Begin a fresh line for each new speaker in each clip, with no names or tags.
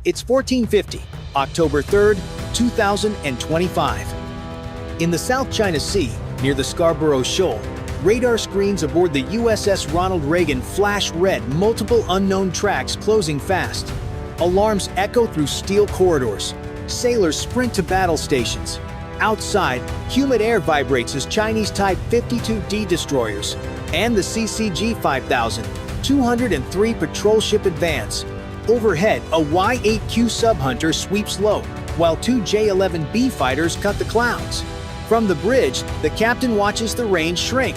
It's 1450, October 3rd, 2025. In the South China Sea, near the Scarborough Shoal, radar screens aboard the USS Ronald Reagan flash red, multiple unknown tracks closing fast. Alarms echo through steel corridors. Sailors sprint to battle stations. Outside, humid air vibrates as Chinese Type 52D destroyers and the CCG 5203 patrol ship advance. Overhead, a Y-8Q sub-hunter sweeps low, while two J-11B fighters cut the clouds. From the bridge, the captain watches the range shrink.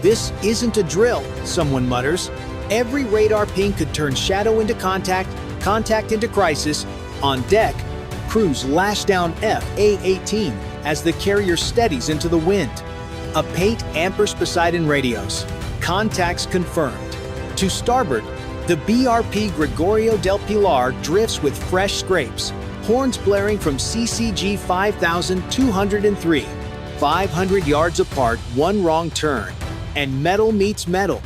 "This isn't a drill," someone mutters. Every radar ping could turn shadow into contact, contact into crisis. On deck, crews lash down FA-18 as the carrier steadies into the wind. A Pate Amper's Poseidon radios. Contacts confirmed. To starboard, the BRP Gregorio del Pilar drifts with fresh scrapes, horns blaring from CCG 5203. 500 yards apart, one wrong turn, and metal meets metal.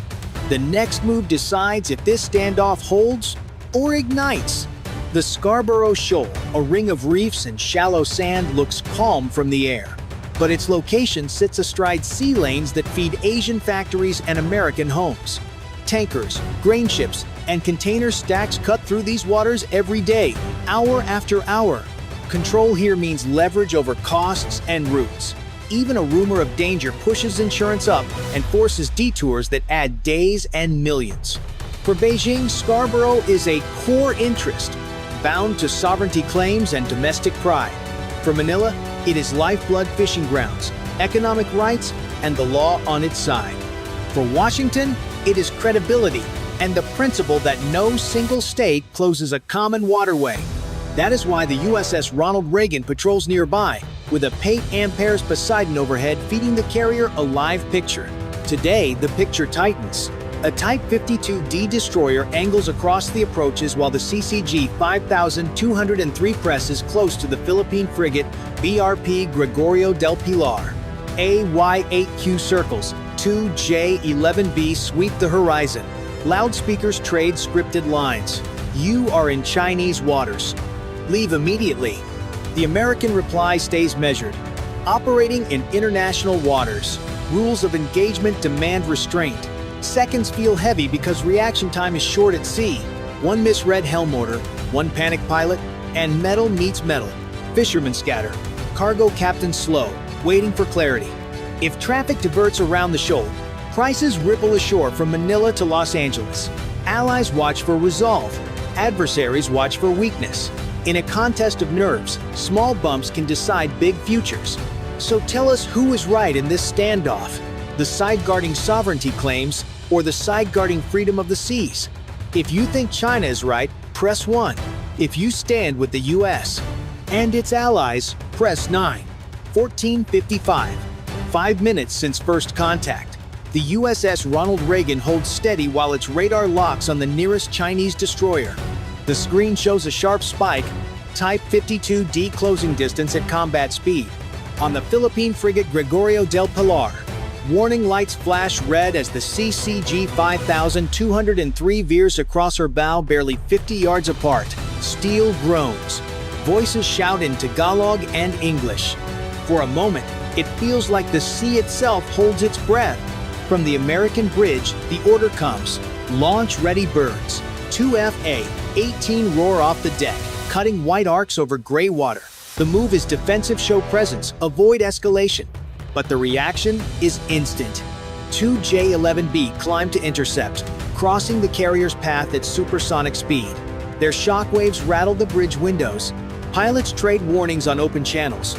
The next move decides if this standoff holds or ignites. The Scarborough Shoal, a ring of reefs and shallow sand, looks calm from the air. But its location sits astride sea lanes that feed Asian factories and American homes. Tankers, grain ships, and container stacks cut through these waters every day, hour after hour. Control here means leverage over costs and routes. Even a rumor of danger pushes insurance up and forces detours that add days and millions. For Beijing, Scarborough is a core interest, bound to sovereignty claims and domestic pride. For Manila, it is lifeblood fishing grounds, economic rights, and the law on its side. For Washington, it is credibility and the principle that no single state closes a common waterway. That is why the USS Ronald Reagan patrols nearby, with a Pate Amper's Poseidon overhead feeding the carrier a live picture. Today, the picture tightens. A Type 52D destroyer angles across the approaches while the CCG 5203 presses close to the Philippine frigate BRP Gregorio del Pilar. AY-8Q circles, two J-11B sweep the horizon. Loudspeakers trade scripted lines. "You are in Chinese waters. Leave immediately." The American reply stays measured. "Operating in international waters. Rules of engagement demand restraint." Seconds feel heavy because reaction time is short at sea. One misread helm order, one panic pilot, and metal meets metal. Fishermen scatter. Cargo captains slow, waiting for clarity. If traffic diverts around the shoal, crises ripple ashore from Manila to Los Angeles. Allies watch for resolve. Adversaries watch for weakness. In a contest of nerves, small bumps can decide big futures. So tell us who is right in this standoff: the side guarding sovereignty claims or the side guarding freedom of the seas? If you think China is right, press 1. If you stand with the US and its allies, press 9. 1455. 5 minutes since first contact. The USS Ronald Reagan holds steady while its radar locks on the nearest Chinese destroyer. The screen shows a sharp spike, Type 52D closing distance at combat speed. On the Philippine frigate Gregorio del Pilar, warning lights flash red as the CCG 5203 veers across her bow barely 50 yards apart. Steel groans. Voices shout in Tagalog and English. For a moment, it feels like the sea itself holds its breath. From the American bridge, the order comes: launch ready birds. 2 FA-18 roar off the deck, cutting white arcs over gray water. The move is defensive, show presence, avoid escalation. But the reaction is instant. 2 J-11B climb to intercept, crossing the carrier's path at supersonic speed. Their shockwaves rattle the bridge windows. Pilots trade warnings on open channels.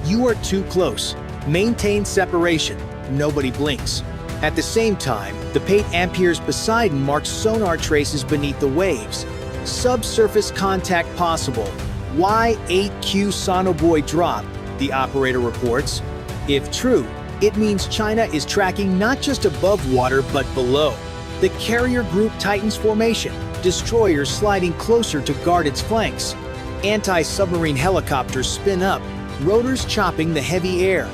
"You are too close. Maintain separation." Nobody blinks. At the same time, the Pate Amper's Poseidon marks sonar traces beneath the waves. Subsurface contact possible. Y-8Q sonobuoy drop, the operator reports. If true, it means China is tracking not just above water but below. The carrier group tightens formation, destroyers sliding closer to guard its flanks. Anti-submarine helicopters spin up, rotors chopping the heavy air.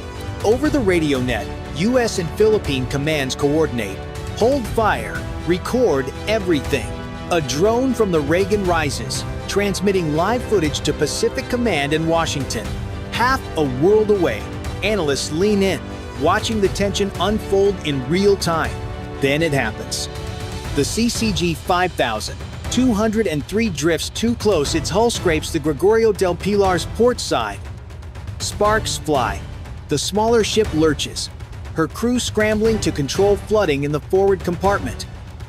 Over the radio net, US and Philippine commands coordinate. Hold fire, record everything. A drone from the Reagan rises, transmitting live footage to Pacific Command in Washington. Half a world away, analysts lean in, watching the tension unfold in real time. Then it happens. The CCG 5000, 203 drifts too close, its hull scrapes the Gregorio del Pilar's port side. Sparks fly. The smaller ship lurches, her crew scrambling to control flooding in the forward compartment.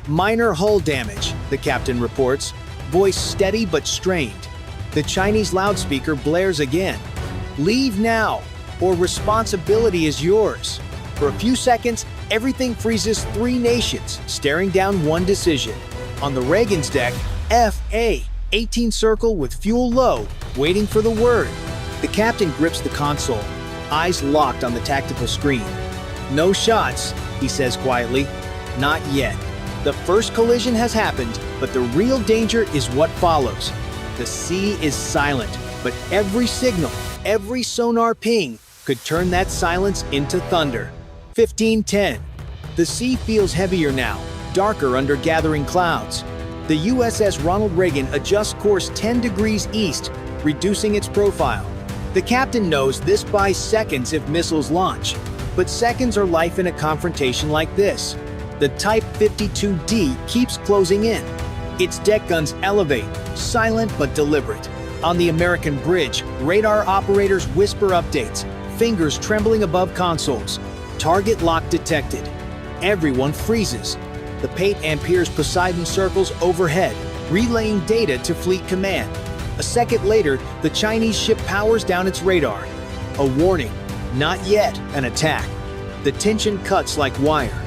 Minor hull damage, the captain reports, voice steady but strained. The Chinese loudspeaker blares again. Leave now, or responsibility is yours. For a few seconds, everything freezes. Three nations staring down one decision. On the Reagan's deck, FA, 18 circle with fuel low, waiting for the word. The captain grips the console, eyes locked on the tactical screen. No shots, he says quietly. Not yet. The first collision has happened, but the real danger is what follows. The sea is silent, but every signal, every sonar ping could turn that silence into thunder. 15:10. The sea feels heavier now, darker under gathering clouds. The USS Ronald Reagan adjusts course 10 degrees east, reducing its profile. The captain knows this buys seconds if missiles launch, but seconds are life in a confrontation like this. The Type 52D keeps closing in. Its deck guns elevate, silent but deliberate. On the American bridge, radar operators whisper updates, fingers trembling above consoles. Target lock detected. Everyone freezes. The Pate Ampere's Poseidon circles overhead, relaying data to Fleet Command. A second later, the Chinese ship powers down its radar. A warning, not yet an attack. The tension cuts like wire.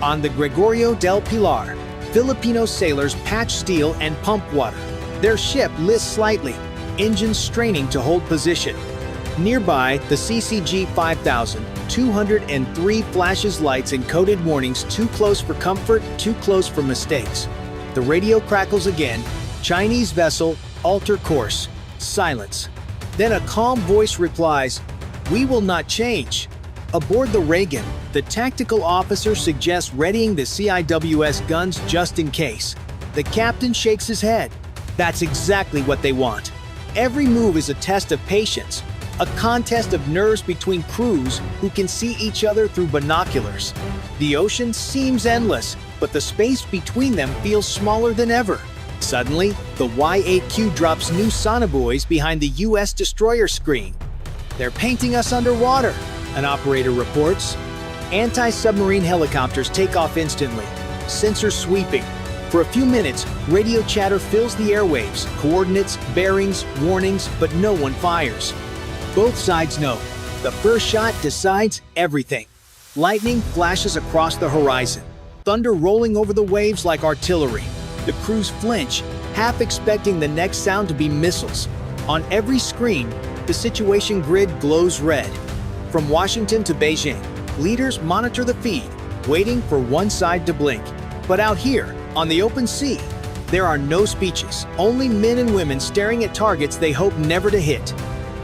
On the Gregorio del Pilar, Filipino sailors patch steel and pump water. Their ship lists slightly, engines straining to hold position. Nearby, the CCG 5000, 203 flashes lights and coded warnings: too close for comfort, too close for mistakes. The radio crackles again. Chinese vessel, alter course. Silence. Then a calm voice replies, "We will not change." Aboard the Reagan, the tactical officer suggests readying the CIWS guns just in case. The captain shakes his head. That's exactly what they want. Every move is a test of patience, a contest of nerves between crews who can see each other through binoculars. The ocean seems endless, but the space between them feels smaller than ever. Suddenly, the Y-8Q drops new sonobuoys behind the US destroyer screen. "They're painting us underwater," an operator reports. Anti-submarine helicopters take off instantly, sensors sweeping. For a few minutes, radio chatter fills the airwaves, coordinates, bearings, warnings, but no one fires. Both sides know. The first shot decides everything. Lightning flashes across the horizon, thunder rolling over the waves like artillery. The crews flinch, half expecting the next sound to be missiles. On every screen, the situation grid glows red. From Washington to Beijing, leaders monitor the feed, waiting for one side to blink. But out here, on the open sea, there are no speeches, only men and women staring at targets they hope never to hit.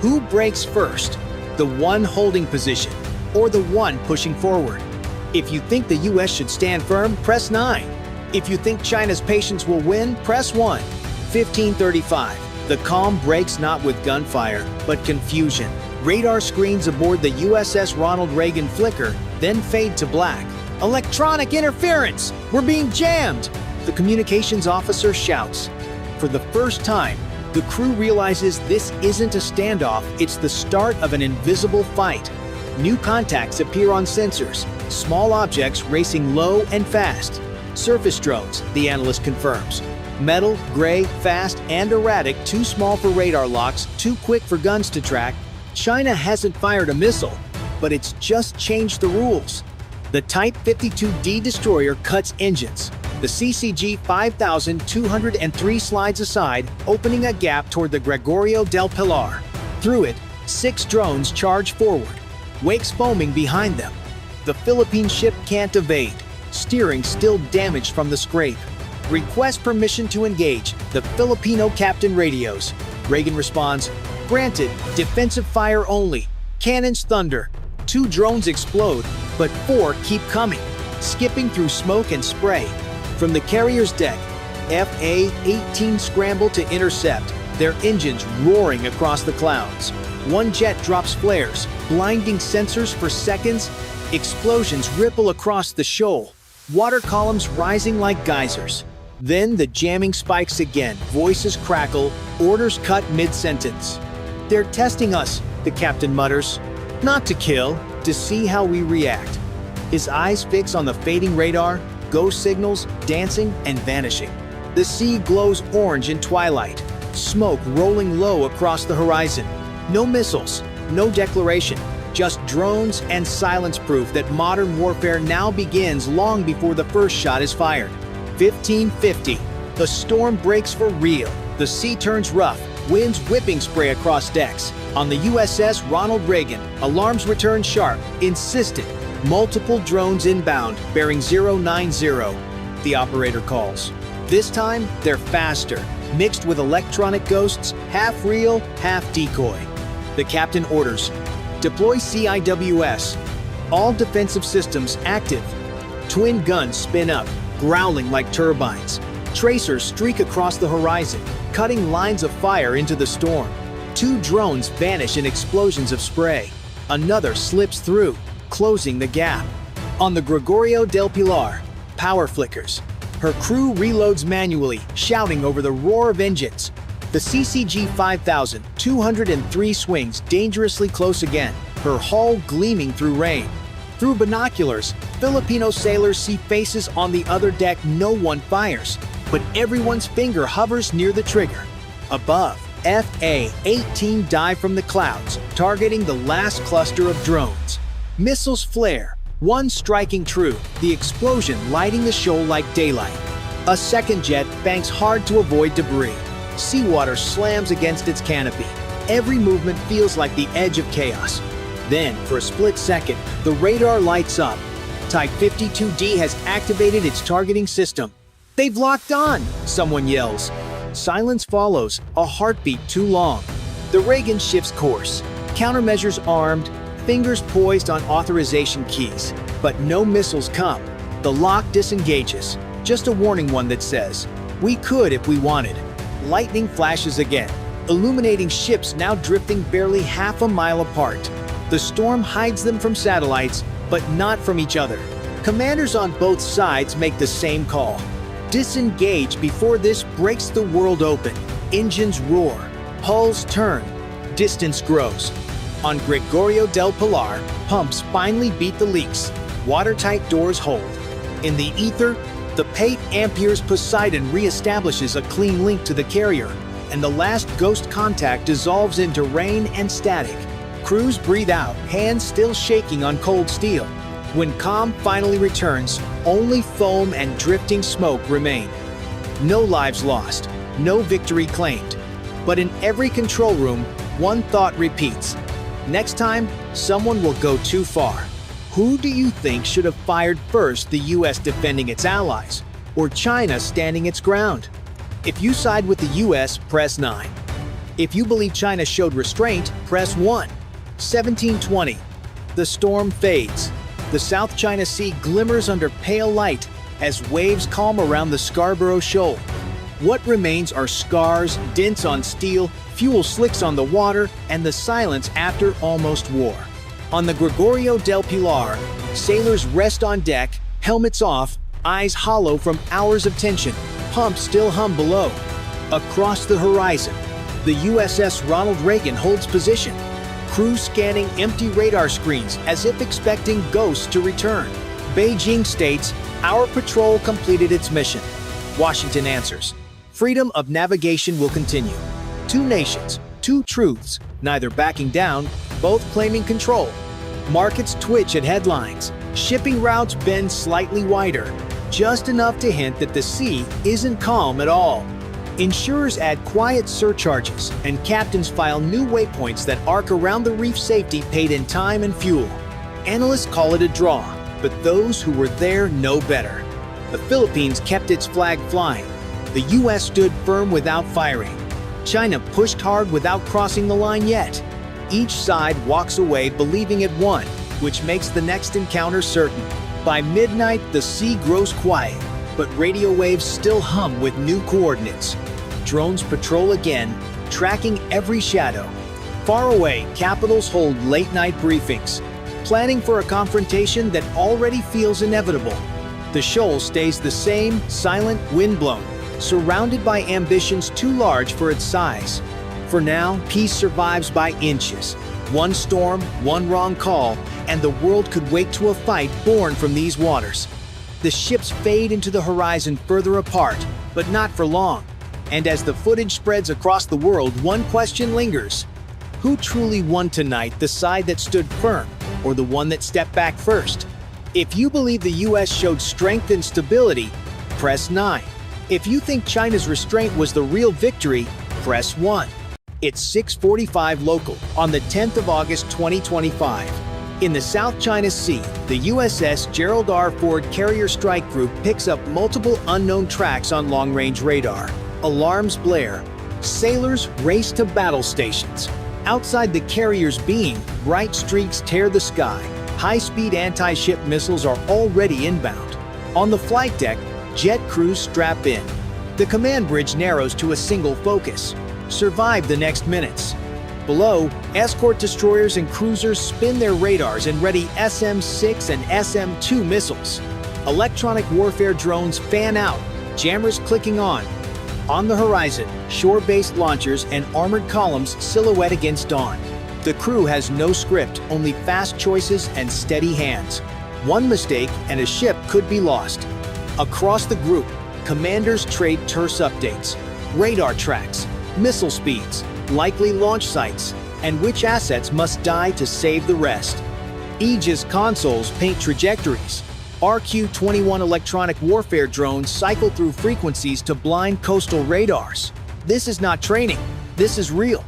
Who breaks first? The one holding position, or the one pushing forward? If you think the US should stand firm, press 9. If you think China's patience will win, press 1. 15:35. The calm breaks not with gunfire, but confusion. Radar screens aboard the USS Ronald Reagan flicker, then fade to black. "Electronic interference! We're being jammed!" The communications officer shouts. For the first time, the crew realizes this isn't a standoff, it's the start of an invisible fight. New contacts appear on sensors, small objects racing low and fast. Surface drones, the analyst confirms. Metal, gray, fast, and erratic, too small for radar locks, too quick for guns to track. China hasn't fired a missile, but it's just changed the rules. The Type 52D destroyer cuts engines. The CCG 5203 slides aside, opening a gap toward the Gregorio del Pilar. Through it, 6 drones charge forward, wakes foaming behind them. The Philippine ship can't evade, steering still damaged from the scrape. "Request permission to engage," the Filipino captain radios. Reagan responds, "Granted, defensive fire only. Cannons thunder. 2 drones explode, but 4 keep coming, skipping through smoke and spray. From the carrier's deck, FA-18 scramble to intercept, their engines roaring across the clouds. One jet drops flares, blinding sensors for seconds. Explosions ripple across the shoal, water columns rising like geysers. Then the jamming spikes again, voices crackle, orders cut mid-sentence. "They're testing us," the captain mutters. "Not to kill, to see how we react." His eyes fix on the fading radar, ghost signals dancing and vanishing. The sea glows orange in twilight, smoke rolling low across the horizon. No missiles, no declaration, just drones and silence, proof that modern warfare now begins long before the first shot is fired. 1550. The storm breaks for real. The sea turns rough, winds whipping spray across decks. On the USS Ronald Reagan, alarms return sharp, insistent. Multiple drones inbound, bearing 090. The operator calls. This time, they're faster, mixed with electronic ghosts, half real, half decoy. The captain orders, "Deploy CIWS. All defensive systems active." Twin guns spin up, growling like turbines. Tracers streak across the horizon, cutting lines of fire into the storm. Two drones vanish in explosions of spray. Another slips through, closing the gap. On the Gregorio del Pilar, power flickers. Her crew reloads manually, shouting over the roar of engines. The CCG 5000, 203 swings dangerously close again, her hull gleaming through rain. Through binoculars, Filipino sailors see faces on the other deck. No one fires, but everyone's finger hovers near the trigger. Above, FA-18 dive from the clouds, targeting the last cluster of drones. Missiles flare, one striking true, the explosion lighting the shoal like daylight. A second jet banks hard to avoid debris. Seawater slams against its canopy. Every movement feels like the edge of chaos. Then, for a split second, the radar lights up. Type 52D has activated its targeting system. "They've locked on!" someone yells. Silence follows, a heartbeat too long. The Reagan shifts course, countermeasures armed, fingers poised on authorization keys. But no missiles come. The lock disengages, just a warning one that says, "We could if we wanted." Lightning flashes again, illuminating ships now drifting barely half a mile apart. The storm hides them from satellites, but not from each other. Commanders on both sides make the same call. Disengage before this breaks the world open. Engines roar, hulls turn, distance grows. On Gregorio del Pilar, pumps finally beat the leaks. Watertight doors hold. In the ether, the Pate Ampere's Poseidon reestablishes a clean link to the carrier, and the last ghost contact dissolves into rain and static. Crews breathe out, hands still shaking on cold steel. When calm finally returns, only foam and drifting smoke remain. No lives lost, no victory claimed. But in every control room, one thought repeats. Next time, someone will go too far. Who do you think should have fired first, the US defending its allies, or China standing its ground? If you side with the US, press 9. If you believe China showed restraint, press 1. 1720. The storm fades. The South China Sea glimmers under pale light as waves calm around the Scarborough Shoal. What remains are scars, dents on steel, fuel slicks on the water, and the silence after almost war. On the Gregorio del Pilar, sailors rest on deck, helmets off, eyes hollow from hours of tension. Pumps still hum below. Across the horizon, the USS Ronald Reagan holds position. Crew scanning empty radar screens as if expecting ghosts to return. Beijing states, "Our patrol completed its mission." Washington answers, "Freedom of navigation will continue." Two nations, two truths, neither backing down, both claiming control. Markets twitch at headlines. Shipping routes bend slightly wider, just enough to hint that the sea isn't calm at all. Insurers add quiet surcharges, and captains file new waypoints that arc around the reef, safety paid in time and fuel. Analysts call it a draw, but those who were there know better. The Philippines kept its flag flying. The US stood firm without firing. China pushed hard without crossing the line yet. Each side walks away believing it won, which makes the next encounter certain. By midnight, the sea grows quiet. but radio waves still hum with new coordinates. Drones patrol again, tracking every shadow. Far away, capitals hold late-night briefings, planning for a confrontation that already feels inevitable. The shoal stays the same, silent, windblown, surrounded by ambitions too large for its size. For now, peace survives by inches. One storm, one wrong call, and the world could wake to a fight born from these waters. The ships fade into the horizon further apart, but not for long. And as the footage spreads across the world, one question lingers. Who truly won tonight, the side that stood firm, or the one that stepped back first? If you believe the US showed strength and stability, press 9. If you think China's restraint was the real victory, press 1. It's 6:45 local on the 10th of August 2025. In the South China Sea, the USS Gerald R. Ford Carrier Strike Group picks up multiple unknown tracks on long-range radar. Alarms blare. Sailors race to battle stations. Outside the carrier's beam, bright streaks tear the sky. High-speed anti-ship missiles are already inbound. On the flight deck, jet crews strap in. The command bridge narrows to a single focus. Survive the next minutes. Below, escort destroyers and cruisers spin their radars and ready SM-6 and SM-2 missiles. Electronic warfare drones fan out, jammers clicking on. On the horizon, shore-based launchers and armored columns silhouette against dawn. The crew has no script, only fast choices and steady hands. One mistake and a ship could be lost. Across the group, commanders trade terse updates. Radar tracks, missile speeds, likely launch sites, and which assets must die to save the rest. Aegis consoles paint trajectories. RQ-21 electronic warfare drones cycle through frequencies to blind coastal radars. This is not training, this is real.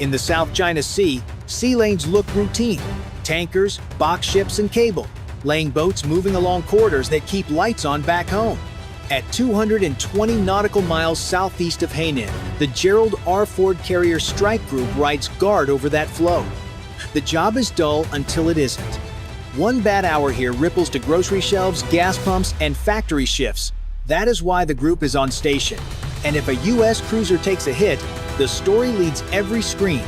In the South China Sea, sea lanes look routine. Tankers, box ships, and cable, laying boats moving along corridors that keep lights on back home. At 220 nautical miles southeast of Hainan, the Gerald R. Ford Carrier Strike Group rides guard over that flow. The job is dull until it isn't. One bad hour here ripples to grocery shelves, gas pumps, and factory shifts. That is why the group is on station. And if a US cruiser takes a hit, the story leads every screen.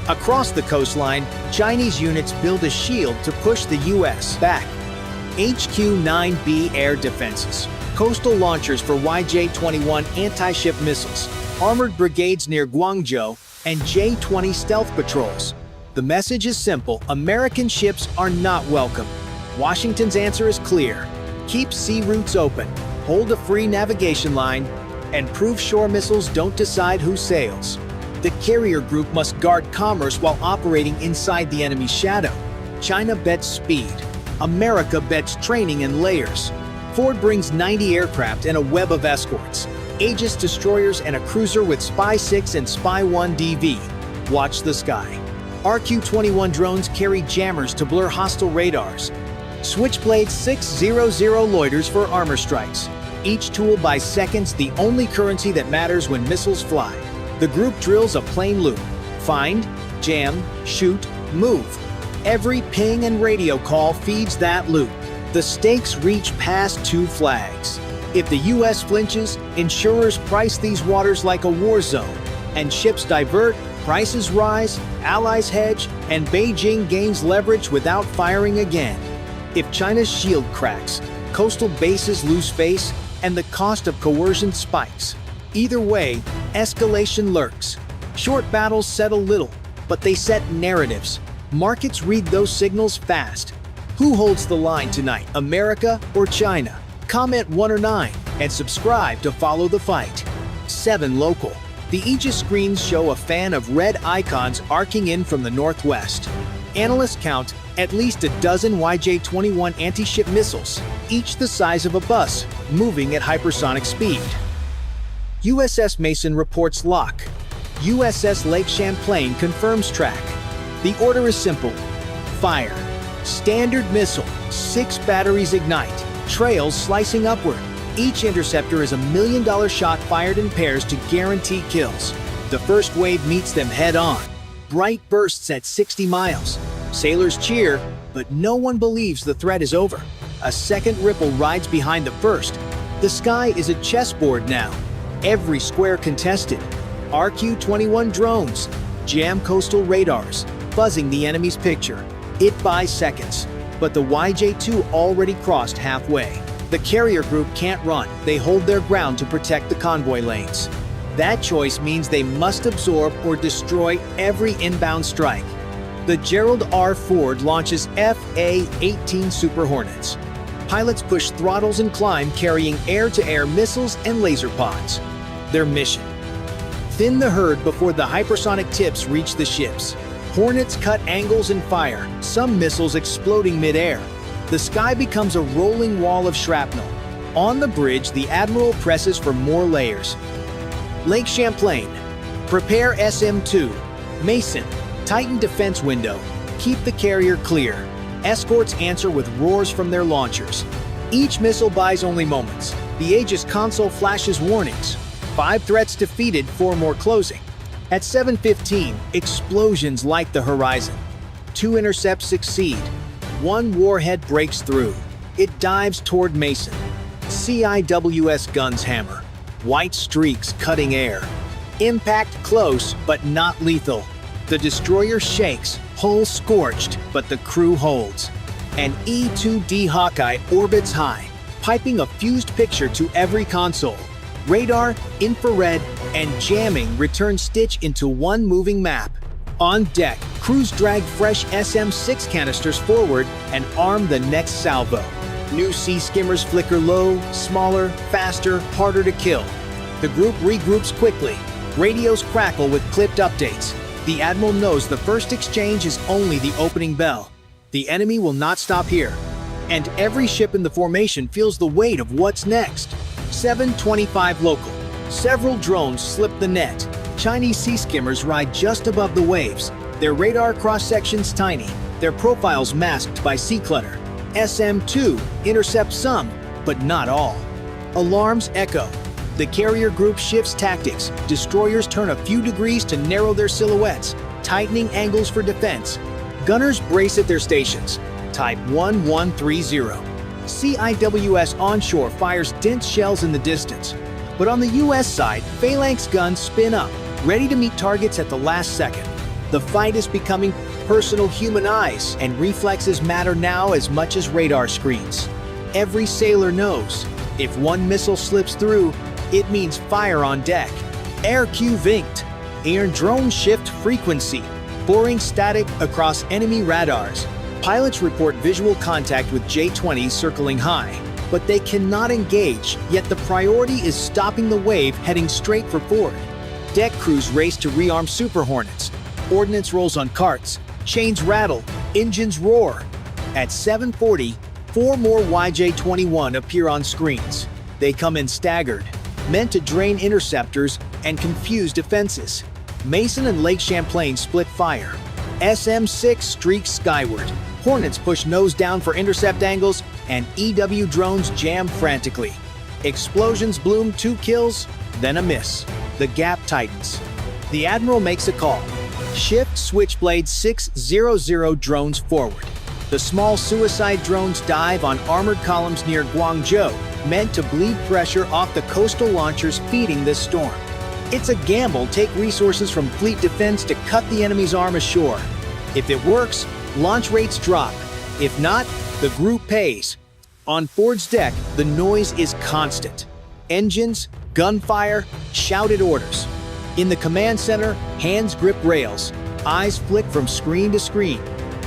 Across the coastline, Chinese units build a shield to push the US back. HQ-9B air defenses, coastal launchers for YJ-21 anti-ship missiles, armored brigades near Guangzhou, and J-20 stealth patrols. The message is simple: American ships are not welcome. Washington's answer is clear. Keep sea routes open, hold a free navigation line, and prove shore missiles don't decide who sails. The carrier group must guard commerce while operating inside the enemy's shadow. China bets speed. America bets training and layers. Ford brings 90 aircraft and a web of escorts. Aegis destroyers and a cruiser with Spy-6 and Spy-1 DV. Watch the sky. RQ-21 drones carry jammers to blur hostile radars. Switchblade 600 loiters for armor strikes. Each tool buys seconds, the only currency that matters when missiles fly. The group drills a plain loop. Find, jam, shoot, move. Every ping and radio call feeds that loop. The stakes reach past 2 flags. If the US flinches, insurers price these waters like a war zone. And ships divert, prices rise, allies hedge, and Beijing gains leverage without firing again. If China's shield cracks, coastal bases lose face, and the cost of coercion spikes. Either way, escalation lurks. Short battles settle little, but they set narratives. Markets read those signals fast. Who holds the line tonight, America or China? Comment 1 or 9 and subscribe to follow the fight. 7 local. The Aegis screens show a fan of red icons arcing in from the northwest. Analysts count at least a dozen YJ-21 anti-ship missiles, each the size of a bus, moving at hypersonic speed. USS Mason reports lock. USS Lake Champlain confirms track. The order is simple. Fire. Standard missile, 6 batteries ignite, trails slicing upward. Each interceptor is $1 million shot fired in pairs to guarantee kills. The first wave meets them head-on. Bright bursts at 60 miles. Sailors cheer, but no one believes the threat is over. A second ripple rides behind the first. The sky is a chessboard now, every square contested. RQ-21 drones jam coastal radars, buzzing the enemy's picture. It buys seconds, but the YJ-2 already crossed halfway. The carrier group can't run, they hold their ground to protect the convoy lanes. That choice means they must absorb or destroy every inbound strike. The Gerald R. Ford launches FA-18 Super Hornets. Pilots push throttles and climb, carrying air-to-air missiles and laser pods. Their mission: thin the herd before the hypersonic tips reach the ships. Hornets cut angles and fire, some missiles exploding mid-air. The sky becomes a rolling wall of shrapnel. On the bridge, the Admiral presses for more layers. Lake Champlain. Prepare SM-2. Mason. Tighten defense window. Keep the carrier clear. Escorts answer with roars from their launchers. Each missile buys only moments. The Aegis console flashes warnings. 5 threats defeated, 4 more closing. At 7:15, explosions light the horizon. 2 intercepts succeed. 1 warhead breaks through. It dives toward Mason. CIWS guns hammer. White streaks cutting air. Impact close, but not lethal. The destroyer shakes, hull scorched, but the crew holds. An E-2D Hawkeye orbits high, piping a fused picture to every console. Radar, infrared, and jamming return Stitch into one moving map. On deck, crews drag fresh SM-6 canisters forward and arm the next salvo. New sea skimmers flicker low, smaller, faster, harder to kill. The group regroups quickly. Radios crackle with clipped updates. The Admiral knows the first exchange is only the opening bell. The enemy will not stop here. And every ship in the formation feels the weight of what's next. 7:25 local. Several drones slip the net. Chinese sea skimmers ride just above the waves. Their radar cross-sections tiny, their profiles masked by sea clutter. SM-2 intercepts some, but not all. Alarms echo. The carrier group shifts tactics. Destroyers turn a few degrees to narrow their silhouettes, tightening angles for defense. Gunners brace at their stations. Type 1130. CIWS onshore fires dense shells in the distance. But on the US side, Phalanx guns spin up, ready to meet targets at the last second. The fight is becoming personal human eyes, and reflexes matter now as much as radar screens. Every sailor knows, if one missile slips through, it means fire on deck. Air Q vinked. Air drone shift frequency. Boring static across enemy radars. Pilots report visual contact with J-20s circling high, but they cannot engage, yet the priority is stopping the wave heading straight for port. Deck crews race to rearm Super Hornets. Ordnance rolls on carts, chains rattle, engines roar. At 7:40, 4 more YJ-21 appear on screens. They come in staggered, meant to drain interceptors and confuse defenses. Mason and Lake Champlain split fire. SM-6 streaks skyward. Hornets push nose down for intercept angles, and EW drones jam frantically. Explosions bloom, 2 kills, then a miss. The gap tightens. The Admiral makes a call. Shift Switchblade 600 drones forward. The small suicide drones dive on armored columns near Guangzhou, meant to bleed pressure off the coastal launchers feeding this storm. It's a gamble, take resources from fleet defense to cut the enemy's arm ashore. If it works, launch rates drop. If not, the group pays. On Ford's deck, the noise is constant. Engines, gunfire, shouted orders. In the command center, hands grip rails. Eyes flick from screen to screen.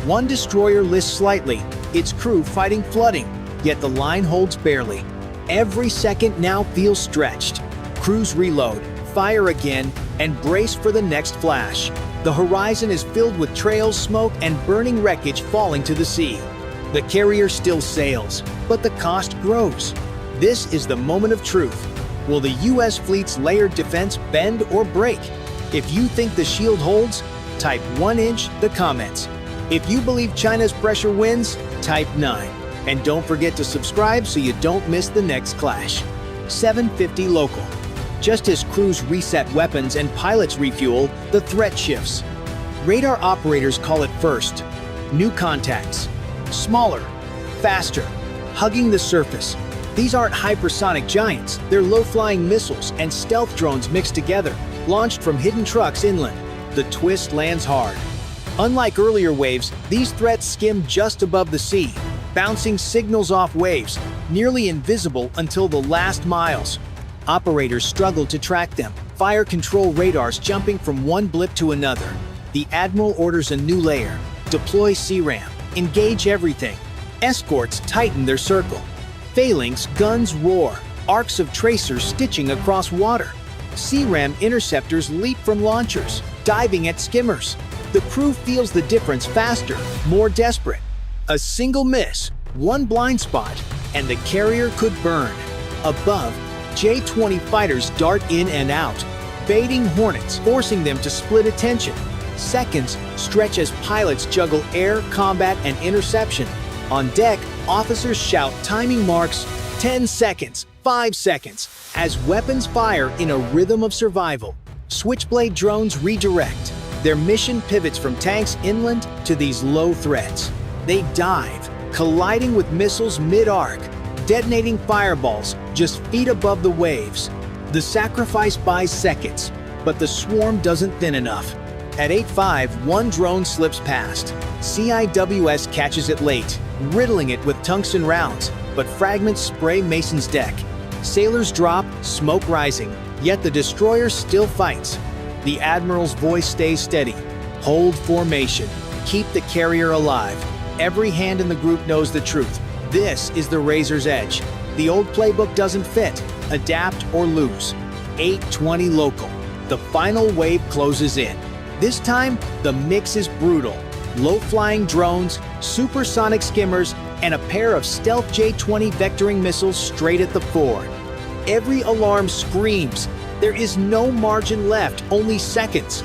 One destroyer lists slightly, its crew fighting flooding, yet the line holds barely. Every second now feels stretched. Crews reload, fire again, and brace for the next flash. The horizon is filled with trails, smoke, and burning wreckage falling to the sea. The carrier still sails, but the cost grows. This is the moment of truth. Will the US fleet's layered defense bend or break? If you think the shield holds, type 1" the comments. If you believe China's pressure wins, type 9. And don't forget to subscribe so you don't miss the next clash. 7:50 local. Just as crews reset weapons and pilots refuel, the threat shifts. Radar operators call it first. New contacts. Smaller, faster, hugging the surface. These aren't hypersonic giants, they're low-flying missiles and stealth drones mixed together, launched from hidden trucks inland. The twist lands hard. Unlike earlier waves, these threats skim just above the sea, bouncing signals off waves, nearly invisible until the last miles. Operators struggle to track them, fire control radars jumping from one blip to another. The Admiral orders a new layer. Deploy CRAM. Engage everything. Escorts tighten their circle. Phalanx guns roar, arcs of tracers stitching across water. CRAM interceptors leap from launchers, diving at skimmers. The crew feels the difference faster, more desperate. A single miss, one blind spot, and the carrier could burn. Above, J-20 fighters dart in and out, baiting Hornets, forcing them to split attention. Seconds stretch as pilots juggle air, combat, and interception. On deck, officers shout timing marks, 10 seconds, 5 seconds, as weapons fire in a rhythm of survival. Switchblade drones redirect. Their mission pivots from tanks inland to these low threats. They dive, colliding with missiles mid-arc, detonating fireballs just feet above the waves. The sacrifice buys seconds, but the swarm doesn't thin enough. At 8:05, one drone slips past. CIWS catches it late, riddling it with tungsten rounds, but fragments spray Mason's deck. Sailors drop, smoke rising, yet the destroyer still fights. The Admiral's voice stays steady. Hold formation. Keep the carrier alive. Every hand in the group knows the truth. This is the razor's edge. The old playbook doesn't fit. Adapt or lose. 8:20 local. The final wave closes in. This time, the mix is brutal. Low-flying drones, supersonic skimmers, and a pair of stealth J-20 vectoring missiles straight at the fore. Every alarm screams. There is no margin left, only seconds.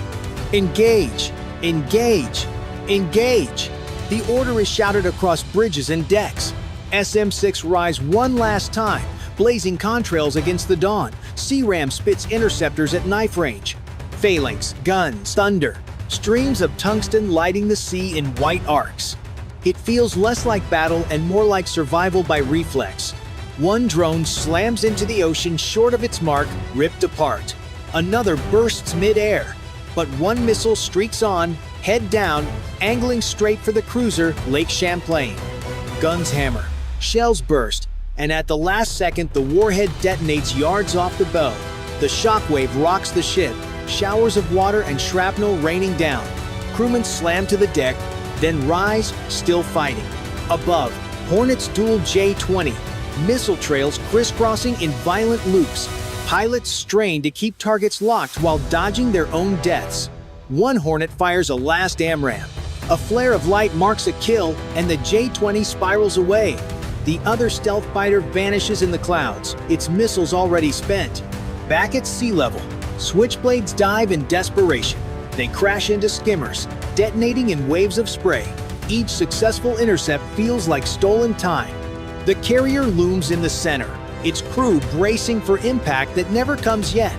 Engage, engage, engage. The order is shouted across bridges and decks. SM-6 rise one last time, blazing contrails against the dawn. CRAM spits interceptors at knife range. Phalanx, guns, thunder, streams of tungsten lighting the sea in white arcs. It feels less like battle and more like survival by reflex. One drone slams into the ocean short of its mark, ripped apart. Another bursts mid-air, but one missile streaks on, head down, angling straight for the cruiser Lake Champlain. Guns hammer, shells burst, and at the last second the warhead detonates yards off the bow. The shockwave rocks the ship, showers of water and shrapnel raining down. Crewmen slam to the deck, then rise, still fighting. Above, Hornets duel J-20, missile trails crisscrossing in violent loops. Pilots strain to keep targets locked while dodging their own deaths. One Hornet fires a last AMRAAM. A flare of light marks a kill, and the J-20 spirals away. The other stealth fighter vanishes in the clouds, its missiles already spent. Back at sea level, Switchblades dive in desperation. They crash into skimmers, detonating in waves of spray. Each successful intercept feels like stolen time. The carrier looms in the center, its crew bracing for impact that never comes yet.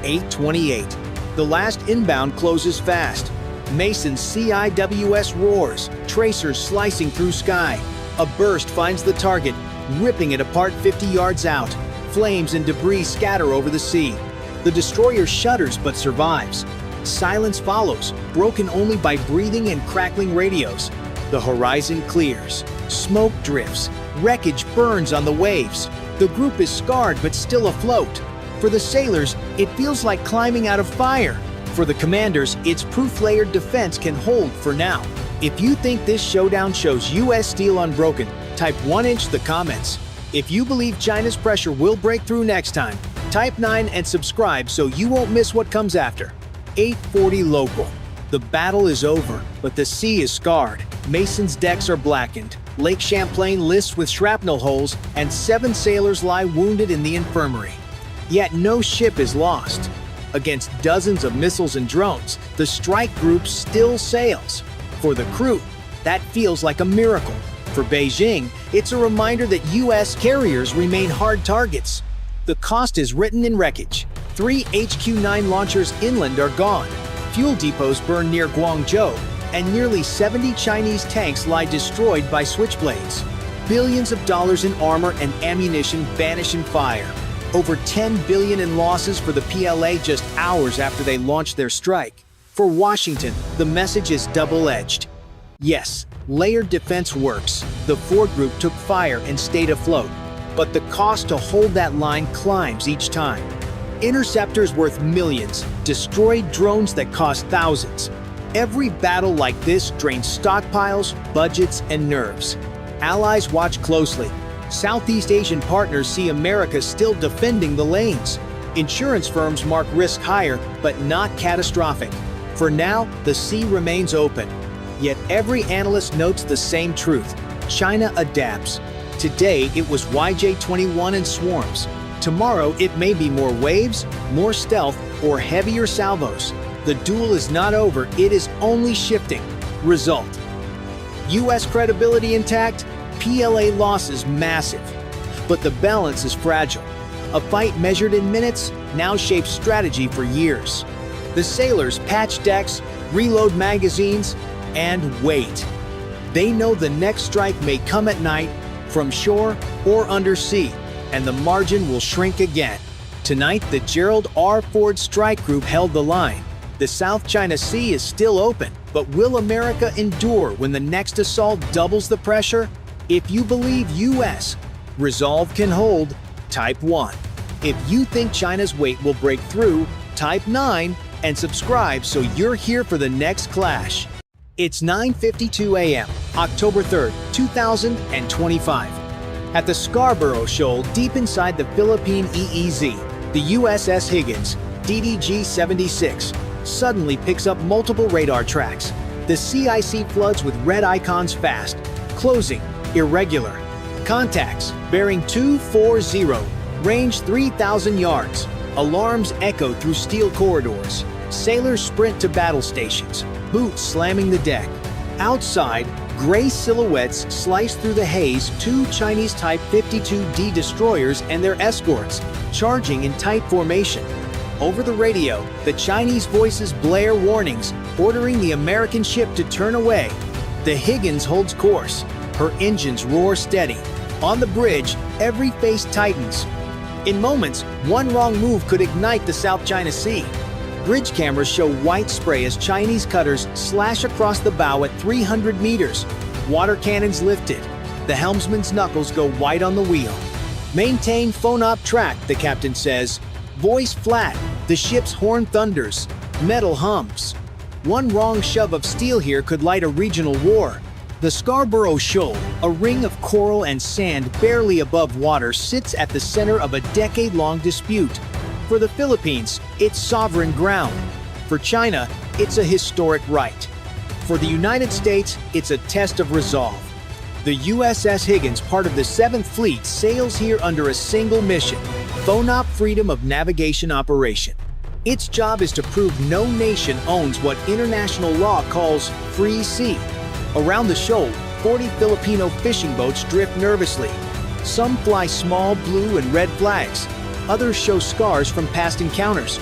8:28. The last inbound closes fast. Mason's CIWS roars, tracers slicing through sky. A burst finds the target, ripping it apart 50 yards out. Flames and debris scatter over the sea. The destroyer shudders but survives. Silence follows, broken only by breathing and crackling radios. The horizon clears. Smoke drifts. Wreckage burns on the waves. The group is scarred but still afloat. For the sailors, it feels like climbing out of fire. For the commanders, its proof-layered defense can hold for now. If you think this showdown shows U.S. steel unbroken, type 1" the comments. If you believe China's pressure will break through next time, type 9 and subscribe so you won't miss what comes after. 8:40 local. The battle is over, but the sea is scarred. Mason's decks are blackened. Lake Champlain lists with shrapnel holes, and 7 sailors lie wounded in the infirmary. Yet no ship is lost. Against dozens of missiles and drones, the strike group still sails. For the crew, that feels like a miracle. For Beijing, it's a reminder that U.S. carriers remain hard targets. The cost is written in wreckage. 3 HQ-9 launchers inland are gone. Fuel depots burn near Guangzhou, and nearly 70 Chinese tanks lie destroyed by switchblades. Billions of dollars in armor and ammunition vanish in fire. Over $10 billion in losses for the PLA just hours after they launched their strike. For Washington, the message is double-edged. Yes, layered defense works. The Ford Group took fire and stayed afloat. But the cost to hold that line climbs each time. Interceptors worth millions, destroyed drones that cost thousands. Every battle like this drains stockpiles, budgets, and nerves. Allies watch closely. Southeast Asian partners see America still defending the lanes. Insurance firms mark risk higher, but not catastrophic. For now, the sea remains open. Yet every analyst notes the same truth. China adapts. Today, it was YJ-21 and swarms. Tomorrow, it may be more waves, more stealth, or heavier salvos. The duel is not over, it is only shifting. Result: U.S. credibility intact, PLA losses massive. But the balance is fragile. A fight measured in minutes now shapes strategy for years. The sailors patch decks, reload magazines, and wait. They know the next strike may come at night, from shore or undersea, and the margin will shrink again. Tonight, the Gerald R. Ford Strike Group held the line. The South China Sea is still open, but will America endure when the next assault doubles the pressure? If you believe U.S. resolve can hold, type 1. If you think China's weight will break through, type 9 and subscribe so you're here for the next clash. It's 9:52 a.m., October 3rd, 2025. At the Scarborough Shoal, deep inside the Philippine EEZ, the USS Higgins, DDG-76, suddenly picks up multiple radar tracks. The CIC floods with red icons fast, closing, irregular. Contacts, bearing 240, range 3,000 yards. Alarms echo through steel corridors. Sailors sprint to battle stations, boots slamming the deck. Outside, gray silhouettes slice through the haze, two Chinese Type 52D destroyers and their escorts, charging in tight formation. Over the radio, the Chinese voices blare warnings, ordering the American ship to turn away. The Higgins holds course. Her engines roar steady. On the bridge, every face tightens. In moments, one wrong move could ignite the South China Sea. Bridge cameras show white spray as Chinese cutters slash across the bow at 300 meters. Water cannons lifted. The helmsman's knuckles go white on the wheel. Maintain phone-op track, the captain says. Voice flat. The ship's horn thunders. Metal hums. One wrong shove of steel here could light a regional war. The Scarborough Shoal, a ring of coral and sand barely above water, sits at the center of a decade-long dispute. For the Philippines, it's sovereign ground. For China, it's a historic right. For the United States, it's a test of resolve. The USS Higgins, part of the 7th Fleet, sails here under a single mission: phone-op freedom of navigation operation. Its job is to prove no nation owns what international law calls free sea. Around the shoal, 40 Filipino fishing boats drift nervously. Some fly small blue and red flags. Others show scars from past encounters.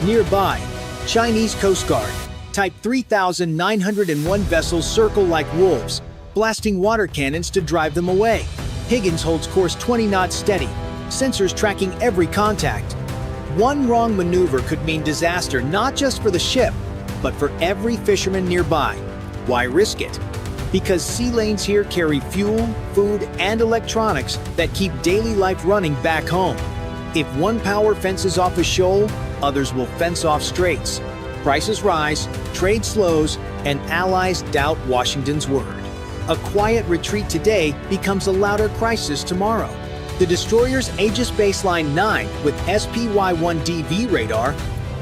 Nearby, Chinese Coast Guard, Type 3901 vessels circle like wolves, blasting water cannons to drive them away. Higgins holds course 20 knots steady, sensors tracking every contact. One wrong maneuver could mean disaster not just for the ship, but for every fisherman nearby. Why risk it? Because sea lanes here carry fuel, food, and electronics that keep daily life running back home. If one power fences off a shoal, others will fence off straits. Prices rise, trade slows, and allies doubt Washington's word. A quiet retreat today becomes a louder crisis tomorrow. The destroyer's Aegis Baseline 9 with SPY-1DV radar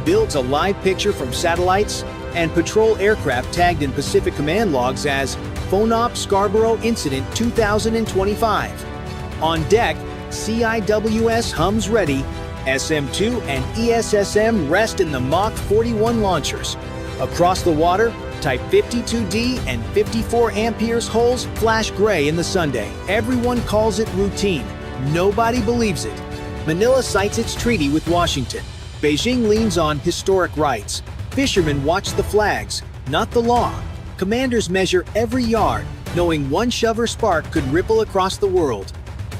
builds a live picture from satellites and patrol aircraft tagged in Pacific Command logs as PhoneOp Scarborough Incident 2025. On deck, CIWS hums ready, SM-2 and ESSM rest in the Mach 41 launchers. Across the water, Type 52D and 54 amperes hulls flash gray in the Sunday. Everyone calls it routine. Nobody believes it. Manila cites its treaty with Washington. Beijing leans on historic rights. Fishermen watch the flags, not the law. Commanders measure every yard. knowing one shove or spark could ripple across the world.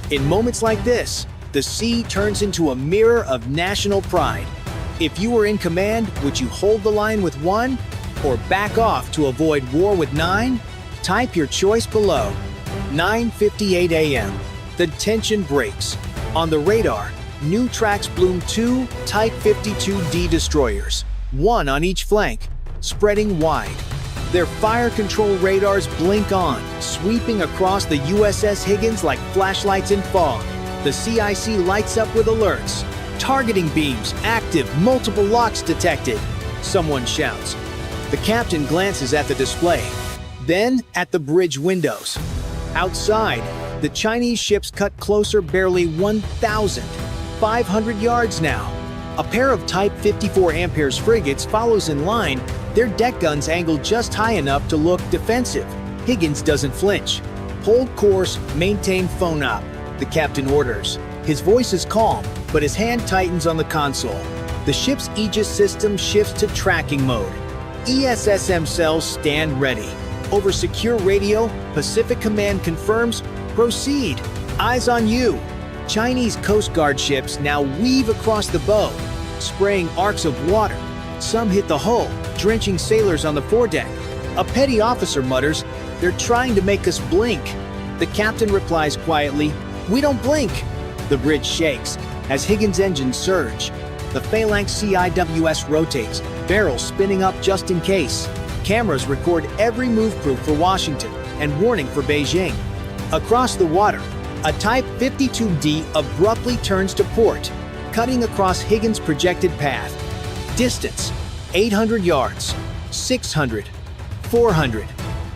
In moments like this, the sea turns into a mirror of national pride. If you were in command, would you hold the line with 1 or back off to avoid war with 9? Type your choice below. 9:58 a.m. The tension breaks. On the radar, new tracks bloom 2 Type 52D destroyers, 1 on each flank, spreading wide. Their fire control radars blink on, sweeping across the USS Higgins like flashlights in fog. The CIC lights up with alerts. Targeting beams active, multiple locks detected. Someone shouts. The captain glances at the display, then at the bridge windows. Outside, the Chinese ships cut closer, barely 1,500 yards now. A pair of Type 54 Amperes frigates follows in line, their deck guns angled just high enough to look defensive. Higgins doesn't flinch. Hold course, maintain phone op, the captain orders. His voice is calm, but his hand tightens on the console. The ship's Aegis system shifts to tracking mode. ESSM cells stand ready. Over secure radio, Pacific Command confirms, proceed. Eyes on you. Chinese Coast Guard ships now weave across the bow, spraying arcs of water. Some hit the hull, drenching sailors on the foredeck. A petty officer mutters, "They're trying to make us blink." The captain replies quietly, "We don't blink." The bridge shakes as Higgins' engines surge. The phalanx CIWS rotates, barrels spinning up just in case. Cameras record every move proof for Washington and warning for Beijing. Across the water, a Type 52D abruptly turns to port, cutting across Higgins' projected path. Distance, 800 yards, 600, 400.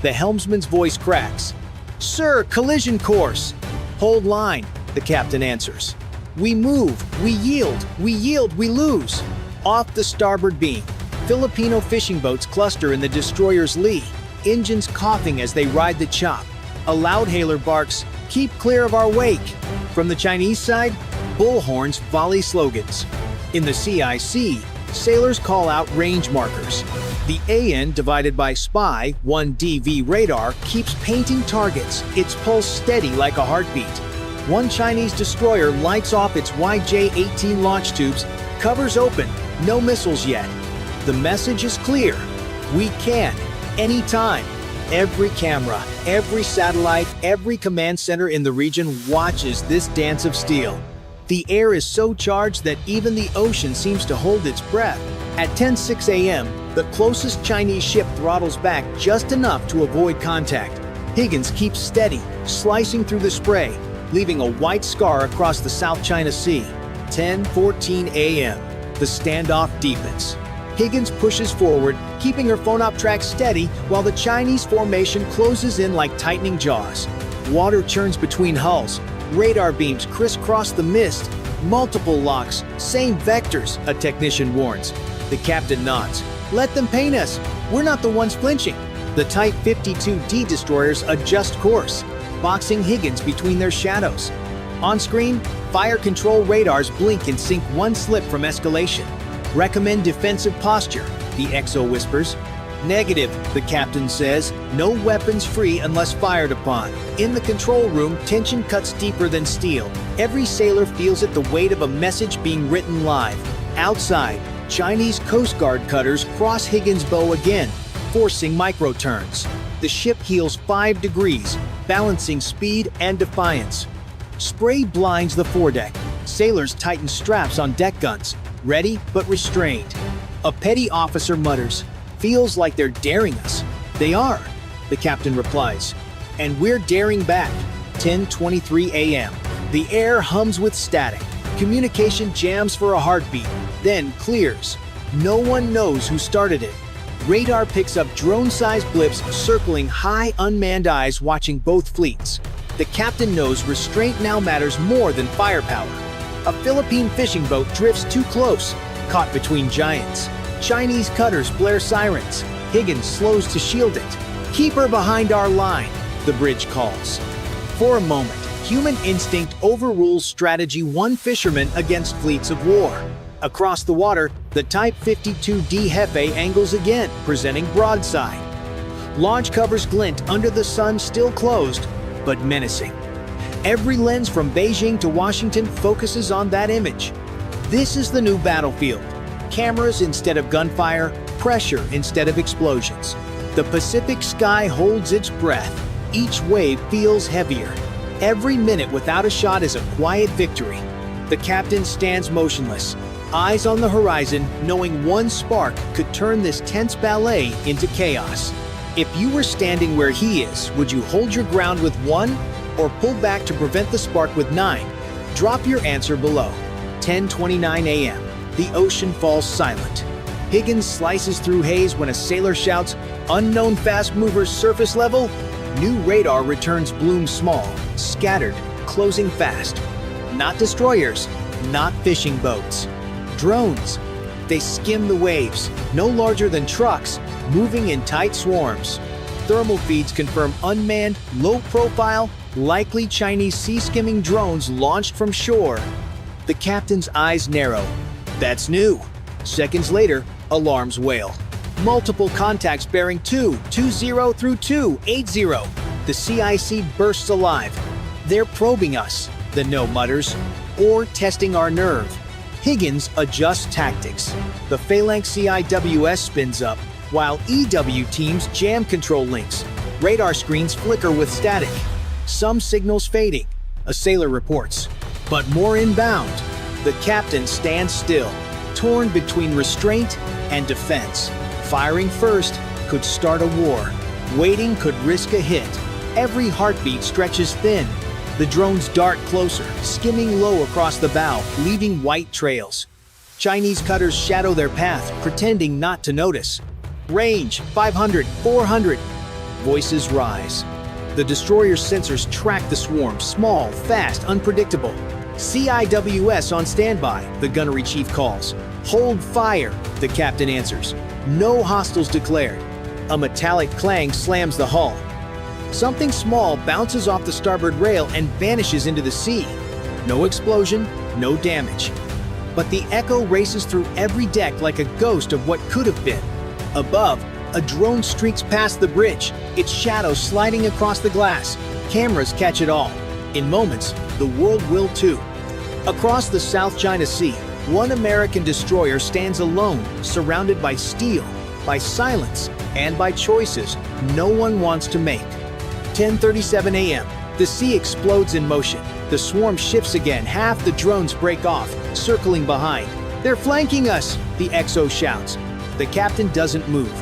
The helmsman's voice cracks. "Sir, collision course." "Hold line," the captain answers. "We move, we yield, we lose." Off the starboard beam, Filipino fishing boats cluster in the destroyer's lee, engines coughing as they ride the chop. A loudhailer barks, "Keep clear of our wake." From the Chinese side, bullhorns volley slogans. In the CIC, sailors call out range markers. The AN divided by SPY 1DV radar keeps painting targets, its pulse steady like a heartbeat. One Chinese destroyer lights off its YJ-18 launch tubes, covers open, no missiles yet. The message is clear. We can, anytime. Every camera, every satellite, every command center in the region watches this dance of steel. The air is so charged that even the ocean seems to hold its breath. At 10:06 a.m., the closest Chinese ship throttles back just enough to avoid contact. Higgins keeps steady, slicing through the spray, leaving a white scar across the South China Sea. 10:14 a.m., the standoff deepens. Higgins pushes forward, keeping her phone-op track steady while the Chinese formation closes in like tightening jaws. Water churns between hulls, radar beams crisscross the mist. Multiple locks, same vectors, a technician warns. The captain nods. "Let them paint us. We're not the ones flinching." The Type 52D destroyers adjust course, boxing Higgins between their shadows. On screen, fire control radars blink and sync one slip from escalation. "Recommend defensive posture," the XO whispers. "Negative," the captain says. "No weapons free unless fired upon." In the control room, tension cuts deeper than steel. Every sailor feels it, the weight of a message being written live. Outside, Chinese Coast Guard cutters cross Higgins' bow again, forcing micro-turns. The ship heels 5 degrees, balancing speed and defiance. Spray blinds the foredeck. Sailors tighten straps on deck guns, ready but restrained. A petty officer mutters, "Feels like they're daring us." "They are," the captain replies. "And we're daring back." 10:23 a.m. The air hums with static. Communication jams for a heartbeat, then clears. No one knows who started it. Radar picks up drone-sized blips circling high, unmanned eyes watching both fleets. The captain knows restraint now matters more than firepower. A Philippine fishing boat drifts too close, caught between giants. Chinese cutters blare sirens. Higgins slows to shield it. "Keep her behind our line," the bridge calls. For a moment, human instinct overrules strategy, one fisherman against fleets of war. Across the water, the Type 52D Hefe angles again, presenting broadside. Launch covers glint under the sun, still closed, but menacing. Every lens from Beijing to Washington focuses on that image. This is the new battlefield. Cameras instead of gunfire, pressure instead of explosions. The Pacific sky holds its breath. Each wave feels heavier. Every minute without a shot is a quiet victory. The captain stands motionless, eyes on the horizon, knowing one spark could turn this tense ballet into chaos. If you were standing where he is, would you hold your ground with 1 or pull back to prevent the spark with 9? Drop your answer below. 10:29 a.m. The ocean falls silent. Higgins slices through haze when a sailor shouts, "Unknown fast movers surface level." New radar returns Bloom small, scattered, closing fast. Not destroyers, not fishing boats. Drones. They skim the waves, no larger than trucks, moving in tight swarms. Thermal feeds confirm unmanned, low-profile, likely Chinese sea-skimming drones launched from shore. The captain's eyes narrow. That's new. Seconds later, alarms wail. Multiple contacts bearing 220 through 280. The CIC bursts alive. They're probing us, the no mutters, or testing our nerve. Higgins adjusts tactics. The Phalanx CIWS spins up, while EW teams jam control links. Radar screens flicker with static. Some signals fading. A sailor reports. But more inbound. The captain stands still, torn between restraint and defense. Firing first could start a war. Waiting could risk a hit. Every heartbeat stretches thin. The drones dart closer, skimming low across the bow, leaving white trails. Chinese cutters shadow their path, pretending not to notice. Range, 500, 400. Voices rise. The destroyer's sensors track the swarm, small, fast, unpredictable. CIWS on standby, the gunnery chief calls. Hold fire, the captain answers. No hostiles declared. A metallic clang slams the hull. Something small bounces off the starboard rail and vanishes into the sea. No explosion, no damage. But the echo races through every deck like a ghost of what could have been. Above, a drone streaks past the bridge, its shadow sliding across the glass. Cameras catch it all. In moments, the world will too. Across the South China Sea, one American destroyer stands alone, surrounded by steel, by silence, and by choices no one wants to make. 10:37 a.m. The sea explodes in motion. The swarm shifts again. Half the drones break off, circling behind. "They're flanking us," the XO shouts. The captain doesn't move.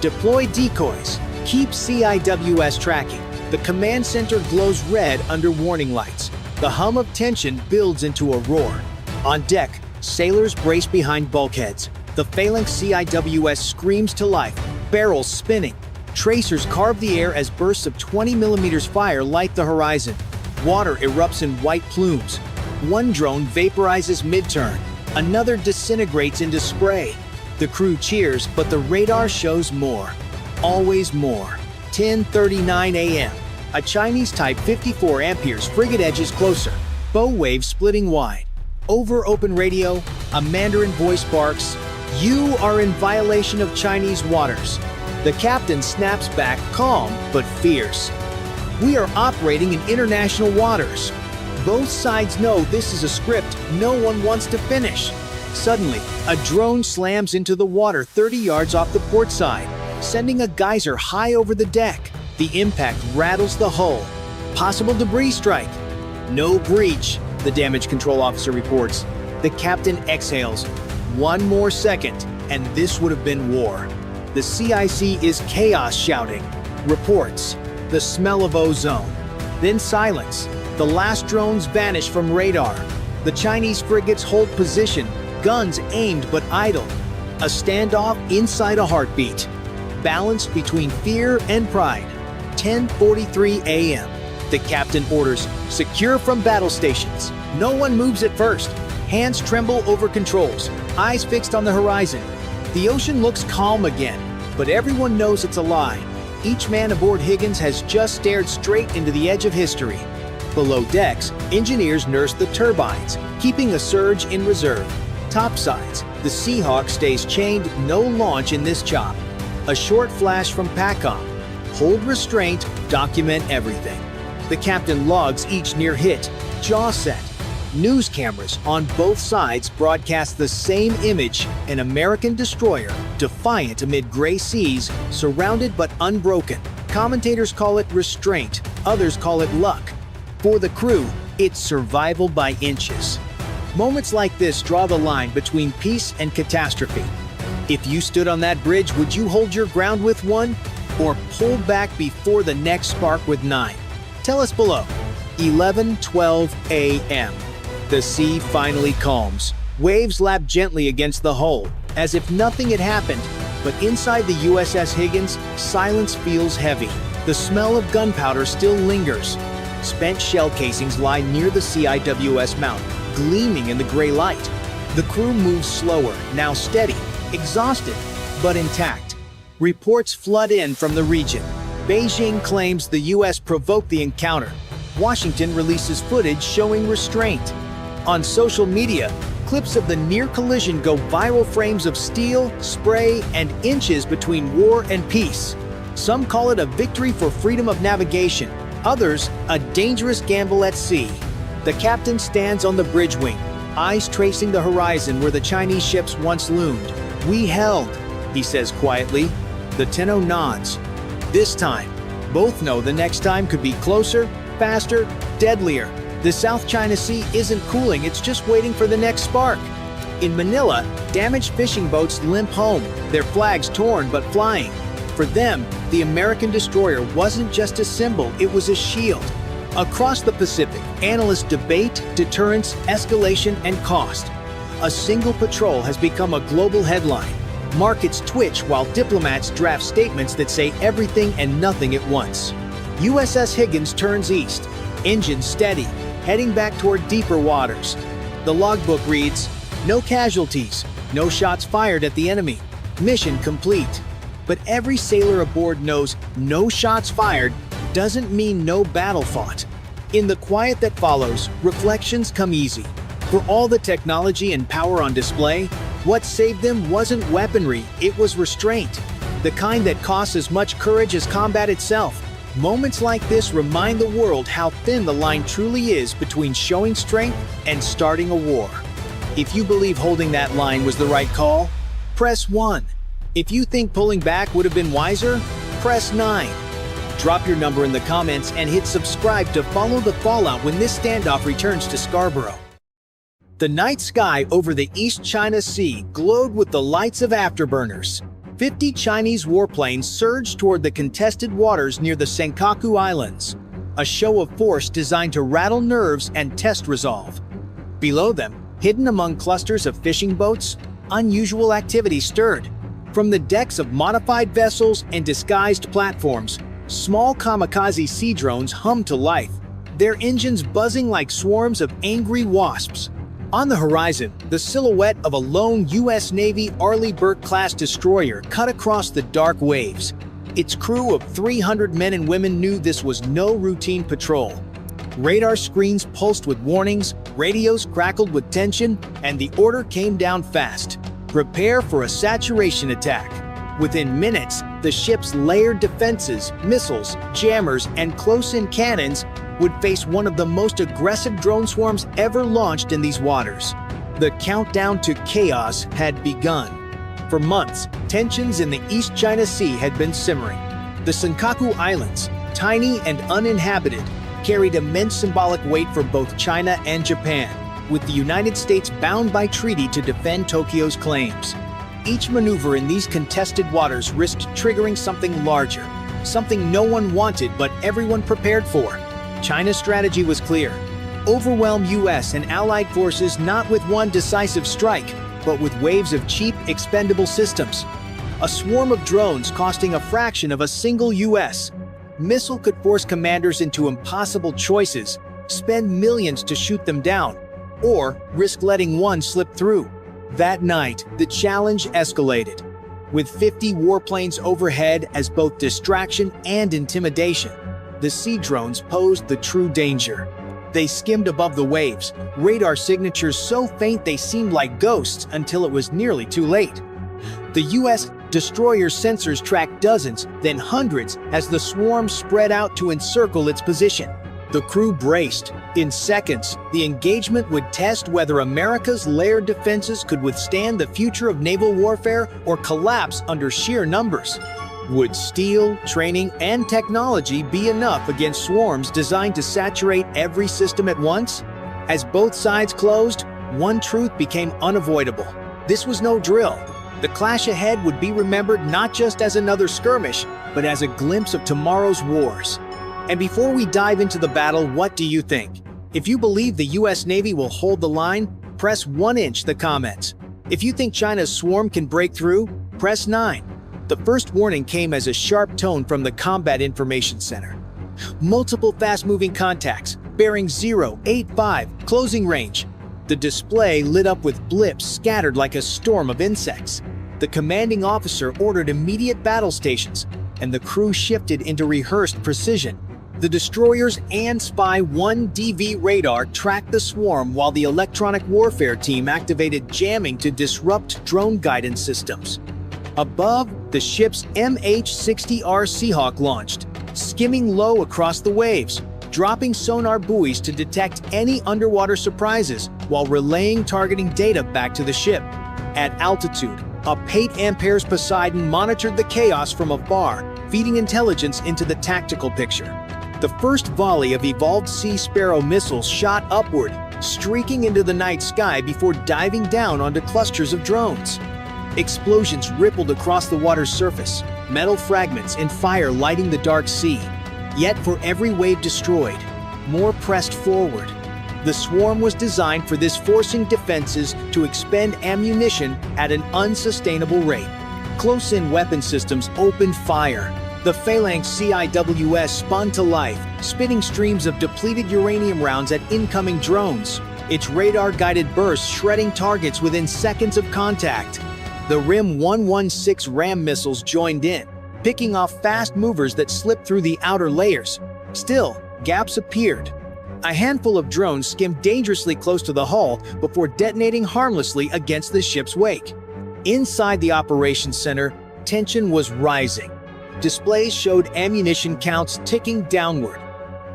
Deploy decoys. Keep CIWS tracking. The command center glows red under warning lights. The hum of tension builds into a roar. On deck, sailors brace behind bulkheads. The Phalanx CIWS screams to life, barrels spinning. Tracers carve the air as bursts of 20mm fire light the horizon. Water erupts in white plumes. One drone vaporizes mid-turn. Another disintegrates into spray. The crew cheers, but the radar shows more. Always more. 10:39 a.m. A Chinese Type 54 Amperes frigate edges closer. Bow wave splitting wide. Over open radio, a Mandarin voice barks, "You are in violation of Chinese waters." The captain snaps back, calm but fierce. "We are operating in international waters." Both sides know this is a script no one wants to finish. Suddenly, a drone slams into the water 30 yards off the port side, sending a geyser high over the deck. The impact rattles the hull. Possible debris strike. No breach, the damage control officer reports. The captain exhales. One more second, and this would have been war. The CIC is chaos shouting. Reports. The smell of ozone. Then silence. The last drones vanish from radar. The Chinese frigates hold position, guns aimed but idle. A standoff inside a heartbeat. Balance between fear and pride. 10:43 a.m. The captain orders, "Secure from battle stations." No one moves at first. Hands tremble over controls, eyes fixed on the horizon. The ocean looks calm again, but everyone knows it's a lie. Each man aboard Higgins has just stared straight into the edge of history. Below decks, engineers nurse the turbines, keeping a surge in reserve. Topsides, the Seahawk stays chained, no launch in this chop. A short flash from PACOM. Hold restraint, document everything. The captain logs each near hit, jaw set. News cameras on both sides broadcast the same image, an American destroyer, defiant amid gray seas, surrounded but unbroken. Commentators call it restraint, others call it luck. For the crew, it's survival by inches. Moments like this draw the line between peace and catastrophe. If you stood on that bridge, would you hold your ground with 1? Or pull back before the next spark with 9? Tell us below. 11:12 a.m. The sea finally calms. Waves lap gently against the hull, as if nothing had happened. But inside the USS Higgins, silence feels heavy. The smell of gunpowder still lingers. Spent shell casings lie near the CIWS mount, gleaming in the gray light. The crew moves slower, now steady, exhausted, but intact. Reports flood in from the region. Beijing claims the U.S. provoked the encounter. Washington releases footage showing restraint. On social media, clips of the near collision go viral, frames of steel, spray, and inches between war and peace. Some call it a victory for freedom of navigation, others, a dangerous gamble at sea. The captain stands on the bridge wing, eyes tracing the horizon where the Chinese ships once loomed. "We held," he says quietly. The Tenno nods. This time, both know the next time could be closer, faster, deadlier. The South China Sea isn't cooling, it's just waiting for the next spark. In Manila, damaged fishing boats limp home, their flags torn but flying. For them, the American destroyer wasn't just a symbol, it was a shield. Across the Pacific, analysts debate deterrence, escalation, and cost. A single patrol has become a global headline. Markets twitch while diplomats draft statements that say everything and nothing at once. USS Higgins turns east, engine steady, heading back toward deeper waters. The logbook reads, "No casualties, no shots fired at the enemy. Mission complete." But every sailor aboard knows no shots fired doesn't mean no battle fought. In the quiet that follows, reflections come easy. For all the technology and power on display, what saved them wasn't weaponry, it was restraint. The kind that costs as much courage as combat itself. Moments like this remind the world how thin the line truly is between showing strength and starting a war. If you believe holding that line was the right call, press 1. If you think pulling back would have been wiser, press 9. Drop your number in the comments and hit subscribe to follow the fallout when this standoff returns to Scarborough. The night sky over the East China Sea glowed with the lights of afterburners. 50 Chinese warplanes surged toward the contested waters near the Senkaku Islands, a show of force designed to rattle nerves and test resolve. Below them, hidden among clusters of fishing boats, unusual activity stirred. From the decks of modified vessels and disguised platforms, small kamikaze sea drones hummed to life, their engines buzzing like swarms of angry wasps. On the horizon, the silhouette of a lone U.S. Navy Arleigh Burke-class destroyer cut across the dark waves. Its crew of 300 men and women knew this was no routine patrol. Radar screens pulsed with warnings, radios crackled with tension, and the order came down fast. Prepare for a saturation attack. Within minutes, the ship's layered defenses, missiles, jammers, and close-in cannons would face one of the most aggressive drone swarms ever launched in these waters. The countdown to chaos had begun. For months, tensions in the East China Sea had been simmering. The Senkaku Islands, tiny and uninhabited, carried immense symbolic weight for both China and Japan, with the United States bound by treaty to defend Tokyo's claims. Each maneuver in these contested waters risked triggering something larger, something no one wanted but everyone prepared for. China's strategy was clear. Overwhelm U.S. and allied forces not with one decisive strike, but with waves of cheap, expendable systems. A swarm of drones costing a fraction of a single U.S. missile could force commanders into impossible choices, spend millions to shoot them down, or risk letting one slip through. That night, the challenge escalated, with 50 warplanes overhead as both distraction and intimidation. The sea drones posed the true danger. They skimmed above the waves, radar signatures so faint they seemed like ghosts until it was nearly too late. The U.S. Destroyer sensors tracked dozens, then hundreds, as the swarm spread out to encircle its position. The crew braced. In seconds, the engagement would test whether America's layered defenses could withstand the future of naval warfare or collapse under sheer numbers. Would steel, training, and technology be enough against swarms designed to saturate every system at once? As both sides closed, one truth became unavoidable. This was no drill. The clash ahead would be remembered not just as another skirmish, but as a glimpse of tomorrow's wars. And before we dive into the battle, what do you think? If you believe the US Navy will hold the line, press 1" the comments. If you think China's swarm can break through, press 9. The first warning came as a sharp tone from the Combat Information Center. Multiple fast-moving contacts, bearing 085, closing range. The display lit up with blips scattered like a storm of insects. The commanding officer ordered immediate battle stations, and the crew shifted into rehearsed precision. The destroyers and Spy 1DV radar tracked the swarm while the electronic warfare team activated jamming to disrupt drone guidance systems. Above, the ship's MH-60R Seahawk launched, skimming low across the waves, dropping sonar buoys to detect any underwater surprises while relaying targeting data back to the ship. At altitude, a 8 amperes Poseidon monitored the chaos from afar, feeding intelligence into the tactical picture. The first volley of evolved Sea Sparrow missiles shot upward, streaking into the night sky before diving down onto clusters of drones. Explosions rippled across the water's surface, metal fragments and fire lighting the dark sea. Yet for every wave destroyed, more pressed forward. The swarm was designed for this, forcing defenses to expend ammunition at an unsustainable rate. Close-in weapon systems opened fire. The Phalanx CIWS spun to life, spitting streams of depleted uranium rounds at incoming drones, its radar-guided bursts shredding targets within seconds of contact. The RIM 116 Ram missiles joined in, picking off fast movers that slipped through the outer layers. Still, gaps appeared. A handful of drones skimmed dangerously close to the hull before detonating harmlessly against the ship's wake. Inside the operations center, tension was rising. Displays showed ammunition counts ticking downward.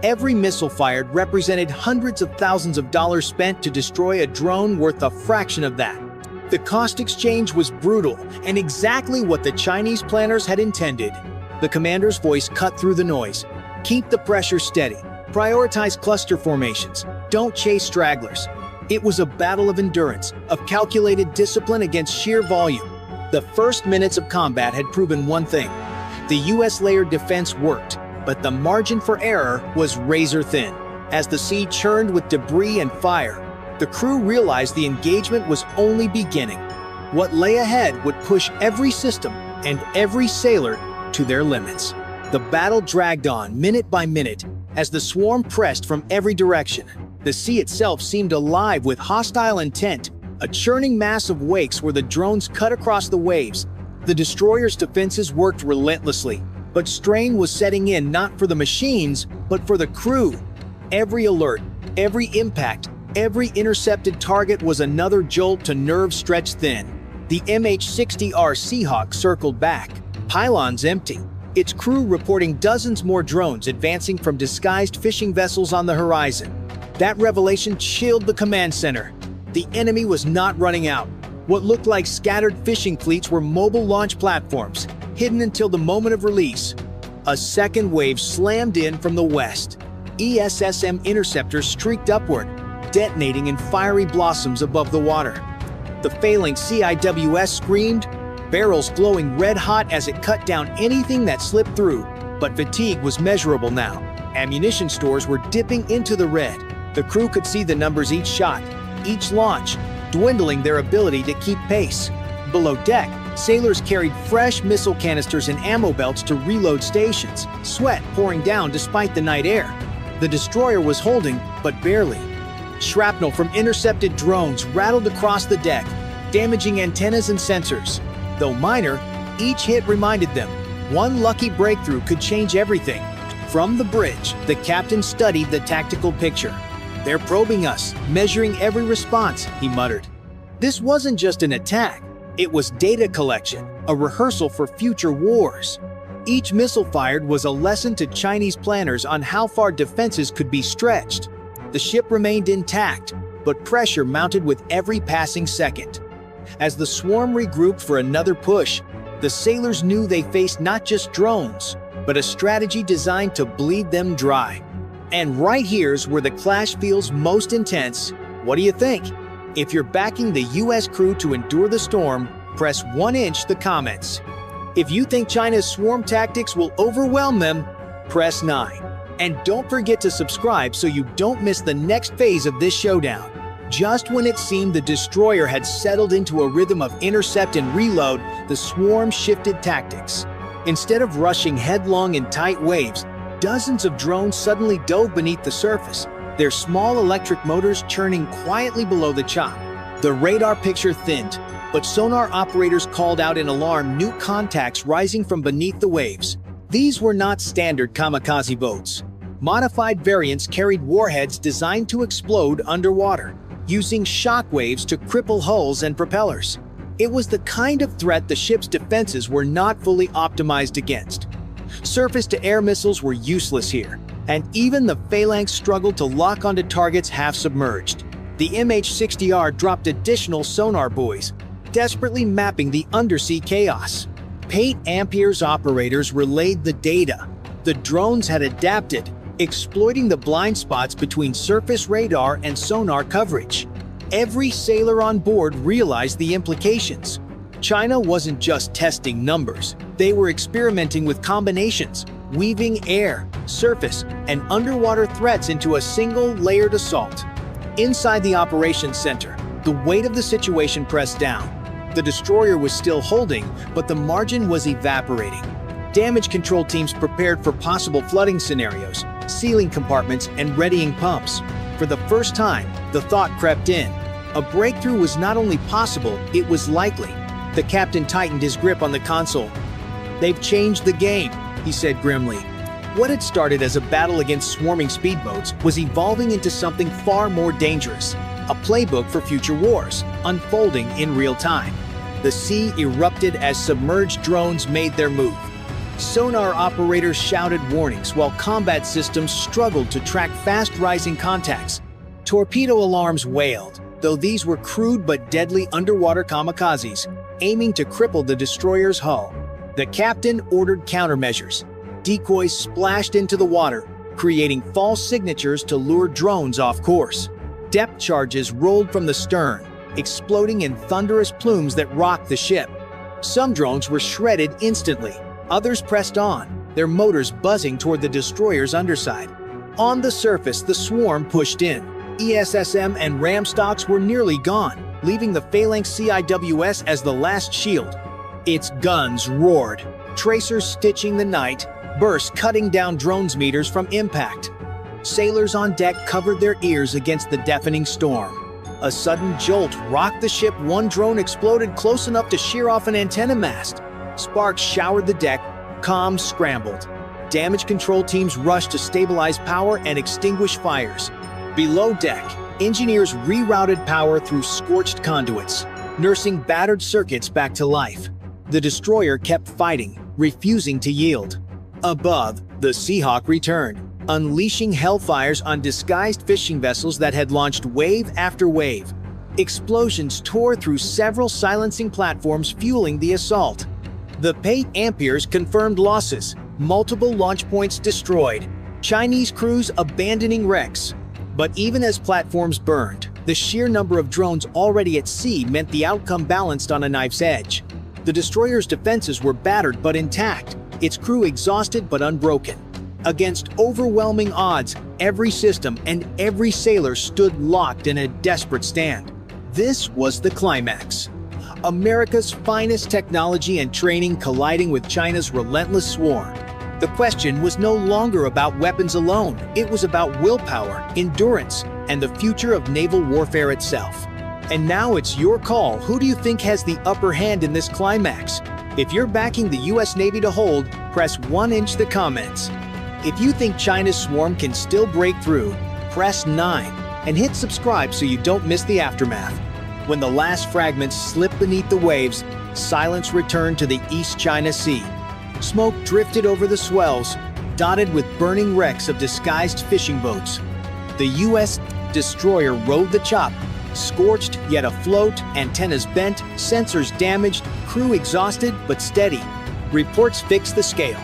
Every missile fired represented hundreds of thousands of dollars spent to destroy a drone worth a fraction of that. The cost exchange was brutal and exactly what the Chinese planners had intended. The commander's voice cut through the noise. Keep the pressure steady. Prioritize cluster formations. Don't chase stragglers. It was a battle of endurance, of calculated discipline against sheer volume. The first minutes of combat had proven one thing. The US layered defense worked, but the margin for error was razor thin. As the sea churned with debris and fire, the crew realized the engagement was only beginning. What lay ahead would push every system and every sailor to their limits. The battle dragged on minute by minute as the swarm pressed from every direction. The sea itself seemed alive with hostile intent, a churning mass of wakes where the drones cut across the waves. The destroyer's defenses worked relentlessly, but strain was setting in not for the machines, but for the crew. Every alert, every impact, every intercepted target was another jolt to nerves stretched thin. The MH-60R Seahawk circled back, pylons empty, its crew reporting dozens more drones advancing from disguised fishing vessels on the horizon. That revelation chilled the command center. The enemy was not running out. What looked like scattered fishing fleets were mobile launch platforms, hidden until the moment of release. A second wave slammed in from the west. ESSM interceptors streaked upward, detonating in fiery blossoms above the water. The failing CIWS screamed, barrels glowing red-hot as it cut down anything that slipped through, but fatigue was measurable now. Ammunition stores were dipping into the red. The crew could see the numbers each shot, each launch, dwindling their ability to keep pace. Below deck, sailors carried fresh missile canisters and ammo belts to reload stations, sweat pouring down despite the night air. The destroyer was holding, but barely. Shrapnel from intercepted drones rattled across the deck, damaging antennas and sensors. Though minor, each hit reminded them, one lucky breakthrough could change everything. From the bridge, the captain studied the tactical picture. "They're probing us, measuring every response," he muttered. This wasn't just an attack. It was data collection, a rehearsal for future wars. Each missile fired was a lesson to Chinese planners on how far defenses could be stretched. The ship remained intact, but pressure mounted with every passing second. As the swarm regrouped for another push, the sailors knew they faced not just drones, but a strategy designed to bleed them dry. And right here's where the clash feels most intense. What do you think? If you're backing the US crew to endure the storm, press 1" the comments. If you think China's swarm tactics will overwhelm them, press 9. And don't forget to subscribe so you don't miss the next phase of this showdown. Just when it seemed the destroyer had settled into a rhythm of intercept and reload, the swarm shifted tactics. Instead of rushing headlong in tight waves, dozens of drones suddenly dove beneath the surface, their small electric motors churning quietly below the chop. The radar picture thinned, but sonar operators called out in alarm new contacts rising from beneath the waves. These were not standard kamikaze boats. Modified variants carried warheads designed to explode underwater, using shock waves to cripple hulls and propellers. It was the kind of threat the ship's defenses were not fully optimized against. Surface-to-air missiles were useless here, and even the phalanx struggled to lock onto targets half submerged. The MH-60R dropped additional sonar buoys, desperately mapping the undersea chaos. Pate Ampère's operators relayed the data. The drones had adapted, exploiting the blind spots between surface radar and sonar coverage. Every sailor on board realized the implications. China wasn't just testing numbers. They were experimenting with combinations, weaving air, surface, and underwater threats into a single layered assault. Inside the operations center, the weight of the situation pressed down. The destroyer was still holding, but the margin was evaporating. Damage control teams prepared for possible flooding scenarios, sealing compartments, and readying pumps. For the first time, the thought crept in. A breakthrough was not only possible, it was likely. The captain tightened his grip on the console. "They've changed the game," he said grimly. What had started as a battle against swarming speedboats was evolving into something far more dangerous. A playbook for future wars, unfolding in real time. The sea erupted as submerged drones made their move. Sonar operators shouted warnings while combat systems struggled to track fast-rising contacts. Torpedo alarms wailed, though these were crude but deadly underwater kamikazes, aiming to cripple the destroyer's hull. The captain ordered countermeasures. Decoys splashed into the water, creating false signatures to lure drones off course. Depth charges rolled from the stern, exploding in thunderous plumes that rocked the ship. Some drones were shredded instantly. Others pressed on, their motors buzzing toward the destroyer's underside. On the surface, the swarm pushed in. ESSM and ram stocks were nearly gone, leaving the phalanx CIWS as the last shield. Its guns roared, tracers stitching the night, bursts cutting down drones' meters from impact. Sailors on deck covered their ears against the deafening storm. A sudden jolt rocked the ship. One drone exploded close enough to shear off an antenna mast. Sparks showered the deck, comms scrambled. Damage control teams rushed to stabilize power and extinguish fires. Below deck, engineers rerouted power through scorched conduits, nursing battered circuits back to life. The destroyer kept fighting, refusing to yield. Above, the Seahawk returned, unleashing hellfires on disguised fishing vessels that had launched wave after wave. Explosions tore through several silencing platforms, fueling the assault. The Pate Ampères confirmed losses, multiple launch points destroyed, Chinese crews abandoning wrecks. But even as platforms burned, the sheer number of drones already at sea meant the outcome balanced on a knife's edge. The destroyer's defenses were battered but intact, its crew exhausted but unbroken. Against overwhelming odds, every system and every sailor stood locked in a desperate stand. This was the climax. America's finest technology and training colliding with China's relentless swarm. The question was no longer about weapons alone. It was about willpower, endurance, and the future of naval warfare itself. And now it's your call. Who do you think has the upper hand in this climax? If you're backing the US Navy to hold, press 1" the comments. If you think China's swarm can still break through, press 9 and hit subscribe so you don't miss the aftermath. When the last fragments slipped beneath the waves, silence returned to the East China Sea. Smoke drifted over the swells, dotted with burning wrecks of disguised fishing boats. The U.S. destroyer rode the chop, scorched yet afloat, antennas bent, sensors damaged, crew exhausted but steady. Reports fixed the scale.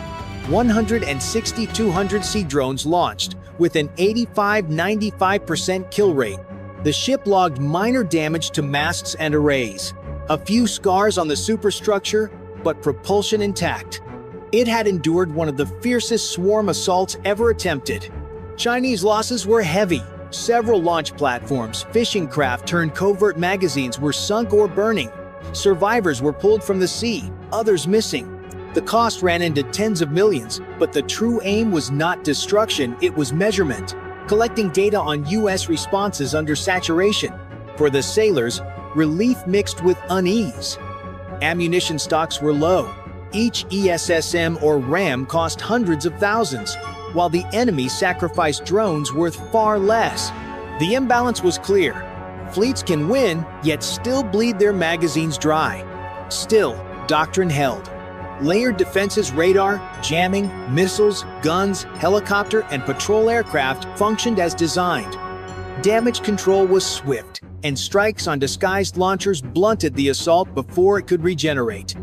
160 200C drones launched, with an 85–95% kill rate. The ship logged minor damage to masts and arrays. A few scars on the superstructure, but propulsion intact. It had endured one of the fiercest swarm assaults ever attempted. Chinese losses were heavy. Several launch platforms, fishing craft turned covert magazines were sunk or burning. Survivors were pulled from the sea, others missing. The cost ran into tens of millions, but the true aim was not destruction, it was measurement. Collecting data on U.S. responses under saturation. For the sailors, relief mixed with unease. Ammunition stocks were low. Each ESSM or RAM cost hundreds of thousands, while the enemy sacrificed drones worth far less. The imbalance was clear. Fleets can win, yet still bleed their magazines dry. Still, doctrine held. Layered defenses, radar, jamming, missiles, guns, helicopter, and patrol aircraft functioned as designed. Damage control was swift, and strikes on disguised launchers blunted the assault before it could regenerate.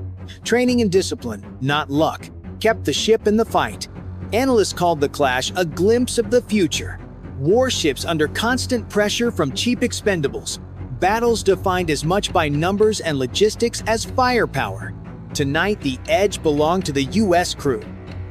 Training and discipline, not luck, kept the ship in the fight. Analysts called the clash a glimpse of the future. Warships under constant pressure from cheap expendables. Battles defined as much by numbers and logistics as firepower. Tonight, the edge belonged to the U.S. crew.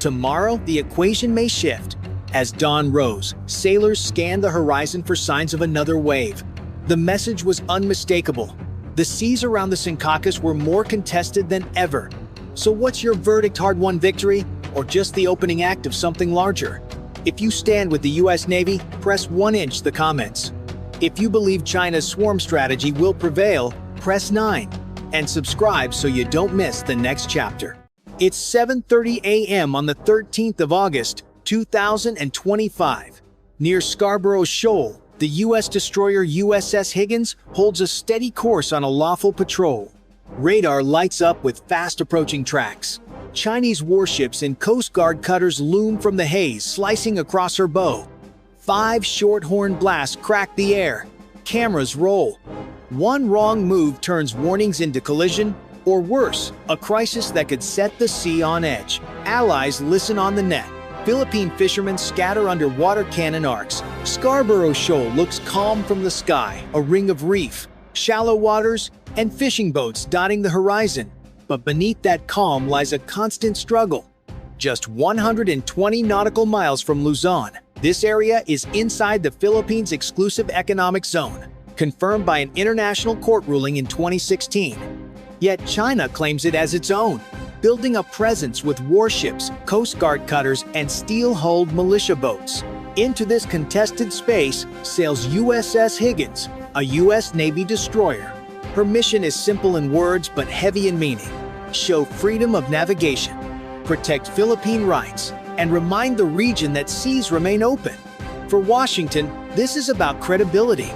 Tomorrow, the equation may shift. As dawn rose, sailors scanned the horizon for signs of another wave. The message was unmistakable. The seas around the Secaucus were more contested than ever. So what's your verdict, hard-won victory, or just the opening act of something larger? If you stand with the U.S. Navy, press 1" the comments. If you believe China's swarm strategy will prevail, press 9. And subscribe so you don't miss the next chapter. It's 7:30 a.m. on the 13th of August, 2025. Near Scarborough Shoal, the U.S. destroyer USS Higgins holds a steady course on a lawful patrol. Radar lights up with fast-approaching tracks. Chinese warships and Coast Guard cutters loom from the haze, slicing across her bow. 5 short-horn blasts crack the air. Cameras roll. One wrong move turns warnings into collision, or worse, a crisis that could set the sea on edge. Allies listen on the net. Philippine fishermen scatter under water cannon arcs. Scarborough Shoal looks calm from the sky, a ring of reef, shallow waters, and fishing boats dotting the horizon. But beneath that calm lies a constant struggle. Just 120 nautical miles from Luzon, this area is inside the Philippines' exclusive economic zone, confirmed by an international court ruling in 2016. Yet China claims it as its own, building a presence with warships, Coast Guard cutters, and steel-hulled militia boats. Into this contested space sails USS Higgins, a U.S. Navy destroyer. Her mission is simple in words but heavy in meaning. Show freedom of navigation, protect Philippine rights, and remind the region that seas remain open. For Washington, this is about credibility.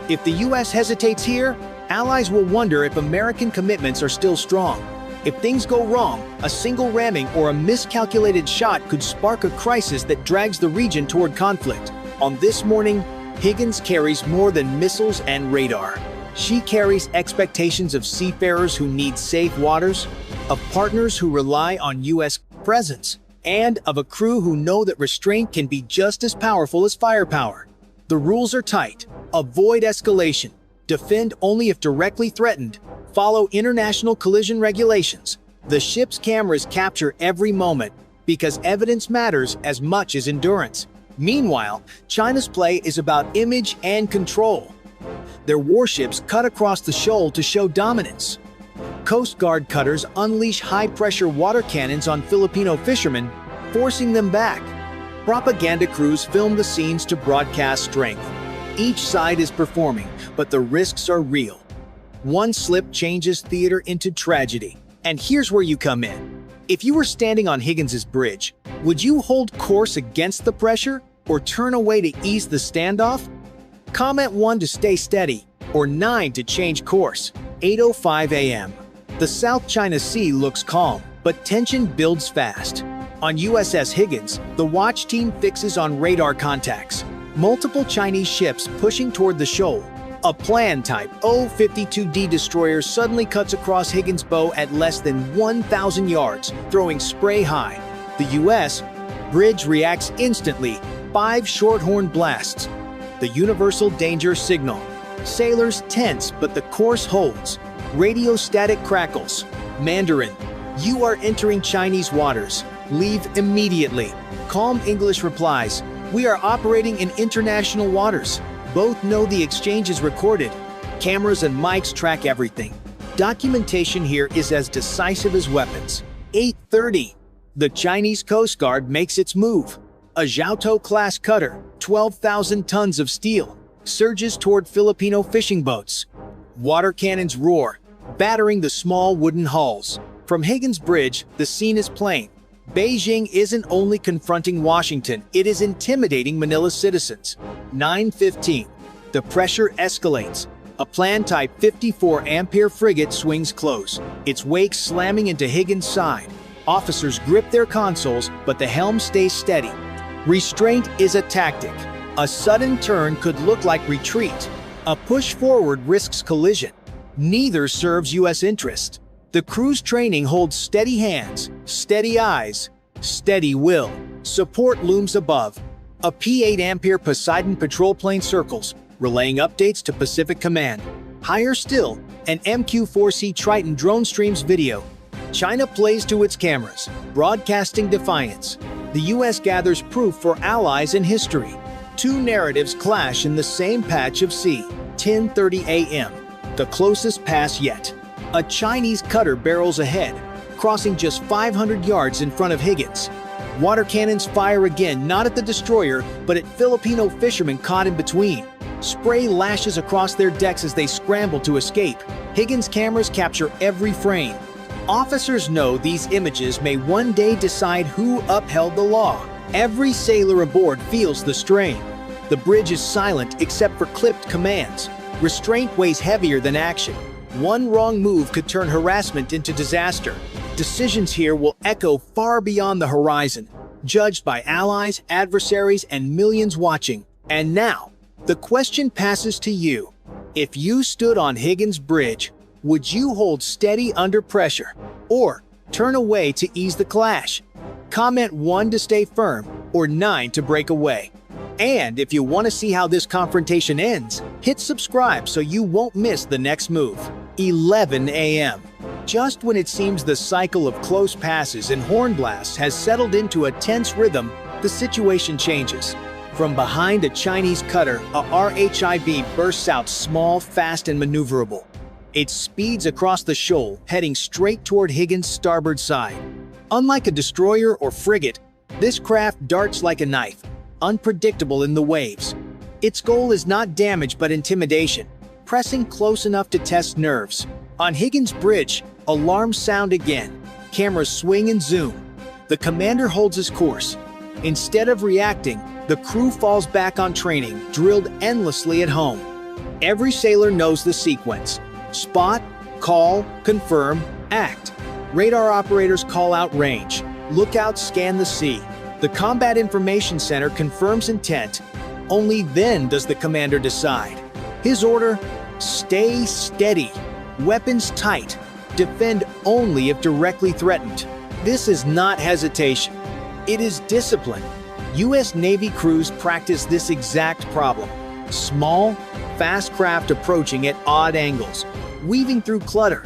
If the U.S. hesitates here, allies will wonder if American commitments are still strong. If things go wrong, a single ramming or a miscalculated shot could spark a crisis that drags the region toward conflict. On this morning, Higgins carries more than missiles and radar. She carries expectations of seafarers who need safe waters, of partners who rely on U.S. presence, and of a crew who know that restraint can be just as powerful as firepower. The rules are tight. Avoid escalation. Defend only if directly threatened. Follow international collision regulations. The ship's cameras capture every moment because evidence matters as much as endurance. Meanwhile, China's play is about image and control. Their warships cut across the shoal to show dominance. Coast Guard cutters unleash high-pressure water cannons on Filipino fishermen, forcing them back. Propaganda crews film the scenes to broadcast strength. Each side is performing, but the risks are real. One slip changes theater into tragedy. And here's where you come in. If you were standing on Higgins's bridge, would you hold course against the pressure or turn away to ease the standoff? Comment 1 to stay steady, or 9 to change course. 8:05 a.m. The South China Sea looks calm, but tension builds fast. On USS Higgins, the watch team fixes on radar contacts. Multiple Chinese ships pushing toward the shoal. A planned Type O-52D destroyer suddenly cuts across Higgins' bow at less than 1,000 yards, throwing spray high. The U.S. bridge reacts instantly, 5 shorthorn blasts. The universal danger signal. Sailors tense, but the course holds. Radio static crackles. Mandarin, you are entering Chinese waters. Leave immediately. Calm English replies, we are operating in international waters. Both know the exchange is recorded. Cameras and mics track everything. Documentation here is as decisive as weapons. 8:30. The Chinese Coast Guard makes its move. A Zhaotou-class cutter, 12,000 tons of steel, surges toward Filipino fishing boats. Water cannons roar, battering the small wooden hulls. From Higgins Bridge, the scene is plain. Beijing isn't only confronting Washington, it is intimidating Manila's citizens. 9:15. The pressure escalates. A planned Type 54-ampere frigate swings close, its wake slamming into Higgins' side. Officers grip their consoles, but the helm stays steady. Restraint is a tactic. A sudden turn could look like retreat. A push forward risks collision. Neither serves U.S. interest. The crew's training holds steady hands, steady eyes, steady will. Support looms above. A P-8-ampere Poseidon patrol plane circles, relaying updates to Pacific Command. Higher still, an MQ-4C Triton drone streams video. China plays to its cameras, broadcasting defiance. The U.S. gathers proof for allies in history. Two narratives clash in the same patch of sea. 10:30 a.m. The closest pass yet. A Chinese cutter barrels ahead, crossing just 500 yards in front of Higgins. Water cannons fire again, not at the destroyer, but at Filipino fishermen caught in between. Spray lashes across their decks as they scramble to escape. Higgins' cameras capture every frame. Officers know these images may one day decide who upheld the law. Every sailor aboard feels the strain. The bridge is silent except for clipped commands. Restraint weighs heavier than action. One wrong move could turn harassment into disaster. Decisions here will echo far beyond the horizon, judged by allies, adversaries, and millions watching. And now, the question passes to you. If you stood on Higgins Bridge, would you hold steady under pressure, or turn away to ease the clash? Comment 1 to stay firm, or 9 to break away. And if you want to see how this confrontation ends, hit subscribe so you won't miss the next move. 11 a.m. Just when it seems the cycle of close passes and horn blasts has settled into a tense rhythm, the situation changes. From behind a Chinese cutter, a RHIB bursts out small, fast, and maneuverable. It speeds across the shoal, heading straight toward Higgins' starboard side. Unlike a destroyer or frigate, this craft darts like a knife, unpredictable in the waves. Its goal is not damage but intimidation, pressing close enough to test nerves. On Higgins Bridge, alarms sound again. Cameras swing and zoom. The commander holds his course. Instead of reacting, the crew falls back on training, drilled endlessly at home. Every sailor knows the sequence. Spot, call, confirm, act. Radar operators call out range. Lookouts scan the sea. The Combat Information Center confirms intent. Only then does the commander decide. His order: stay steady. Weapons tight. Defend only if directly threatened. This is not hesitation. It is discipline. U.S. Navy crews practice this exact problem. Small, fast craft approaching at odd angles, weaving through clutter.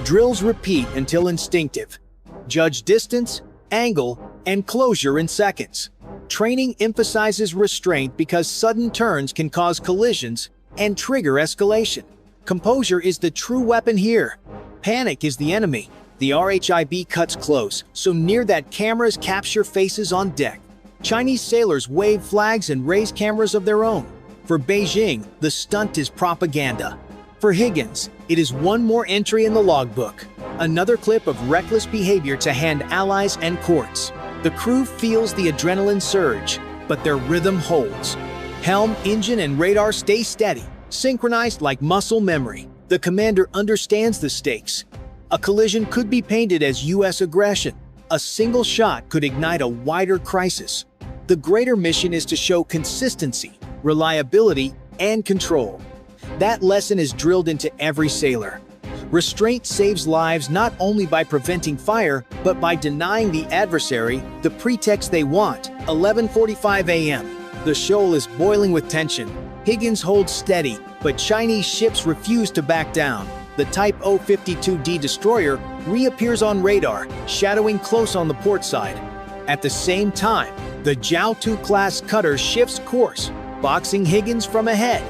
Drills repeat until instinctive. Judge distance, angle, and closure in seconds. Training emphasizes restraint because sudden turns can cause collisions and trigger escalation. Composure is the true weapon here. Panic is the enemy. The RHIB cuts close, so near that cameras capture faces on deck. Chinese sailors wave flags and raise cameras of their own. For Beijing, the stunt is propaganda. For Higgins, it is one more entry in the logbook. Another clip of reckless behavior to hand allies and courts. The crew feels the adrenaline surge, but their rhythm holds. Helm, engine, and radar stay steady. synchronized like muscle memory. The commander understands the stakes. A collision could be painted as U.S. aggression. A single shot could ignite a wider crisis. The greater mission is to show consistency, reliability, and control. That lesson is drilled into every sailor. Restraint saves lives not only by preventing fire, but by denying the adversary the pretext they want. 11:45 a.m. The shoal is boiling with tension. Higgins holds steady, but Chinese ships refuse to back down. The Type 052D destroyer reappears on radar, shadowing close on the port side. At the same time, the Jiao-2-class cutter shifts course, boxing Higgins from ahead.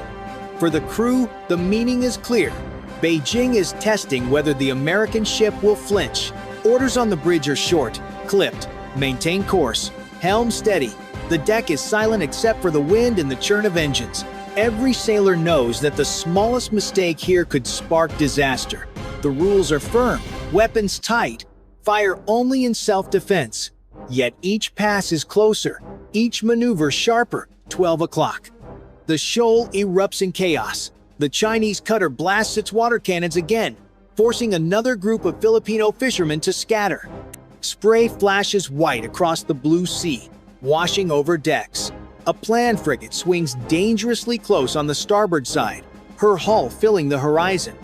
For the crew, the meaning is clear. Beijing is testing whether the American ship will flinch. Orders on the bridge are short, clipped, maintain course, helm steady. The deck is silent except for the wind and the churn of engines. Every sailor knows that the smallest mistake here could spark disaster. The rules are firm, weapons tight, fire only in self-defense. Yet each pass is closer, each maneuver sharper. 12 o'clock. The shoal erupts in chaos. The Chinese cutter blasts its water cannons again, forcing another group of Filipino fishermen to scatter. Spray flashes white across the blue sea, washing over decks. A planned frigate swings dangerously close on the starboard side, her hull filling the horizon.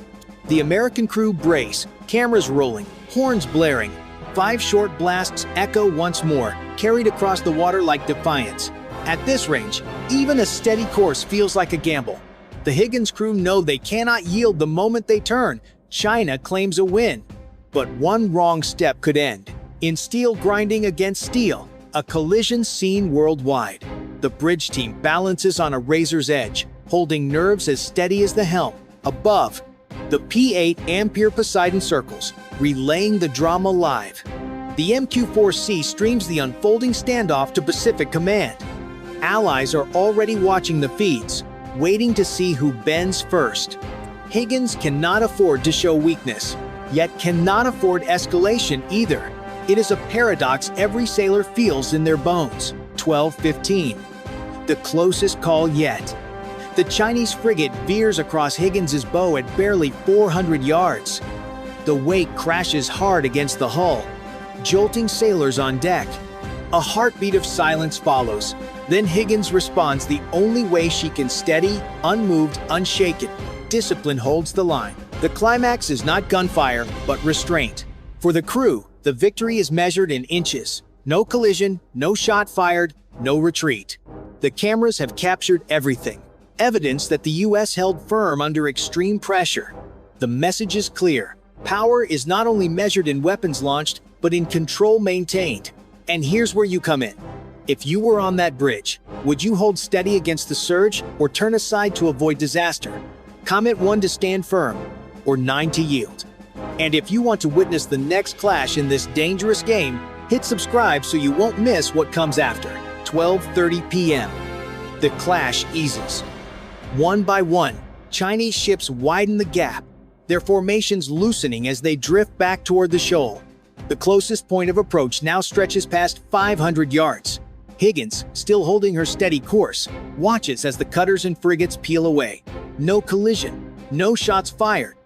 The American crew brace, cameras rolling, horns blaring. 5 short blasts echo once more, carried across the water like defiance. At this range, even a steady course feels like a gamble. The Higgins crew know they cannot yield the moment they turn. China claims a win. But one wrong step could end in steel grinding against steel, a collision seen worldwide. The bridge team balances on a razor's edge, holding nerves as steady as the helm. Above, the P-8 Ampere Poseidon circles, relaying the drama live. The MQ-4C streams the unfolding standoff to Pacific Command. Allies are already watching the feeds, waiting to see who bends first. Higgins cannot afford to show weakness, yet cannot afford escalation either. It is a paradox every sailor feels in their bones. 12:15. The closest call yet. The Chinese frigate veers across Higgins's bow at barely 400 yards. The wake crashes hard against the hull, jolting sailors on deck. A heartbeat of silence follows. Then Higgins responds the only way she can, steady, unmoved, unshaken. Discipline holds the line. The climax is not gunfire, but restraint. For the crew, the victory is measured in inches. No collision, no shot fired, no retreat. The cameras have captured everything. Evidence that the U.S. held firm under extreme pressure. The message is clear. Power is not only measured in weapons launched, but in control maintained. And here's where you come in. If you were on that bridge, would you hold steady against the surge or turn aside to avoid disaster? Comment 1 to stand firm, or 9 to yield. And if you want to witness the next clash in this dangerous game, hit subscribe so you won't miss what comes after. 12:30 p.m. The clash eases. One by one, Chinese ships widen the gap, their formations loosening as they drift back toward the shoal. The closest point of approach now stretches past 500 yards. Higgins, still holding her steady course, watches as the cutters and frigates peel away. No collision, no shots fired.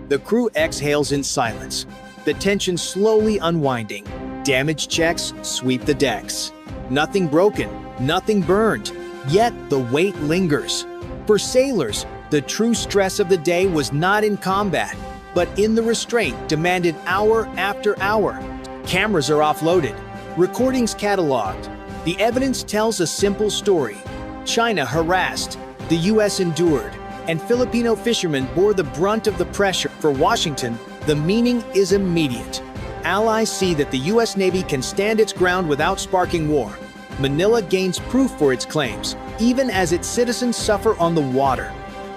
The crew exhales in silence, the tension slowly unwinding. Damage checks sweep the decks. Nothing broken, nothing burned. Yet the weight lingers. For sailors, the true stress of the day was not in combat, but in the restraint demanded hour after hour. Cameras are offloaded, recordings cataloged. The evidence tells a simple story. China harassed, the U.S. endured, and Filipino fishermen bore the brunt of the pressure. For Washington, the meaning is immediate. Allies see that the U.S. Navy can stand its ground without sparking war. Manila gains proof for its claims, even as its citizens suffer on the water.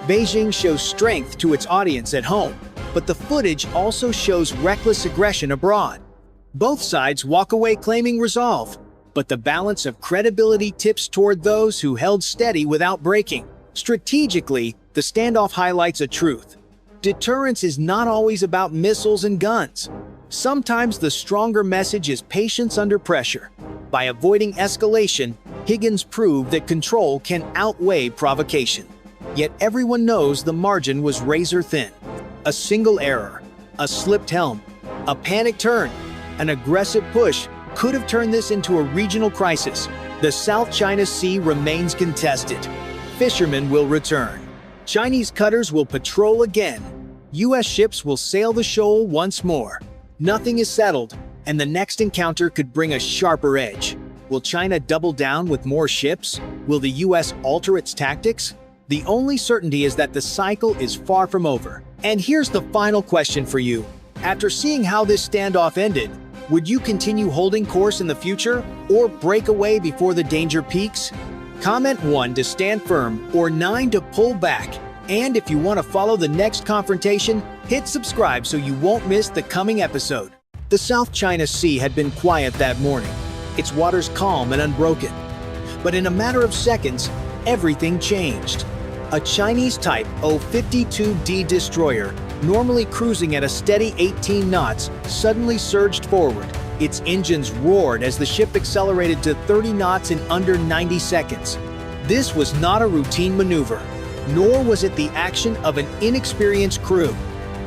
Beijing shows strength to its audience at home, but the footage also shows reckless aggression abroad. Both sides walk away claiming resolve, but the balance of credibility tips toward those who held steady without breaking. Strategically, the standoff highlights a truth. Deterrence is not always about missiles and guns. Sometimes the stronger message is patience under pressure. By avoiding escalation, Higgins proved that control can outweigh provocation. Yet everyone knows the margin was razor thin. A single error, a slipped helm, a panic turn, an aggressive push could have turned this into a regional crisis. The South China Sea remains contested. Fishermen will return. Chinese cutters will patrol again. US ships will sail the shoal once more. Nothing is settled, and the next encounter could bring a sharper edge. Will China double down with more ships? Will the US alter its tactics? The only certainty is that the cycle is far from over. And here's the final question for you. After seeing how this standoff ended, would you continue holding course in the future, or break away before the danger peaks? Comment 1 to stand firm, or 9 to pull back. And if you want to follow the next confrontation, hit subscribe so you won't miss the coming episode. The South China Sea had been quiet that morning, its waters calm and unbroken. But in a matter of seconds, everything changed. A Chinese Type 052D destroyer, normally cruising at a steady 18 knots, suddenly surged forward. Its engines roared as the ship accelerated to 30 knots in under 90 seconds. This was not a routine maneuver, nor was it the action of an inexperienced crew.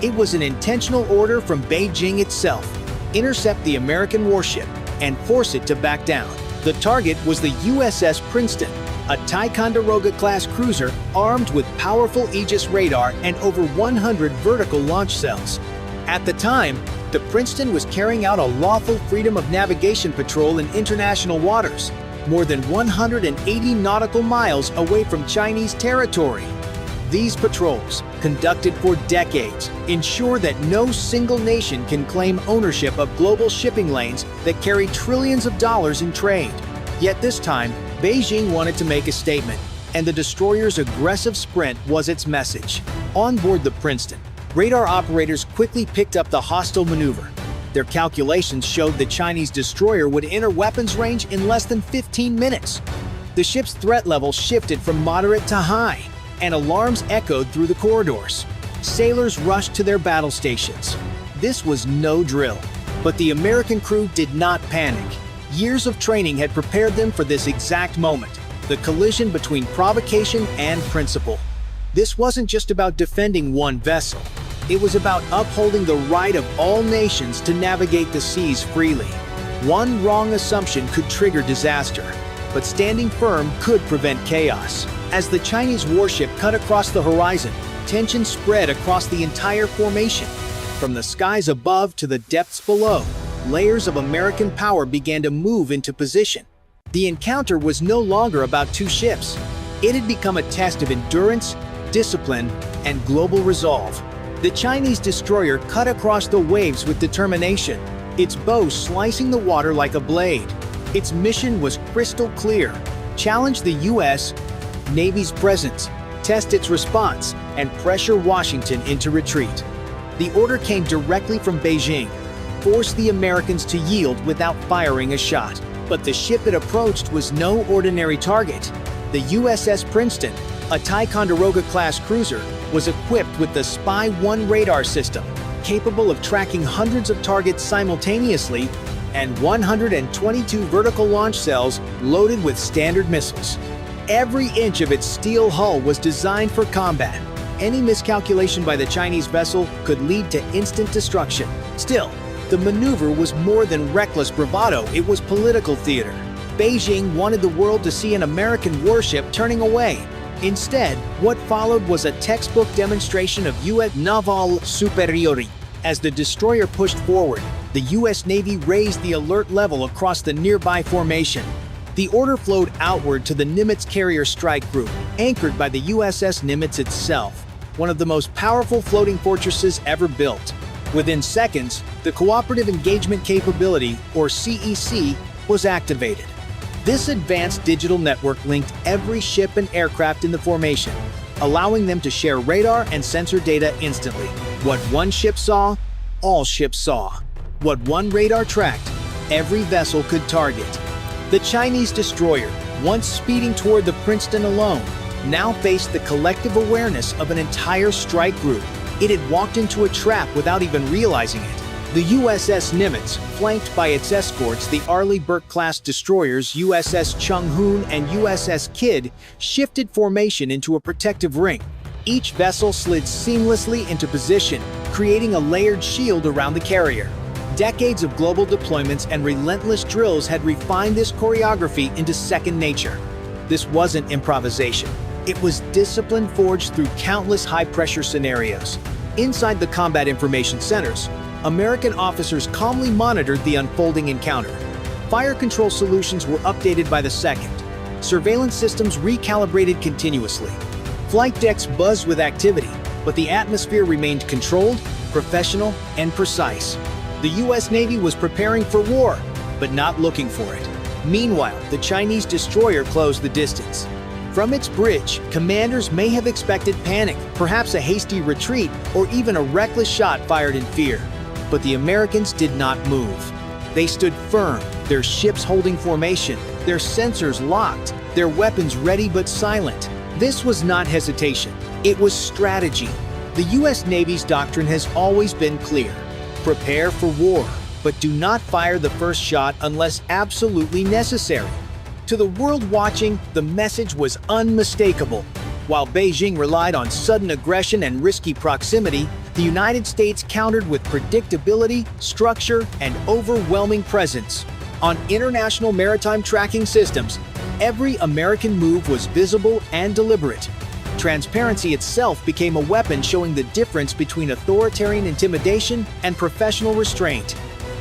It was an intentional order from Beijing itself: intercept the American warship and force it to back down. The target was the USS Princeton, a Ticonderoga-class cruiser armed with powerful Aegis radar and over 100 vertical launch cells. At the time, the Princeton was carrying out a lawful freedom of navigation patrol in international waters, more than 180 nautical miles away from Chinese territory. These patrols, conducted for decades, ensure that no single nation can claim ownership of global shipping lanes that carry trillions of dollars in trade. Yet this time, Beijing wanted to make a statement, and the destroyer's aggressive sprint was its message. On board the Princeton, radar operators quickly picked up the hostile maneuver. Their calculations showed the Chinese destroyer would enter weapons range in less than 15 minutes. The ship's threat level shifted from moderate to high, and alarms echoed through the corridors. Sailors rushed to their battle stations. This was no drill, but the American crew did not panic. Years of training had prepared them for this exact moment, the collision between provocation and principle. This wasn't just about defending one vessel. It was about upholding the right of all nations to navigate the seas freely. One wrong assumption could trigger disaster, but standing firm could prevent chaos. As the Chinese warship cut across the horizon, tension spread across the entire formation. From the skies above to the depths below, layers of American power began to move into position. The encounter was no longer about two ships. It had become a test of endurance, discipline, and global resolve. The Chinese destroyer cut across the waves with determination, its bow slicing the water like a blade. Its mission was crystal clear: challenge the U.S. Navy's presence, test its response, and pressure Washington into retreat. The order came directly from Beijing: force the Americans to yield without firing a shot. But the ship it approached was no ordinary target. The USS Princeton, a Ticonderoga-class cruiser, was equipped with the Spy-1 radar system, capable of tracking hundreds of targets simultaneously, and 122 vertical launch cells loaded with standard missiles. Every inch of its steel hull was designed for combat. Any miscalculation by the Chinese vessel could lead to instant destruction. Still, the maneuver was more than reckless bravado, it was political theater. Beijing wanted the world to see an American warship turning away. Instead, what followed was a textbook demonstration of U.S. naval superiority. As the destroyer pushed forward, the U.S. Navy raised the alert level across the nearby formation. The order flowed outward to the Nimitz carrier strike group, anchored by the USS Nimitz itself, one of the most powerful floating fortresses ever built. Within seconds, the Cooperative Engagement Capability, or CEC, was activated. This advanced digital network linked every ship and aircraft in the formation, allowing them to share radar and sensor data instantly. What one ship saw, all ships saw. What one radar tracked, every vessel could target. The Chinese destroyer, once speeding toward the Princeton alone, now faced the collective awareness of an entire strike group. It had walked into a trap without even realizing it. The USS Nimitz, flanked by its escorts, the Arleigh Burke-class destroyers USS Chung-hoon and USS Kidd, shifted formation into a protective ring. Each vessel slid seamlessly into position, creating a layered shield around the carrier. Decades of global deployments and relentless drills had refined this choreography into second nature. This wasn't improvisation. It was discipline forged through countless high-pressure scenarios. Inside the combat information centers, American officers calmly monitored the unfolding encounter. Fire control solutions were updated by the second. Surveillance systems recalibrated continuously. Flight decks buzzed with activity, but the atmosphere remained controlled, professional, and precise. The U.S. Navy was preparing for war, but not looking for it. Meanwhile, the Chinese destroyer closed the distance. From its bridge, commanders may have expected panic, perhaps a hasty retreat, or even a reckless shot fired in fear. But the Americans did not move. They stood firm, their ships holding formation, their sensors locked, their weapons ready but silent. This was not hesitation, it was strategy. The U.S. Navy's doctrine has always been clear. Prepare for war, but do not fire the first shot unless absolutely necessary. To the world watching, the message was unmistakable. While Beijing relied on sudden aggression and risky proximity, the United States countered with predictability, structure, and overwhelming presence. On international maritime tracking systems, every American move was visible and deliberate. Transparency itself became a weapon showing the difference between authoritarian intimidation and professional restraint.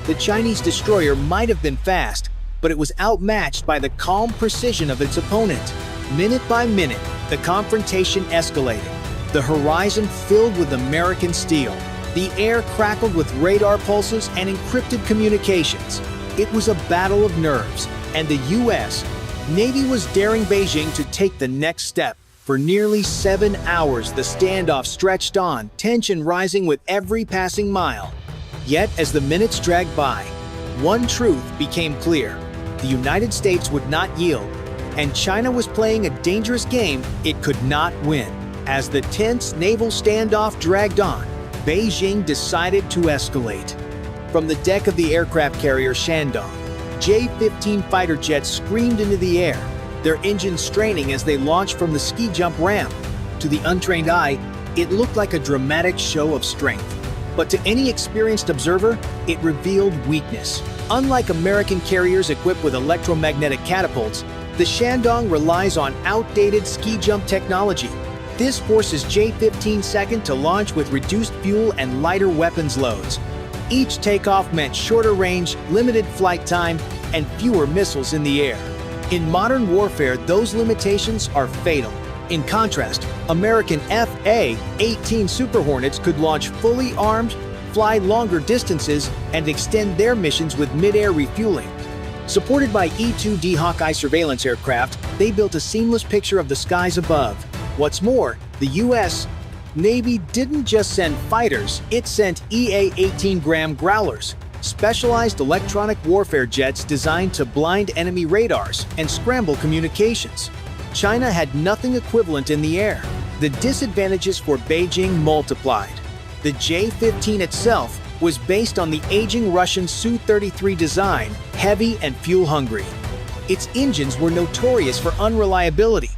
The Chinese destroyer might have been fast, but it was outmatched by the calm precision of its opponent. Minute by minute, the confrontation escalated. The horizon filled with American steel. The air crackled with radar pulses and encrypted communications. It was a battle of nerves, and the U.S. Navy was daring Beijing to take the next step. For nearly 7 hours, the standoff stretched on, tension rising with every passing mile. Yet, as the minutes dragged by, one truth became clear. The United States would not yield, and China was playing a dangerous game it could not win. As the tense naval standoff dragged on, Beijing decided to escalate. From the deck of the aircraft carrier Shandong, J-15 fighter jets screamed into the air, their engines straining as they launched from the ski jump ramp. To the untrained eye, it looked like a dramatic show of strength. But to any experienced observer, it revealed weakness. Unlike American carriers equipped with electromagnetic catapults, the Shandong relies on outdated ski jump technology. This forces J-15 second to launch with reduced fuel and lighter weapons loads. Each takeoff meant shorter range, limited flight time, and fewer missiles in the air. In modern warfare, those limitations are fatal. In contrast, American F/A-18 Super Hornets could launch fully armed, fly longer distances, and extend their missions with mid-air refueling. Supported by E-2D Hawkeye surveillance aircraft, they built a seamless picture of the skies above. What's more, the U.S. Navy didn't just send fighters, it sent EA-18 Graham Growlers, specialized electronic warfare jets designed to blind enemy radars and scramble communications. China had nothing equivalent in the air. The disadvantages for Beijing multiplied. The J-15 itself was based on the aging Russian Su-33 design, heavy and fuel-hungry. Its engines were notorious for unreliability,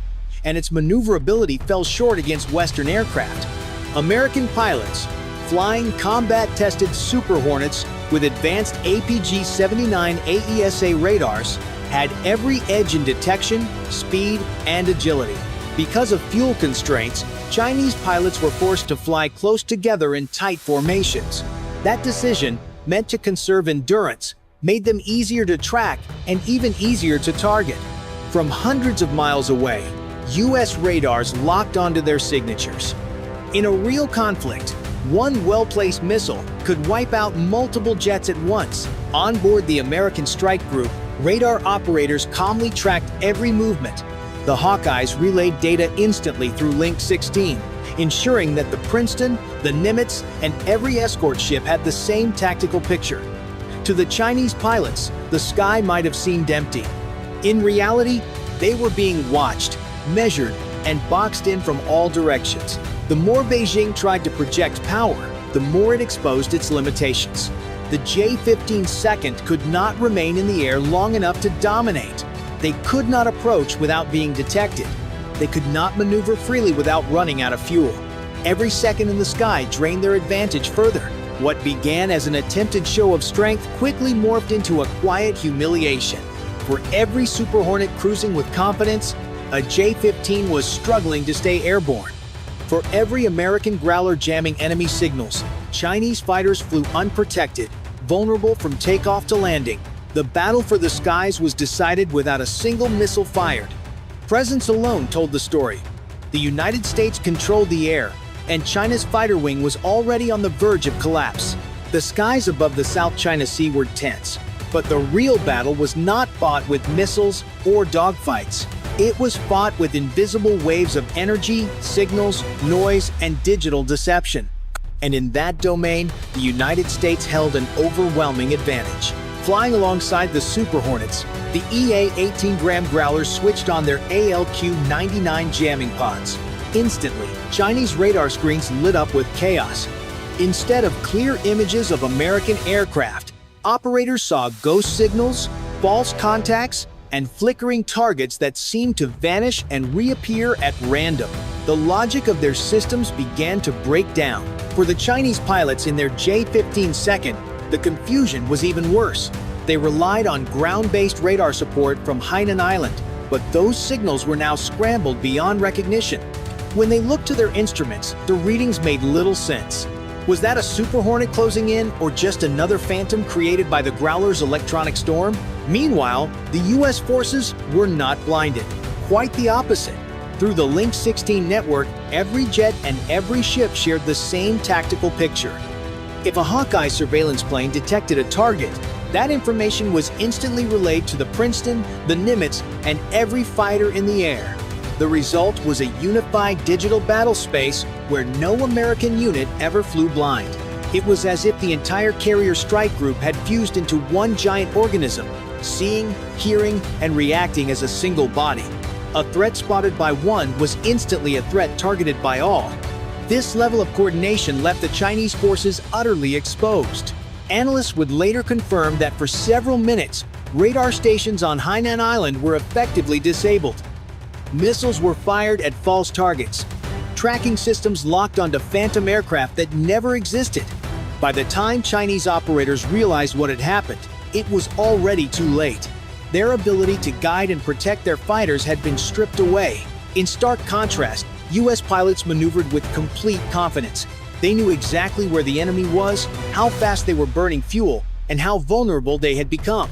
and its maneuverability fell short against Western aircraft. American pilots, flying combat-tested Super Hornets with advanced APG-79 AESA radars, had every edge in detection, speed, and agility. Because of fuel constraints, Chinese pilots were forced to fly close together in tight formations. That decision, meant to conserve endurance, made them easier to track and even easier to target. From hundreds of miles away, U.S. radars locked onto their signatures. In a real conflict, one well-placed missile could wipe out multiple jets at once. On board the American strike group, radar operators calmly tracked every movement. The Hawkeyes relayed data instantly through Link 16, ensuring that the Princeton, the Nimitz, and every escort ship had the same tactical picture. To the Chinese pilots, the sky might have seemed empty. In reality, they were being watched, measured, and boxed in from all directions. The more Beijing tried to project power, the more it exposed its limitations. The J-15 second could not remain in the air long enough to dominate. They could not approach without being detected. They could not maneuver freely without running out of fuel. Every second in the sky drained their advantage further. What began as an attempted show of strength quickly morphed into a quiet humiliation. For every Super Hornet cruising with confidence, a J-15 was struggling to stay airborne. For every American Growler jamming enemy signals, Chinese fighters flew unprotected, vulnerable from takeoff to landing. The battle for the skies was decided without a single missile fired. Presence alone told the story. The United States controlled the air, and China's fighter wing was already on the verge of collapse. The skies above the South China Sea were tense, but the real battle was not fought with missiles or dogfights. It was fought with invisible waves of energy, signals, noise, and digital deception. And in that domain, the United States held an overwhelming advantage. Flying alongside the Super Hornets, the EA-18 Graham Growlers switched on their ALQ-99 jamming pods. Instantly, Chinese radar screens lit up with chaos. Instead of clear images of American aircraft, operators saw ghost signals, false contacts, and flickering targets that seemed to vanish and reappear at random. The logic of their systems began to break down. For the Chinese pilots in their J-15 second, the confusion was even worse. They relied on ground-based radar support from Hainan Island, but those signals were now scrambled beyond recognition. When they looked to their instruments, the readings made little sense. Was that a Super Hornet closing in, or just another phantom created by the Growler's electronic storm? Meanwhile, the US forces were not blinded. Quite the opposite. Through the Link 16 network, every jet and every ship shared the same tactical picture. If a Hawkeye surveillance plane detected a target, that information was instantly relayed to the Princeton, the Nimitz, and every fighter in the air. The result was a unified digital battle space where no American unit ever flew blind. It was as if the entire carrier strike group had fused into one giant organism, seeing, hearing, and reacting as a single body. A threat spotted by one was instantly a threat targeted by all. This level of coordination left the Chinese forces utterly exposed. Analysts would later confirm that for several minutes, radar stations on Hainan Island were effectively disabled. Missiles were fired at false targets. Tracking systems locked onto phantom aircraft that never existed. By the time Chinese operators realized what had happened, it was already too late. Their ability to guide and protect their fighters had been stripped away. In stark contrast, US pilots maneuvered with complete confidence. They knew exactly where the enemy was, how fast they were burning fuel, and how vulnerable they had become.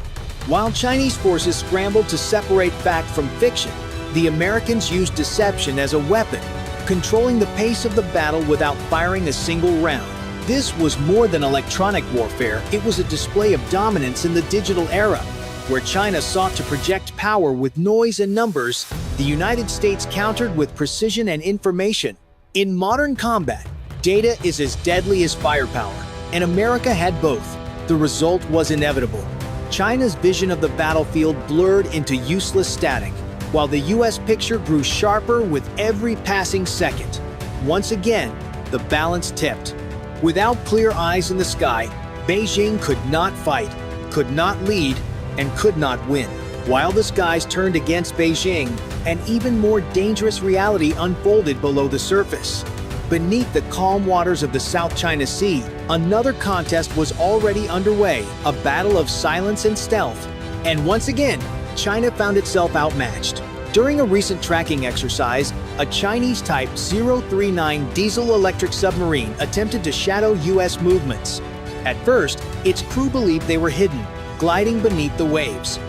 While Chinese forces scrambled to separate fact from fiction, the Americans used deception as a weapon, controlling the pace of the battle without firing a single round. This was more than electronic warfare, it was a display of dominance in the digital era. Where China sought to project power with noise and numbers, the United States countered with precision and information. In modern combat, data is as deadly as firepower, and America had both. The result was inevitable. China's vision of the battlefield blurred into useless static, while the US picture grew sharper with every passing second. Once again, the balance tipped. Without clear eyes in the sky, Beijing could not fight, could not lead, and could not win. While the skies turned against Beijing, an even more dangerous reality unfolded below the surface. Beneath the calm waters of the South China Sea, another contest was already underway, a battle of silence and stealth. And once again, China found itself outmatched. During a recent tracking exercise, a Chinese Type 039 diesel-electric submarine attempted to shadow US movements. At first, its crew believed they were hidden, gliding beneath the waves.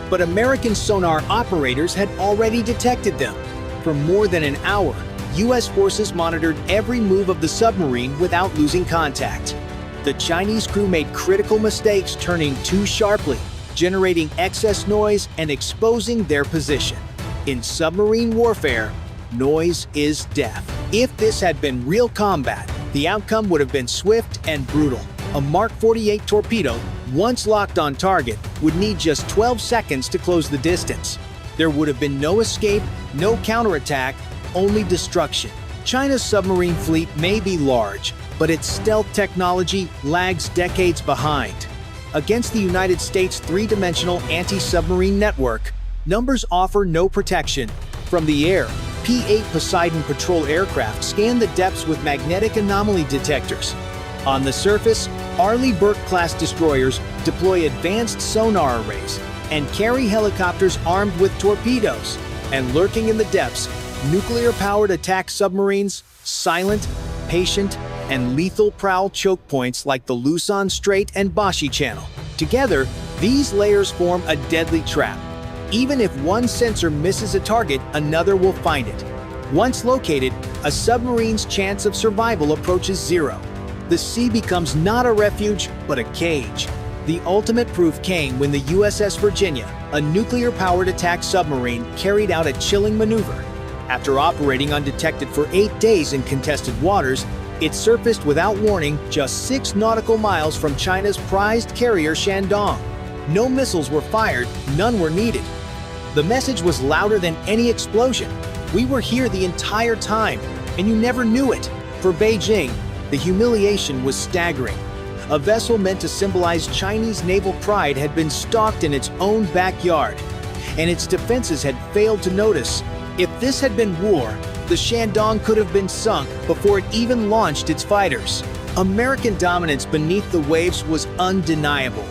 But American sonar operators had already detected them. For more than an hour, US forces monitored every move of the submarine without losing contact. The Chinese crew made critical mistakes, turning too sharply, generating excess noise and exposing their position. In submarine warfare, noise is death. If this had been real combat, the outcome would have been swift and brutal. A Mark 48 torpedo, once locked on target, would need just 12 seconds to close the distance. There would have been no escape, no counterattack, only destruction. China's submarine fleet may be large, but its stealth technology lags decades behind. Against the United States' three-dimensional anti-submarine network, numbers offer no protection. From the air, P-8 Poseidon patrol aircraft scan the depths with magnetic anomaly detectors. On the surface, Arleigh Burke-class destroyers deploy advanced sonar arrays and carry helicopters armed with torpedoes. And lurking in the depths, nuclear-powered attack submarines, silent, patient, and lethal prowl choke points like the Luzon Strait and Bashi Channel. Together, these layers form a deadly trap. Even if one sensor misses a target, another will find it. Once located, a submarine's chance of survival approaches zero. The sea becomes not a refuge, but a cage. The ultimate proof came when the USS Virginia, a nuclear-powered attack submarine, carried out a chilling maneuver. After operating undetected for 8 days in contested waters, it surfaced without warning just 6 nautical miles from China's prized carrier Shandong. No missiles were fired, none were needed. The message was louder than any explosion. We were here the entire time, and you never knew it. For Beijing, the humiliation was staggering. A vessel meant to symbolize Chinese naval pride had been stalked in its own backyard, and its defenses had failed to notice. If this had been war, the Shandong could have been sunk before it even launched its fighters. American dominance beneath the waves was undeniable.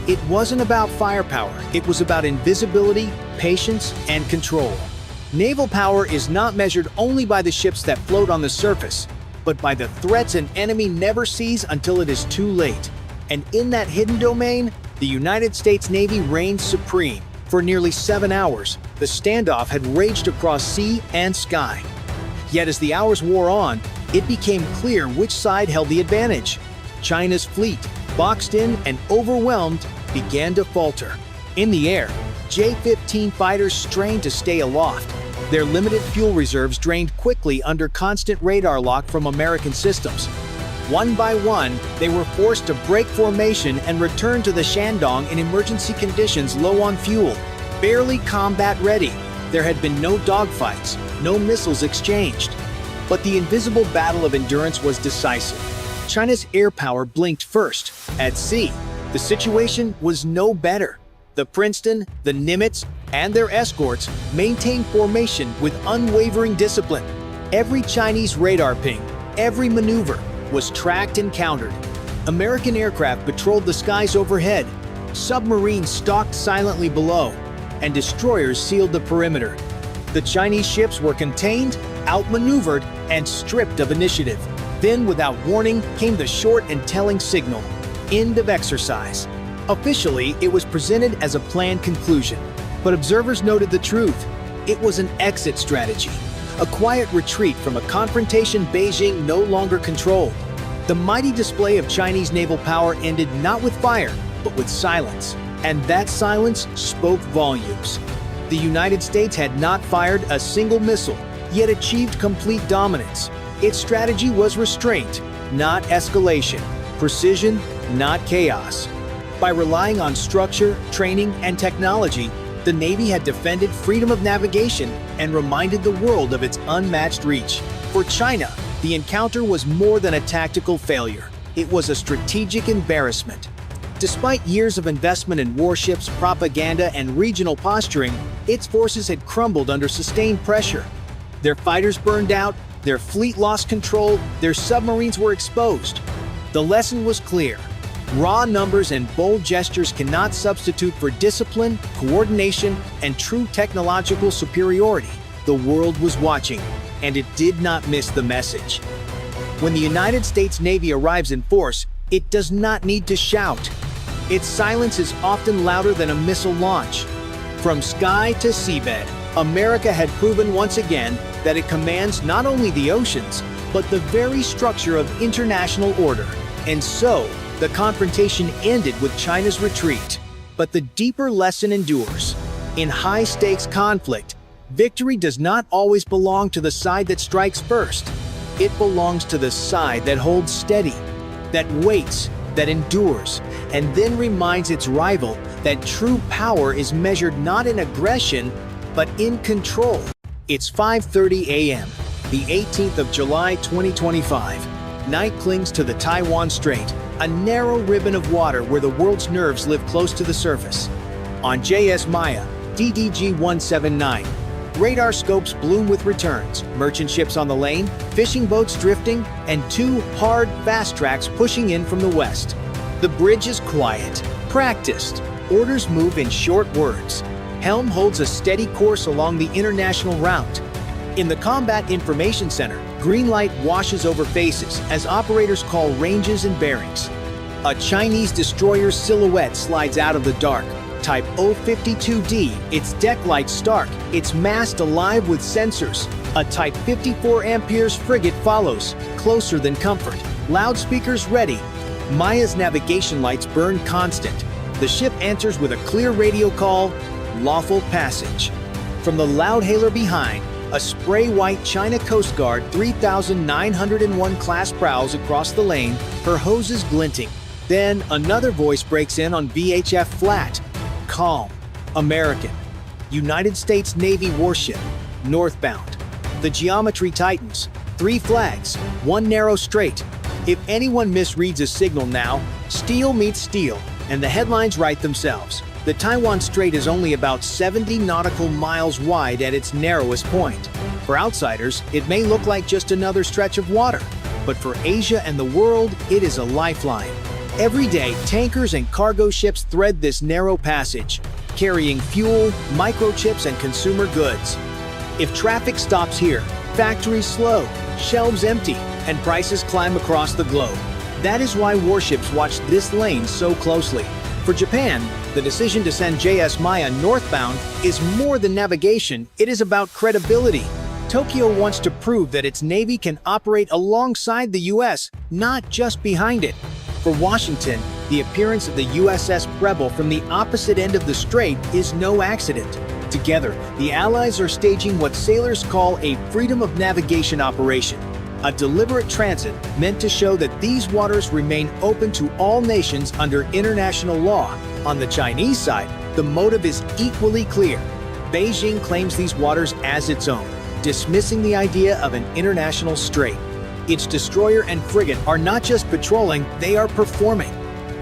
It wasn't about firepower, it was about invisibility, patience, and control. Naval power is not measured only by the ships that float on the surface, but by the threats an enemy never sees until it is too late. And in that hidden domain, the United States Navy reigned supreme. For nearly 7 hours, the standoff had raged across sea and sky. Yet as the hours wore on, it became clear which side held the advantage. China's fleet, boxed in and overwhelmed, began to falter. In the air, J-15 fighters strained to stay aloft. Their limited fuel reserves drained quickly under constant radar lock from American systems. One by one, they were forced to break formation and return to the Shandong in emergency conditions low on fuel. Barely combat ready, there had been no dogfights, no missiles exchanged. But the invisible battle of endurance was decisive. China's air power blinked first. At sea, the situation was no better. The Princeton, the Nimitz, and their escorts maintained formation with unwavering discipline. Every Chinese radar ping, every maneuver, was tracked and countered. American aircraft patrolled the skies overhead. Submarines stalked silently below, and destroyers sealed the perimeter. The Chinese ships were contained, outmaneuvered, and stripped of initiative. Then, without warning, came the short and telling signal: end of exercise. Officially, it was presented as a planned conclusion, but observers noted the truth. It was an exit strategy, a quiet retreat from a confrontation Beijing no longer controlled. The mighty display of Chinese naval power ended not with fire, but with silence. And that silence spoke volumes. The United States had not fired a single missile, yet achieved complete dominance. Its strategy was restraint, not escalation; precision, not chaos. By relying on structure, training, and technology, the Navy had defended freedom of navigation and reminded the world of its unmatched reach. For China, the encounter was more than a tactical failure. It was a strategic embarrassment. Despite years of investment in warships, propaganda, and regional posturing, its forces had crumbled under sustained pressure. Their fighters burned out, their fleet lost control, their submarines were exposed. The lesson was clear. Raw numbers and bold gestures cannot substitute for discipline, coordination, and true technological superiority. The world was watching, and it did not miss the message. When the United States Navy arrives in force, it does not need to shout. Its silence is often louder than a missile launch. From sky to seabed, America had proven once again that it commands not only the oceans, but the very structure of international order. And so, the confrontation ended with China's retreat. But the deeper lesson endures. In high-stakes conflict, victory does not always belong to the side that strikes first. It belongs to the side that holds steady, that waits, that endures, and then reminds its rival that true power is measured not in aggression, but in control. It's 5:30 a.m., the 18th of July 2025. night clings to the Taiwan Strait, a narrow ribbon of water where the world's nerves live close to the surface. On JS Maya, DDG-179, radar scopes bloom with returns, merchant ships on the lane, fishing boats drifting, and two hard, fast tracks pushing in from the west. The bridge is quiet, practiced. Orders move in short words. Helm holds a steady course along the international route. In the Combat Information Center, green light washes over faces as operators call ranges and bearings. A Chinese destroyer's silhouette slides out of the dark. Type 052D, its deck lights stark, its mast alive with sensors. A Type 54 Ampere's frigate follows, closer than comfort. Loudspeakers ready. Maya's navigation lights burn constant. The ship answers with a clear radio call, lawful passage. From the loudhailer behind, a spray-white China Coast Guard 3901 class prowls across the lane, her hoses glinting. Then another voice breaks in on VHF flat. Calm. American. United States Navy warship. Northbound. The geometry tightens. 3 flags, 1 narrow strait. If anyone misreads a signal now, steel meets steel, and the headlines write themselves. The Taiwan Strait is only about 70 nautical miles wide at its narrowest point. For outsiders, it may look like just another stretch of water, but for Asia and the world, it is a lifeline. Every day, tankers and cargo ships thread this narrow passage, carrying fuel, microchips, and consumer goods. If traffic stops here, factories slow, shelves empty, and prices climb across the globe. That is why warships watch this lane so closely. For Japan, the decision to send JS Maya northbound is more than navigation, it is about credibility. Tokyo wants to prove that its Navy can operate alongside the US, not just behind it. For Washington, the appearance of the USS Preble from the opposite end of the strait is no accident. Together, the Allies are staging what sailors call a freedom of navigation operation, a deliberate transit meant to show that these waters remain open to all nations under international law. On the Chinese side, the motive is equally clear. Beijing claims these waters as its own, dismissing the idea of an international strait. Its destroyer and frigate are not just patrolling, they are performing,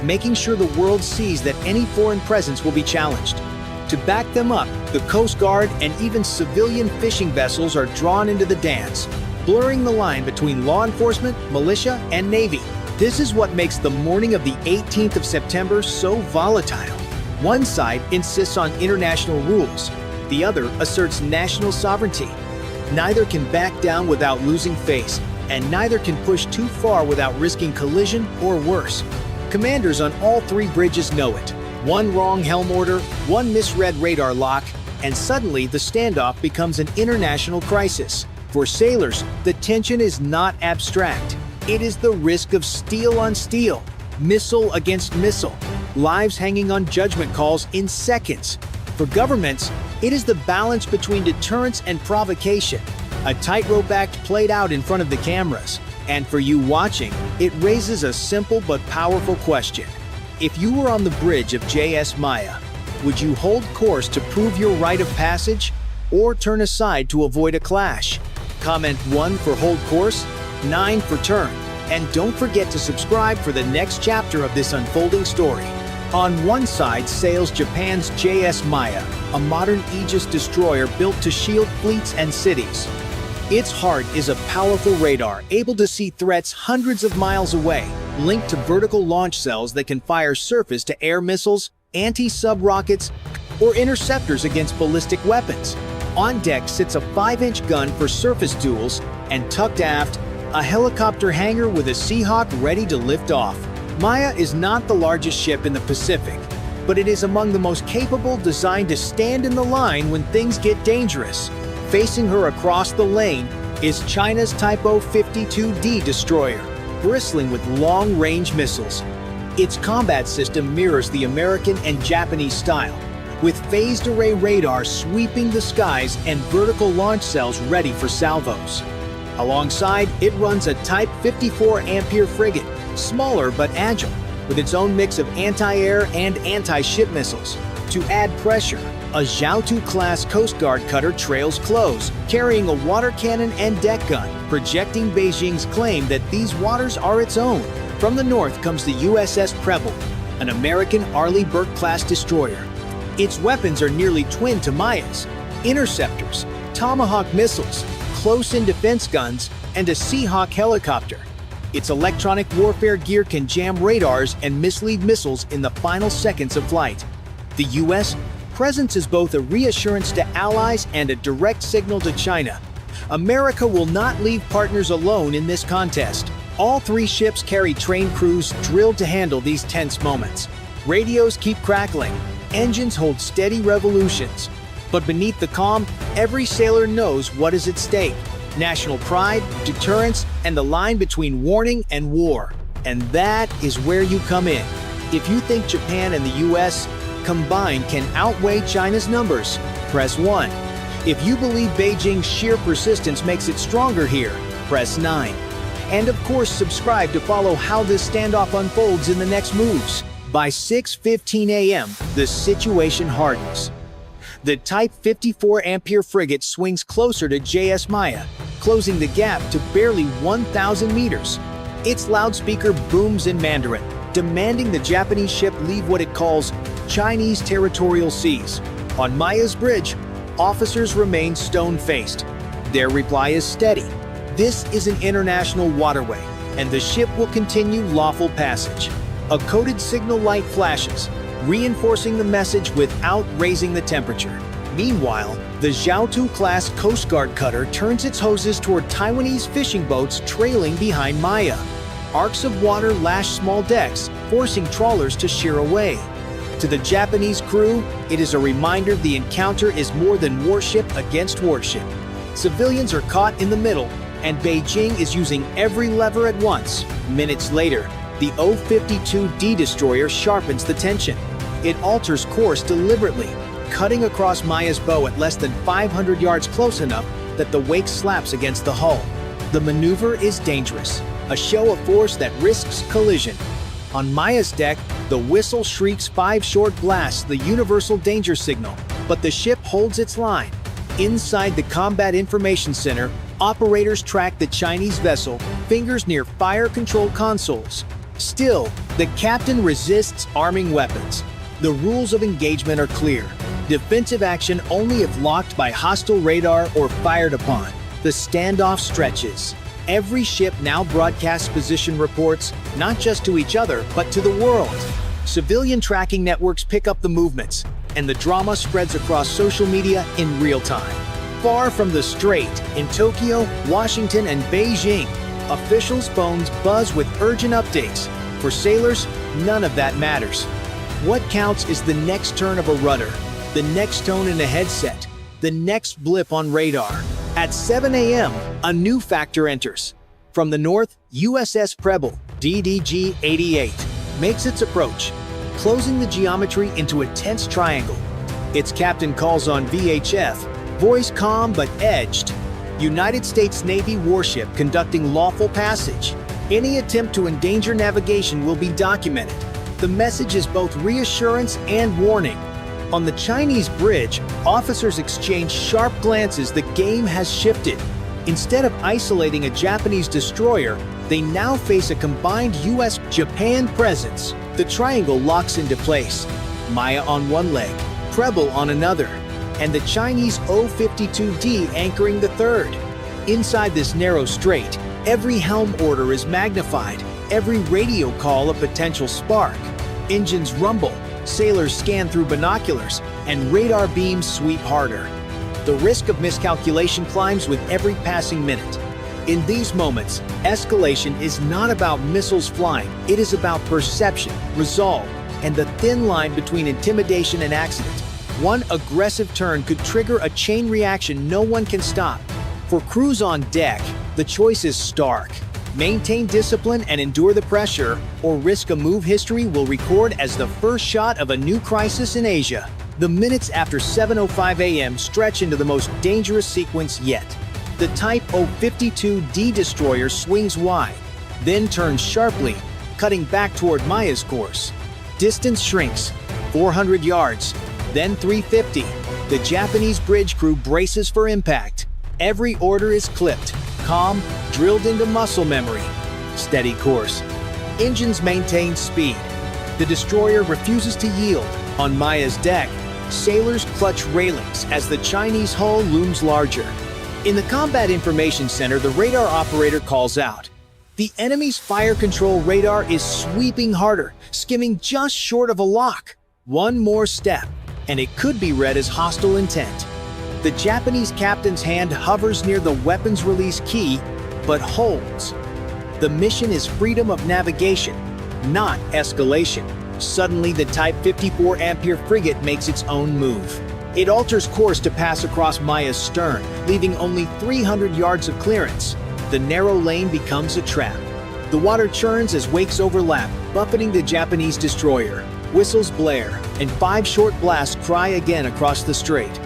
making sure the world sees that any foreign presence will be challenged. To back them up, the Coast Guard and even civilian fishing vessels are drawn into the dance, blurring the line between law enforcement, militia, and Navy. This is what makes the morning of the 18th of September so volatile. One side insists on international rules, the other asserts national sovereignty. Neither can back down without losing face, and neither can push too far without risking collision or worse. Commanders on all 3 bridges know it. One wrong helm order, one misread radar lock, and suddenly the standoff becomes an international crisis. For sailors, the tension is not abstract. It is the risk of steel on steel, missile against missile, lives hanging on judgment calls in seconds. For governments, it is the balance between deterrence and provocation, a tightrope act played out in front of the cameras. And for you watching, it raises a simple but powerful question. If you were on the bridge of JS Maya, would you hold course to prove your right of passage, or turn aside to avoid a clash? Comment 1 for hold course, 9 for turn, and don't forget to subscribe for the next chapter of this unfolding story. On one side sails Japan's JS Maya, a modern Aegis destroyer built to shield fleets and cities. Its heart is a powerful radar able to see threats hundreds of miles away, linked to vertical launch cells that can fire surface-to-air missiles, anti-sub rockets, or interceptors against ballistic weapons. On deck sits a 5-inch gun for surface duels, and tucked aft, a helicopter hangar with a Seahawk ready to lift off. Maya is not the largest ship in the Pacific, but it is among the most capable, designed to stand in the line when things get dangerous. Facing her across the lane is China's Type 052D destroyer, bristling with long-range missiles. Its combat system mirrors the American and Japanese style, with phased array radar sweeping the skies and vertical launch cells ready for salvos. Alongside, it runs a Type 54 Ampere frigate, smaller but agile, with its own mix of anti-air and anti-ship missiles. To add pressure, A Zhaotu-class Coast Guard cutter trails close, carrying a water cannon and deck gun, projecting Beijing's claim that these waters are its own. From the north comes the USS Preble, an American Arleigh Burke-class destroyer. Its weapons are nearly twin to Maya's: interceptors, Tomahawk missiles, close-in defense guns, and a Seahawk helicopter. Its electronic warfare gear can jam radars and mislead missiles in the final seconds of flight. The U.S. presence is both a reassurance to allies and a direct signal to China. America will not leave partners alone in this contest. All three ships carry trained crews drilled to handle these tense moments. Radios keep crackling, engines hold steady revolutions. But beneath the calm, every sailor knows what is at stake: national pride, deterrence, and the line between warning and war. And that is where you come in. If you think Japan and the US combined can outweigh China's numbers, press 1. If you believe Beijing's sheer persistence makes it stronger here, press 9. And of course, subscribe to follow how this standoff unfolds in the next moves. By 6:15 a.m., the situation hardens. The Type 54 Ampere frigate swings closer to JS Maya, closing the gap to barely 1,000 meters. Its loudspeaker booms in Mandarin, demanding the Japanese ship leave what it calls Chinese territorial seas. On Maya's bridge, officers remain stone-faced. Their reply is steady: this is an international waterway, and the ship will continue lawful passage. A coded signal light flashes, reinforcing the message without raising the temperature. Meanwhile, the Zhaotu-class Coast Guard cutter turns its hoses toward Taiwanese fishing boats trailing behind Maya. Arcs of water lash small decks, forcing trawlers to sheer away. To the Japanese crew, it is a reminder the encounter is more than warship against warship. Civilians are caught in the middle, and Beijing is using every lever at once. Minutes later, the O-52D destroyer sharpens the tension. It alters course deliberately, cutting across Maya's bow at less than 500 yards, close enough that the wake slaps against the hull. The maneuver is dangerous, a show of force that risks collision. On Maya's deck, the whistle shrieks 5 short blasts, the universal danger signal, but the ship holds its line. Inside the Combat Information Center, operators track the Chinese vessel, fingers near fire control consoles. Still, the captain resists arming weapons. The rules of engagement are clear: defensive action only if locked by hostile radar or fired upon. The standoff stretches. Every ship now broadcasts position reports, not just to each other, but to the world. Civilian tracking networks pick up the movements, and the drama spreads across social media in real time. Far from the strait, in Tokyo, Washington, and Beijing, officials' phones buzz with urgent updates. For sailors, none of that matters. What counts is the next turn of a rudder, the next tone in a headset, the next blip on radar. At 7 a.m., a new factor enters. From the north, USS Preble, DDG-88, makes its approach, closing the geometry into a tense triangle. Its captain calls on VHF, voice calm but edged. United States Navy warship conducting lawful passage. Any attempt to endanger navigation will be documented. The message is both reassurance and warning. On the Chinese bridge, officers exchange sharp glances. The game has shifted. Instead of isolating a Japanese destroyer, they now face a combined US-Japan presence. The triangle locks into place. Maya on one leg, Preble on another, and the Chinese O-52D anchoring the third. Inside this narrow strait, every helm order is magnified, every radio call a potential spark. Engines rumble, sailors scan through binoculars, and radar beams sweep harder. The risk of miscalculation climbs with every passing minute. In these moments, escalation is not about missiles flying, it is about perception, resolve, and the thin line between intimidation and accident. One aggressive turn could trigger a chain reaction no one can stop. For crews on deck, the choice is stark. Maintain discipline and endure the pressure, or risk a move history will record as the first shot of a new crisis in Asia. The minutes after 7:05 a.m. stretch into the most dangerous sequence yet. The Type O-52D destroyer swings wide, then turns sharply, cutting back toward Maya's course. Distance shrinks, 400 yards. Then 3:50. The Japanese bridge crew braces for impact. Every order is clipped, calm, drilled into muscle memory. Steady course. Engines maintain speed. The destroyer refuses to yield. On Maya's deck, sailors clutch railings as the Chinese hull looms larger. In the Combat Information Center, the radar operator calls out. The enemy's fire control radar is sweeping harder, skimming just short of a lock. One more step, and it could be read as hostile intent. The Japanese captain's hand hovers near the weapons release key, but holds. The mission is freedom of navigation, not escalation. Suddenly, the Type 54 Ampere frigate makes its own move. It alters course to pass across Maya's stern, leaving only 300 yards of clearance. The narrow lane becomes a trap. The water churns as wakes overlap, buffeting the Japanese destroyer. Whistles blare, and 5 short blasts cry again across the strait.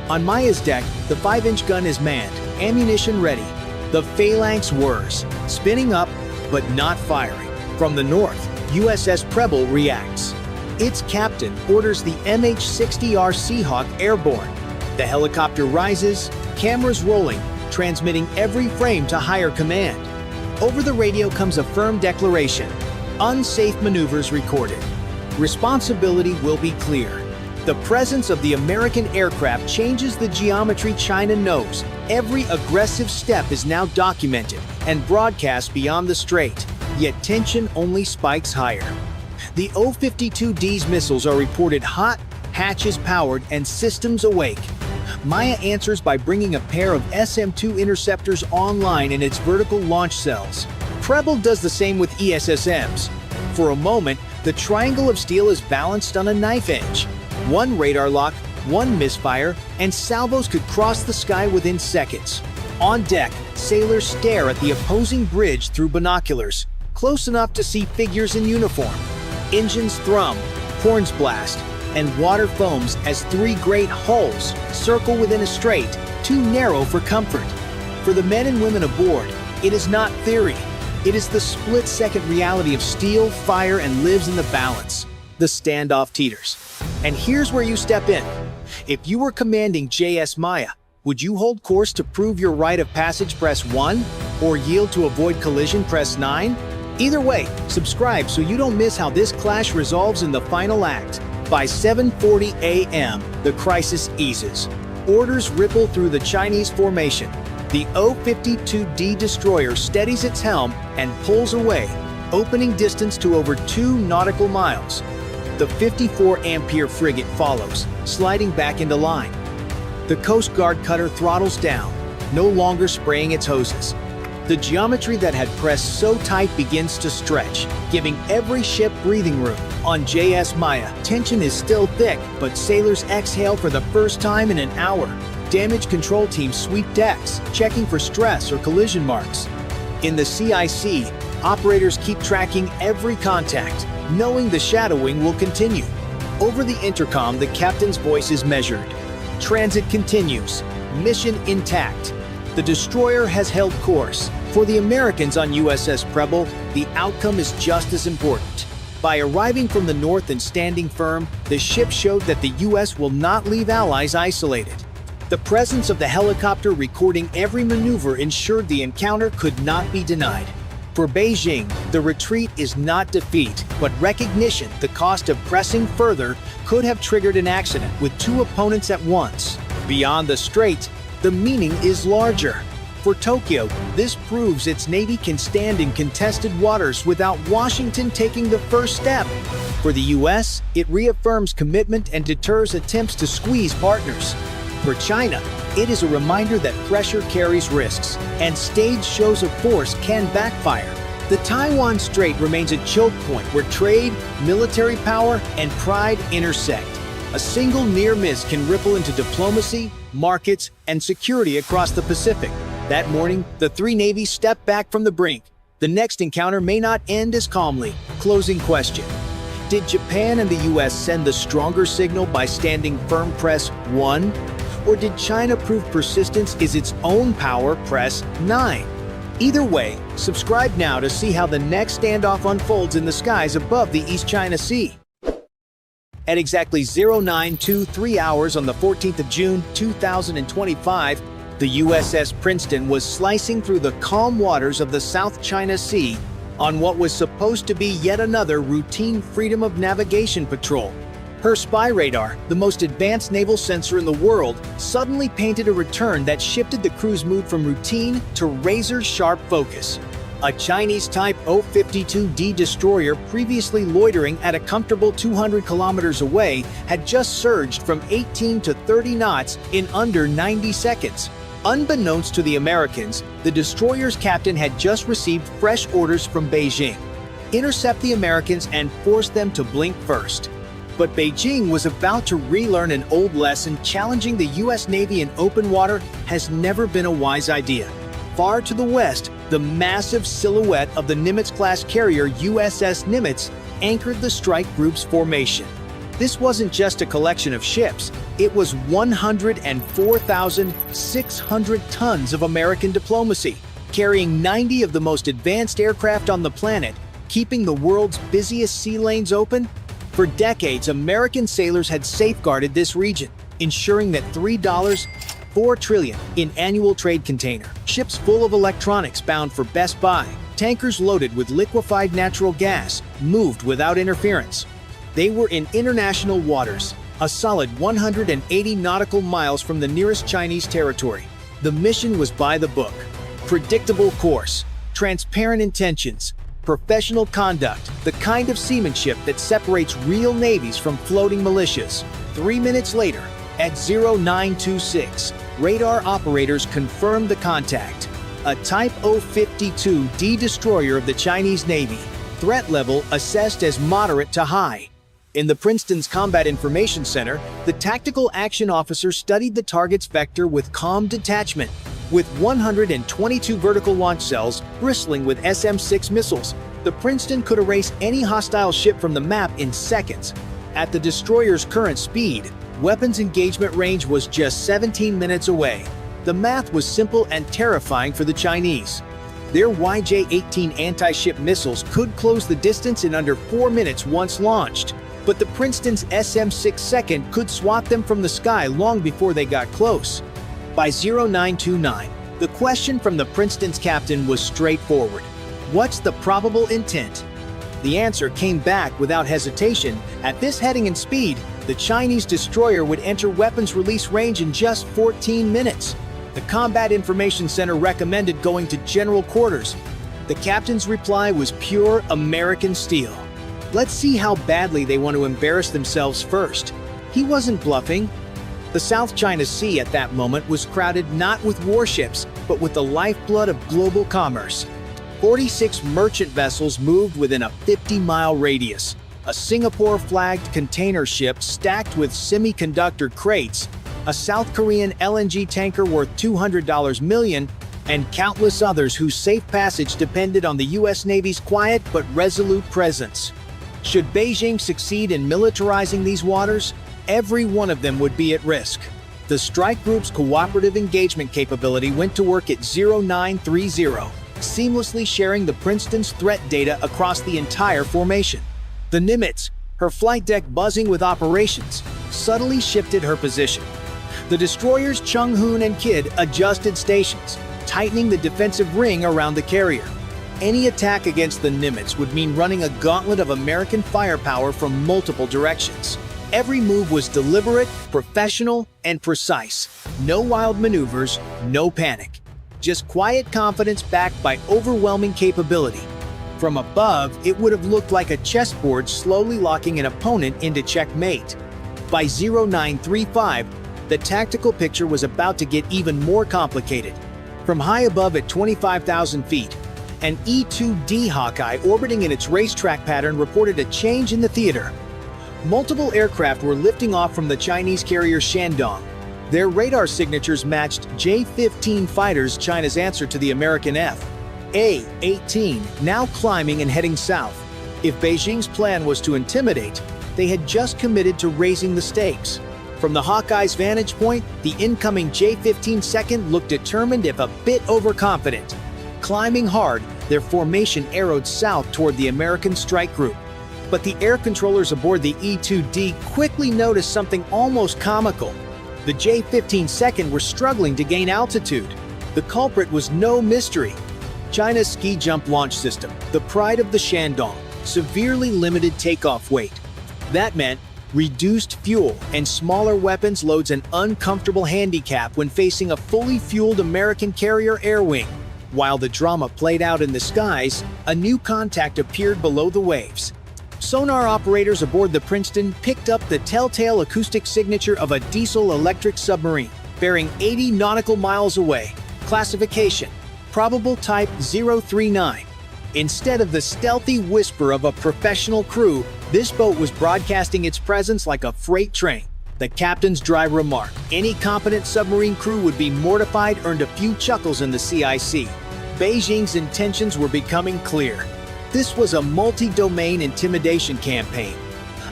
On Maya's deck, the 5-inch gun is manned, ammunition ready. The phalanx whirs, spinning up, but not firing. From the north, USS Preble reacts. Its captain orders the MH-60R Seahawk airborne. The helicopter rises, cameras rolling, transmitting every frame to higher command. Over the radio comes a firm declaration. Unsafe maneuvers recorded. Responsibility will be clear. The presence of the American aircraft changes the geometry China knows. Every aggressive step is now documented and broadcast beyond the strait, yet tension only spikes higher. The O-52D's missiles are reported hot, hatches powered, and systems awake. Maya answers by bringing a pair of SM-2 interceptors online in its vertical launch cells. Preble does the same with ESSMs. For a moment, the triangle of steel is balanced on a knife edge. One radar lock, one misfire, and salvos could cross the sky within seconds. On deck, sailors stare at the opposing bridge through binoculars, close enough to see figures in uniform. Engines thrum, horns blast, and water foams as 3 great hulls circle within a strait, too narrow for comfort. For the men and women aboard, it is not theory. It is the split-second reality of steel, fire, and lives in the balance. The standoff teeters. And here's where you step in. If you were commanding JS Maya, would you hold course to prove your right of passage, press 1, or yield to avoid collision, press 9? Either way, subscribe so you don't miss how this clash resolves in the final act. By 7:40 a.m., the crisis eases. Orders ripple through the Chinese formation. The O-52D destroyer steadies its helm and pulls away, opening distance to over 2 nautical miles. The 54 Ampere frigate follows, sliding back into line. The Coast Guard cutter throttles down, no longer spraying its hoses. The geometry that had pressed so tight begins to stretch, giving every ship breathing room. On JS Maya, tension is still thick, but sailors exhale for the first time in an hour. Damage control teams sweep decks, checking for stress or collision marks. In the CIC, operators keep tracking every contact, knowing the shadowing will continue. Over the intercom, the captain's voice is measured. Transit continues, mission intact. The destroyer has held course. For the Americans on USS Preble, the outcome is just as important. By arriving from the north and standing firm, the ship showed that the US will not leave allies isolated. The presence of the helicopter recording every maneuver ensured the encounter could not be denied. For Beijing, the retreat is not defeat, but recognition. The cost of pressing further could have triggered an accident with 2 opponents at once. Beyond the strait, the meaning is larger. For Tokyo, this proves its navy can stand in contested waters without Washington taking the first step. For the US, it reaffirms commitment and deters attempts to squeeze partners. For China, it is a reminder that pressure carries risks, and staged shows of force can backfire. The Taiwan Strait remains a choke point where trade, military power, and pride intersect. A single near miss can ripple into diplomacy, markets, and security across the Pacific. That morning, the 3 navies stepped back from the brink. The next encounter may not end as calmly. Closing question. Did Japan and the US send the stronger signal by standing firm, press 1? Or did China prove persistence is its own power, press 9? Either way, subscribe now to see how the next standoff unfolds in the skies above the East China Sea. At exactly 0923 hours on the 14th of June 2025, the USS Princeton was slicing through the calm waters of the South China Sea on what was supposed to be yet another routine freedom of navigation patrol. Her spy radar, the most advanced naval sensor in the world, suddenly painted a return that shifted the crew's mood from routine to razor-sharp focus. A Chinese Type 052D destroyer previously loitering at a comfortable 200 kilometers away had just surged from 18 to 30 knots in under 90 seconds. Unbeknownst to the Americans, the destroyer's captain had just received fresh orders from Beijing. Intercept the Americans and force them to blink first. But Beijing was about to relearn an old lesson. Challenging the US Navy in open water has never been a wise idea. Far to the west, the massive silhouette of the Nimitz-class carrier USS Nimitz anchored the strike group's formation. This wasn't just a collection of ships, it was 104,600 tons of American diplomacy, carrying 90 of the most advanced aircraft on the planet, keeping the world's busiest sea lanes open. For decades, American sailors had safeguarded this region, ensuring that $4 trillion in annual trade container, ships full of electronics bound for Best Buy, tankers loaded with liquefied natural gas, moved without interference. They were in international waters, a solid 180 nautical miles from the nearest Chinese territory. The mission was by the book. Predictable course, transparent intentions, professional conduct, the kind of seamanship that separates real navies from floating militias. 3 minutes later, at 0926, radar operators confirmed the contact. A Type 052D destroyer of the Chinese Navy, threat level assessed as moderate to high. In the Princeton's Combat Information Center, the tactical action officer studied the target's vector with calm detachment. With 122 vertical launch cells bristling with SM-6 missiles, the Princeton could erase any hostile ship from the map in seconds. At the destroyer's current speed, weapons engagement range was just 17 minutes away. The math was simple and terrifying for the Chinese. Their YJ-18 anti-ship missiles could close the distance in under 4 minutes once launched, but the Princeton's SM-6 second could swat them from the sky long before they got close. By 0929, the question from the Princeton's captain was straightforward. What's the probable intent? The answer came back without hesitation. At this heading and speed, the Chinese destroyer would enter weapons release range in just 14 minutes. The Combat Information Center recommended going to general quarters. The captain's reply was pure American steel. Let's see how badly they want to embarrass themselves first. He wasn't bluffing. The South China Sea at that moment was crowded not with warships, but with the lifeblood of global commerce. 46 merchant vessels moved within a 50-mile radius. A Singapore-flagged container ship stacked with semiconductor crates, a South Korean LNG tanker worth $200 million, and countless others whose safe passage depended on the US Navy's quiet but resolute presence. Should Beijing succeed in militarizing these waters, every one of them would be at risk. The strike group's cooperative engagement capability went to work at 0930, seamlessly sharing the Princeton's threat data across the entire formation. The Nimitz, her flight deck buzzing with operations, subtly shifted her position. The destroyers Chung Hoon and Kidd adjusted stations, tightening the defensive ring around the carrier. Any attack against the Nimitz would mean running a gauntlet of American firepower from multiple directions. Every move was deliberate, professional, and precise. No wild maneuvers, no panic. Just quiet confidence backed by overwhelming capability. From above, it would have looked like a chessboard slowly locking an opponent into checkmate. By 0935, the tactical picture was about to get even more complicated. From high above at 25,000 feet, an E-2D Hawkeye orbiting in its racetrack pattern reported a change in the theater. Multiple aircraft were lifting off from the Chinese carrier Shandong. Their radar signatures matched J-15 fighters, China's answer to the American F/A-18, now climbing and heading south. If Beijing's plan was to intimidate, they had just committed to raising the stakes. From the Hawkeye's vantage point, the incoming J-15 second looked determined if a bit overconfident. Climbing hard, their formation arrowed south toward the American strike group. But the air controllers aboard the E-2D quickly noticed something almost comical. The J-15 were struggling to gain altitude. The culprit was no mystery. China's ski jump launch system, the pride of the Shandong, severely limited takeoff weight. That meant reduced fuel and smaller weapons loads an uncomfortable handicap when facing a fully fueled American carrier air wing. While the drama played out in the skies, a new contact appeared below the waves. Sonar operators aboard the Princeton picked up the telltale acoustic signature of a diesel-electric submarine, bearing 80 nautical miles away. Classification: probable type 039. Instead of the stealthy whisper of a professional crew, this boat was broadcasting its presence like a freight train. The captain's dry remark, "Any competent submarine crew would be mortified," earned a few chuckles in the CIC. Beijing's intentions were becoming clear. This was a multi-domain intimidation campaign.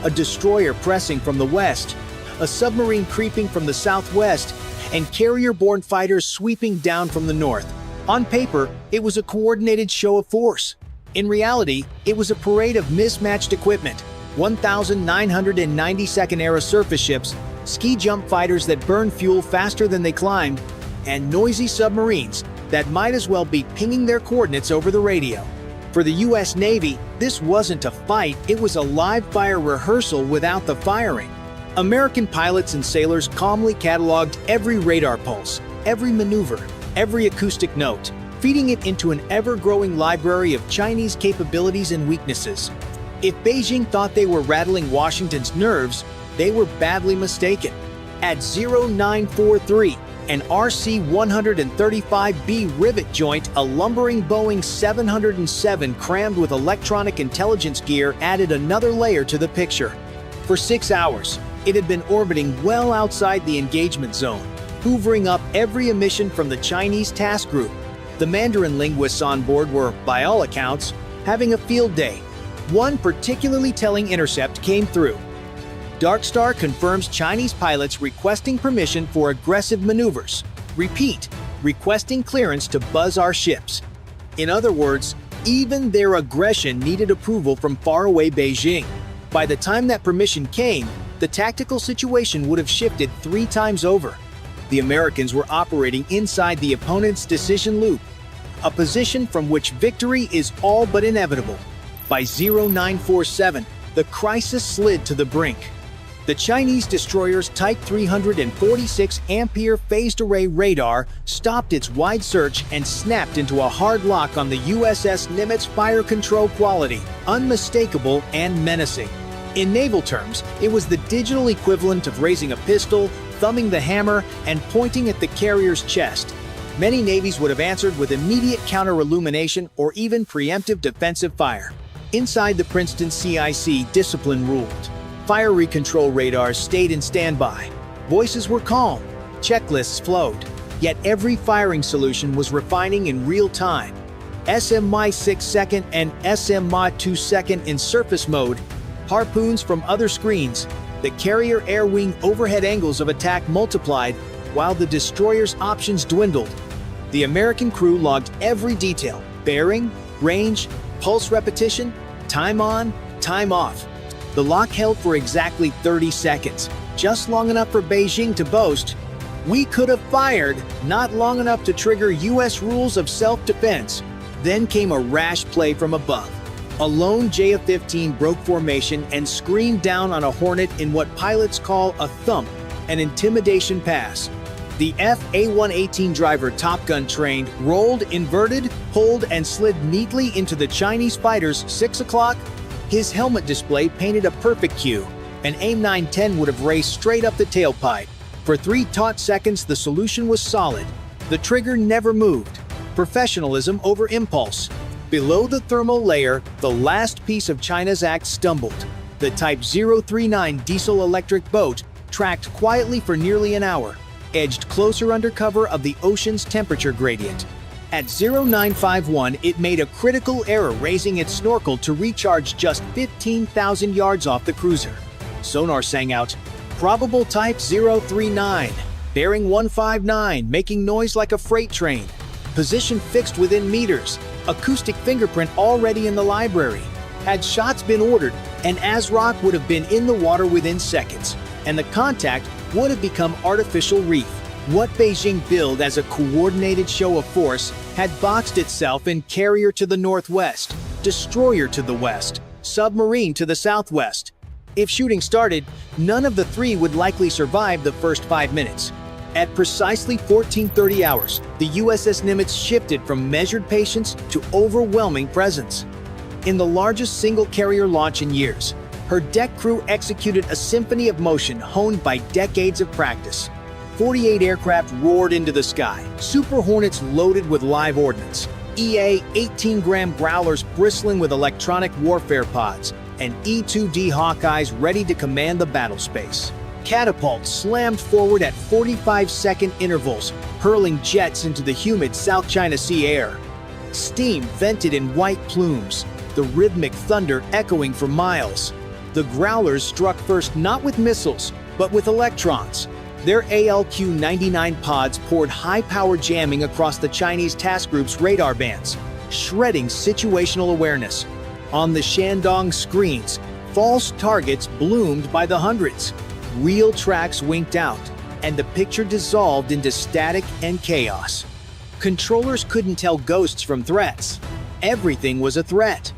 A destroyer pressing from the west, a submarine creeping from the southwest, and carrier-borne fighters sweeping down from the north. On paper, it was a coordinated show of force. In reality, it was a parade of mismatched equipment. 1,992nd-era surface ships, ski jump fighters that burn fuel faster than they climbed, and noisy submarines that might as well be pinging their coordinates over the radio. For the U.S. Navy, this wasn't a fight, it was a live-fire rehearsal without the firing. American pilots and sailors calmly cataloged every radar pulse, every maneuver, every acoustic note, feeding it into an ever-growing library of Chinese capabilities and weaknesses. If Beijing thought they were rattling Washington's nerves, they were badly mistaken. At 0943, an RC-135B rivet joint, a lumbering Boeing 707 crammed with electronic intelligence gear, added another layer to the picture. For 6 hours, it had been orbiting well outside the engagement zone, hoovering up every emission from the Chinese task group. The Mandarin linguists on board were, by all accounts, having a field day. One particularly telling intercept came through. Dark Star confirms Chinese pilots requesting permission for aggressive maneuvers. Repeat, requesting clearance to buzz our ships. In other words, even their aggression needed approval from faraway Beijing. By the time that permission came, the tactical situation would have shifted 3 times over. The Americans were operating inside the opponent's decision loop, a position from which victory is all but inevitable. By 0947, the crisis slid to the brink. The Chinese destroyer's Type 346 Ampere phased array radar stopped its wide search and snapped into a hard lock on the USS Nimitz fire control quality, unmistakable and menacing. In naval terms, it was the digital equivalent of raising a pistol, thumbing the hammer, and pointing at the carrier's chest. Many navies would have answered with immediate counter-illumination or even preemptive defensive fire. Inside the Princeton CIC, discipline ruled. Fiery control radars stayed in standby. Voices were calm. Checklists flowed. Yet every firing solution was refining in real time. SMI 6-second and SMI 2-second in surface mode. Harpoons from other screens. The carrier air wing overhead angles of attack multiplied, while the destroyer's options dwindled. The American crew logged every detail: bearing, range, pulse repetition, time on, time off. The lock held for exactly 30 seconds, just long enough for Beijing to boast, "We could have fired, not long enough to trigger U.S. rules of self-defense." Then came a rash play from above. A lone JF-15 broke formation and screamed down on a Hornet in what pilots call a thump, an intimidation pass. The F-A-118 driver, Top Gun trained, rolled, inverted, pulled, and slid neatly into the Chinese fighter's 6 o'clock. His helmet display painted a perfect cue. An AIM-910 would have raced straight up the tailpipe. For 3 taut seconds, the solution was solid. The trigger never moved. Professionalism over impulse. Below the thermal layer, the last piece of China's act stumbled. The Type 039 diesel-electric boat tracked quietly for nearly an hour, edged closer under cover of the ocean's temperature gradient. At 0951, it made a critical error, raising its snorkel to recharge just 15,000 yards off the cruiser. Sonar sang out, "Probable type 039, bearing 159, making noise like a freight train. Position fixed within meters, acoustic fingerprint already in the library." Had shots been ordered, and ASROC would have been in the water within seconds, and the contact would have become artificial reef. What Beijing billed as a coordinated show of force had boxed itself in carrier to the northwest, destroyer to the west, submarine to the southwest. If shooting started, none of the three would likely survive the first 5 minutes. At precisely 14:30 hours, the USS Nimitz shifted from measured patience to overwhelming presence. In the largest single carrier launch in years, her deck crew executed a symphony of motion honed by decades of practice. 48 aircraft roared into the sky, Super Hornets loaded with live ordnance, EA 18-gram Growlers bristling with electronic warfare pods, and E-2D Hawkeyes ready to command the battle space. Catapults slammed forward at 45-second intervals, hurling jets into the humid South China Sea air. Steam vented in white plumes, the rhythmic thunder echoing for miles. The Growlers struck first not with missiles, but with electrons. Their ALQ-99 pods poured high-power jamming across the Chinese task group's radar bands, shredding situational awareness. On the Shandong screens, false targets bloomed by the hundreds. Real tracks winked out, and the picture dissolved into static and chaos. Controllers couldn't tell ghosts from threats. Everything was a threat.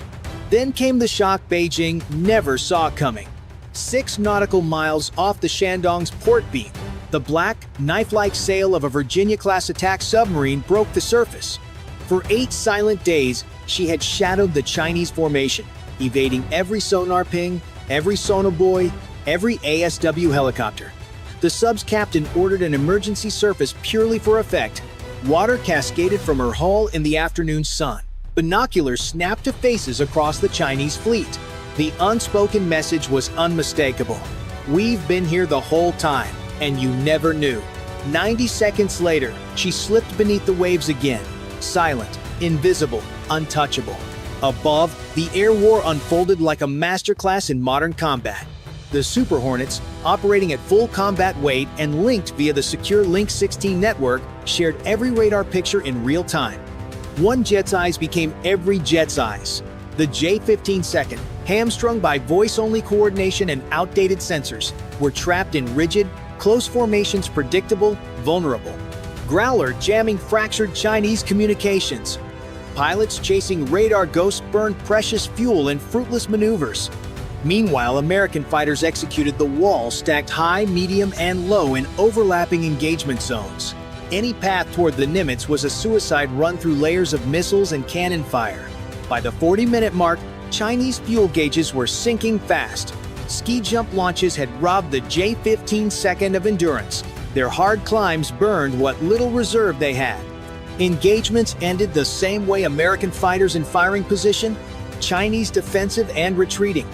Then came the shock Beijing never saw coming. 6 nautical miles off the Shandong's port beam, the black, knife-like sail of a Virginia-class attack submarine broke the surface. For 8 silent days, she had shadowed the Chinese formation, evading every sonar ping, every sonobuoy, every ASW helicopter. The sub's captain ordered an emergency surface purely for effect. Water cascaded from her hull in the afternoon sun. Binoculars snapped to faces across the Chinese fleet. The unspoken message was unmistakable. We've been here the whole time, and you never knew. 90 seconds later, she slipped beneath the waves again, silent, invisible, untouchable. Above, the air war unfolded like a masterclass in modern combat. The Super Hornets, operating at full combat weight and linked via the secure Link 16 network, shared every radar picture in real time. One jet's eyes became every jet's eyes. The J-15 second, hamstrung by voice-only coordination and outdated sensors, were trapped in rigid, close formations, predictable, vulnerable. Growler jamming fractured Chinese communications. Pilots chasing radar ghosts burned precious fuel in fruitless maneuvers. Meanwhile, American fighters executed the wall stacked high, medium, and low in overlapping engagement zones. Any path toward the Nimitz was a suicide run through layers of missiles and cannon fire. By the 40-minute mark, Chinese fuel gauges were sinking fast. Ski jump launches had robbed the J-15 second of endurance. Their hard climbs burned what little reserve they had. Engagements ended the same way: American fighters in firing position, Chinese defensive and retreating.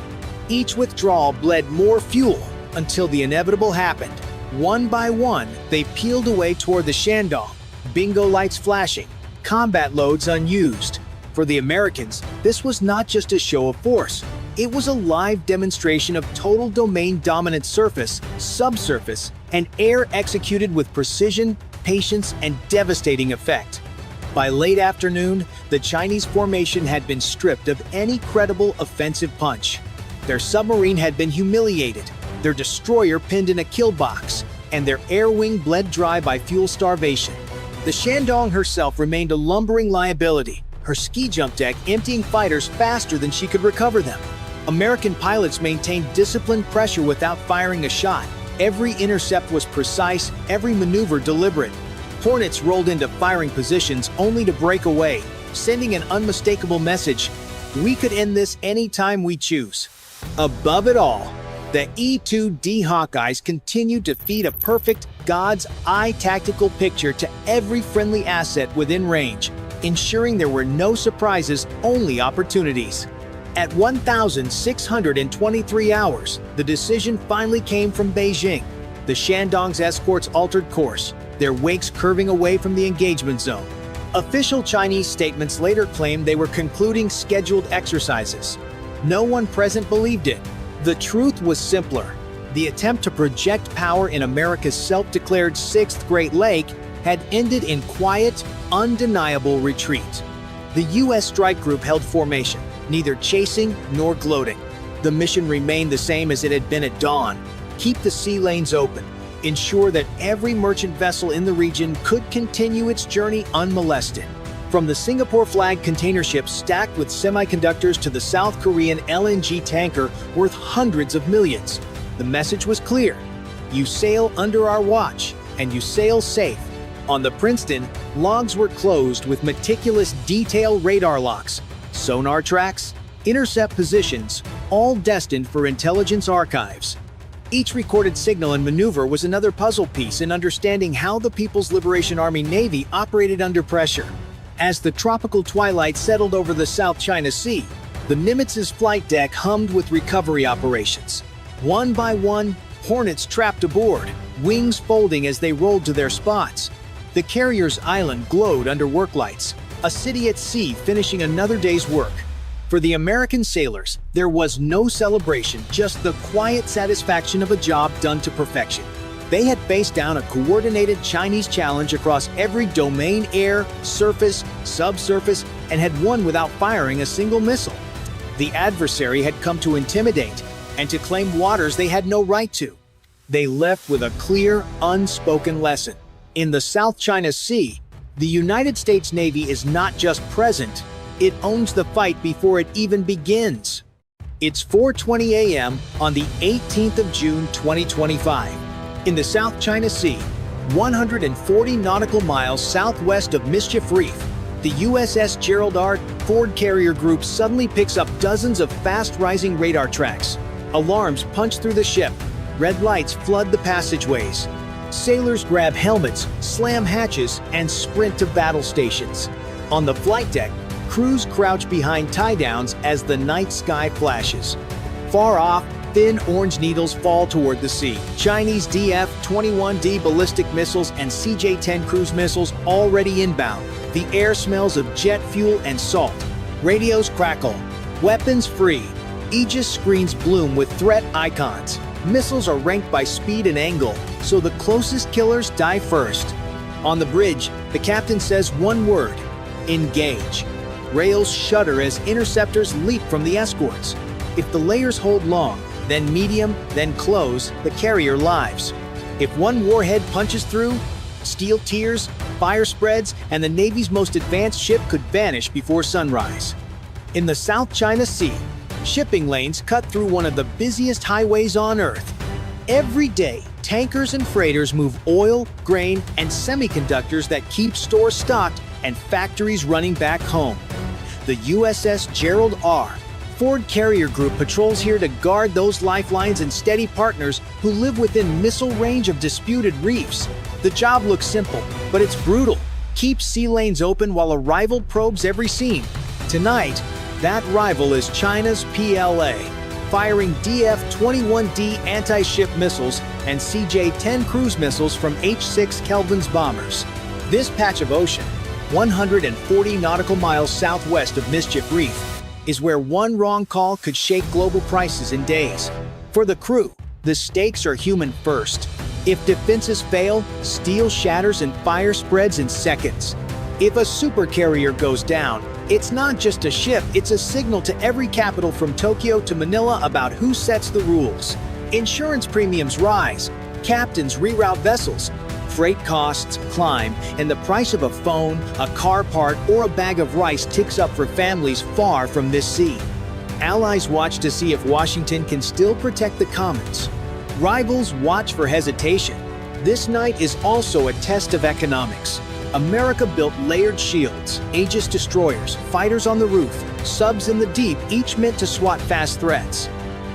Each withdrawal bled more fuel until the inevitable happened. One by one, they peeled away toward the Shandong, bingo lights flashing, combat loads unused. For the Americans, this was not just a show of force. It was a live demonstration of total domain dominant surface, subsurface, and air executed with precision, patience, and devastating effect. By late afternoon, the Chinese formation had been stripped of any credible offensive punch. Their submarine had been humiliated, their destroyer pinned in a kill box, and their air wing bled dry by fuel starvation. The Shandong herself remained a lumbering liability, her ski jump deck emptying fighters faster than she could recover them. American pilots maintained disciplined pressure without firing a shot. Every intercept was precise, every maneuver deliberate. Hornets rolled into firing positions only to break away, sending an unmistakable message: we could end this anytime we choose. Above it all, the E-2D Hawkeyes continued to feed a perfect, God's eye tactical picture to every friendly asset within range, ensuring there were no surprises, only opportunities. At 1,623 hours, the decision finally came from Beijing. The Shandong's escorts altered course, their wakes curving away from the engagement zone. Official Chinese statements later claimed they were concluding scheduled exercises. No one present believed it. The truth was simpler. The attempt to project power in America's self-declared Sixth Great Lake had ended in quiet, undeniable retreat. The U.S. strike group held formation, neither chasing nor gloating. The mission remained the same as it had been at dawn. Keep the sea lanes open. Ensure that every merchant vessel in the region could continue its journey unmolested. From the Singapore flag container ship stacked with semiconductors to the South Korean LNG tanker worth hundreds of millions, the message was clear. You sail under our watch, and you sail safe. On the Princeton, logs were closed with meticulous detail radar locks, sonar tracks, intercept positions, all destined for intelligence archives. Each recorded signal and maneuver was another puzzle piece in understanding how the People's Liberation Army Navy operated under pressure. As the tropical twilight settled over the South China Sea, the Nimitz's flight deck hummed with recovery operations. One by one, Hornets trapped aboard, wings folding as they rolled to their spots. The carrier's island glowed under work lights, a city at sea finishing another day's work. For the American sailors, there was no celebration, just the quiet satisfaction of a job done to perfection. They had faced down a coordinated Chinese challenge across every domain: air, surface, subsurface, and had won without firing a single missile. The adversary had come to intimidate and to claim waters they had no right to. They left with a clear, unspoken lesson. In the South China Sea, the United States Navy is not just present, it owns the fight before it even begins. It's 4:20 a.m. on the 18th of June 2025. In the South China Sea, 140 nautical miles southwest of Mischief Reef, the USS Gerald R. Ford Carrier Group suddenly picks up dozens of fast-rising radar tracks. Alarms punch through the ship, red lights flood the passageways. Sailors grab helmets, slam hatches, and sprint to battle stations. On the flight deck, crews crouch behind tie-downs as the night sky flashes. Far off, thin orange needles fall toward the sea. Chinese DF-21D ballistic missiles and CJ-10 cruise missiles already inbound. The air smells of jet fuel and salt. Radios crackle. Weapons free. Aegis screens bloom with threat icons. Missiles are ranked by speed and angle, so the closest killers die first. On the bridge, the captain says one word: engage. Rails shudder as interceptors leap from the escorts. If the layers hold long, then medium, then close, the carrier lives. If one warhead punches through, steel tears, fire spreads, and the Navy's most advanced ship could vanish before sunrise. In the South China Sea, shipping lanes cut through one of the busiest highways on Earth. Every day, tankers and freighters move oil, grain, and semiconductors that keep stores stocked and factories running back home. The USS Gerald R. Ford Carrier Group patrols here to guard those lifelines and steady partners who live within missile range of disputed reefs. The job looks simple, but it's brutal. Keep sea lanes open while a rival probes every seam. Tonight, that rival is China's PLA, firing DF-21D anti-ship missiles and CJ-10 cruise missiles from H-6 Kelvin's bombers. This patch of ocean, 140 nautical miles southwest of Mischief Reef, is where one wrong call could shake global prices in days. For the crew, the stakes are human first. If defenses fail, steel shatters and fire spreads in seconds. If a supercarrier goes down, it's not just a ship, it's a signal to every capital from Tokyo to Manila about who sets the rules. Insurance premiums rise, captains reroute vessels, freight costs climb, and the price of a phone, a car part, or a bag of rice ticks up for families far from this sea. Allies watch to see if Washington can still protect the commons. Rivals watch for hesitation. This night is also a test of economics. America built layered shields, Aegis destroyers, fighters on the roof, subs in the deep, each meant to swat fast threats.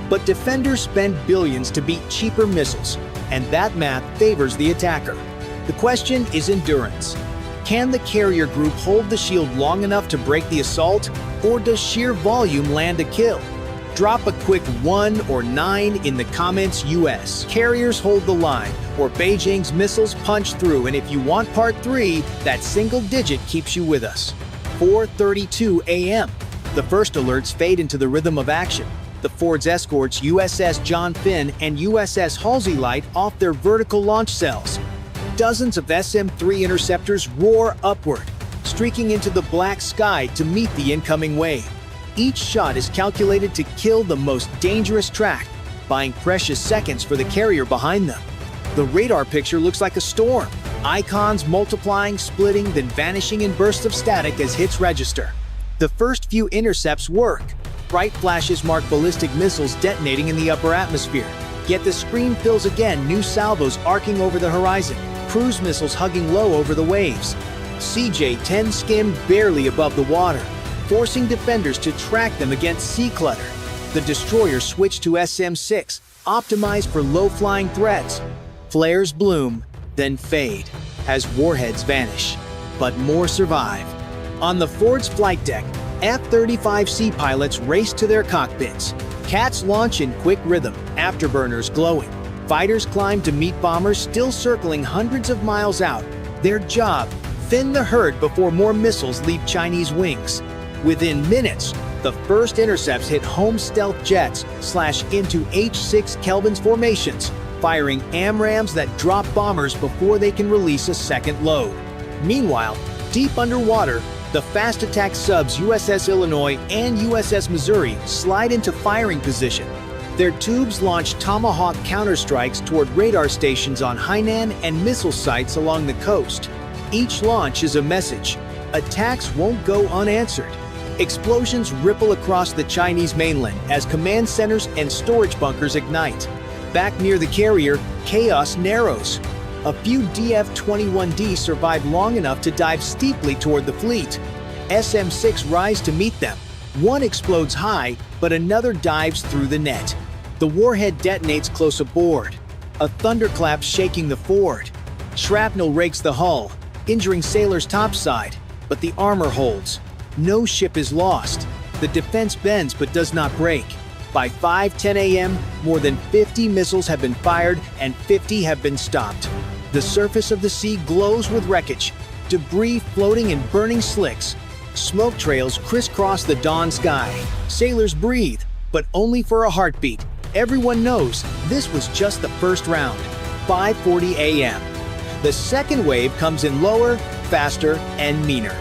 But defenders spend billions to beat cheaper missiles, and that math favors the attacker. The question is endurance. Can the carrier group hold the shield long enough to break the assault, or does sheer volume land a kill? Drop a quick 1 or 9 in the comments. US carriers hold the line, or Beijing's missiles punch through, and if you want part 3, that single digit keeps you with us. 4:32 a.m. The first alerts fade into the rhythm of action. The Ford's escorts USS John Finn and USS Halsey light off their vertical launch cells. Dozens of SM-3 interceptors roar upward, streaking into the black sky to meet the incoming wave. Each shot is calculated to kill the most dangerous track, buying precious seconds for the carrier behind them. The radar picture looks like a storm, icons multiplying, splitting, then vanishing in bursts of static as hits register. The first few intercepts work. Bright flashes mark ballistic missiles detonating in the upper atmosphere. Yet the screen fills again, new salvos arcing over the horizon, cruise missiles hugging low over the waves. CJ-10 skimmed barely above the water, forcing defenders to track them against sea clutter. The destroyers switched to SM-6, optimized for low-flying threats. Flares bloom, then fade, as warheads vanish. But more survive. On the Ford's flight deck, F-35C pilots race to their cockpits. Cats launch in quick rhythm, afterburners glowing. Fighters climb to meet bombers still circling hundreds of miles out. Their job, thin the herd before more missiles leave Chinese wings. Within minutes, the first intercepts hit home stealth jets, slash into H-6 Kelvin's formations, firing AMRAAMs that drop bombers before they can release a second load. Meanwhile, deep underwater, the fast attack subs USS Illinois and USS Missouri slide into firing position. Their tubes launch Tomahawk counterstrikes toward radar stations on Hainan and missile sites along the coast. Each launch is a message. Attacks won't go unanswered. Explosions ripple across the Chinese mainland as command centers and storage bunkers ignite. Back near the carrier, chaos narrows. A few DF-21D survive long enough to dive steeply toward the fleet. SM-6 rise to meet them. One explodes high, but another dives through the net. The warhead detonates close aboard. A thunderclap shaking the Ford. Shrapnel rakes the hull, injuring sailors topside, but the armor holds. No ship is lost. The defense bends but does not break. By 5:10 a.m., more than 50 missiles have been fired and 50 have been stopped. The surface of the sea glows with wreckage, debris floating in burning slicks. Smoke trails crisscross the dawn sky. Sailors breathe, but only for a heartbeat. Everyone knows this was just the first round. 5:40 a.m. The second wave comes in lower, faster, and meaner.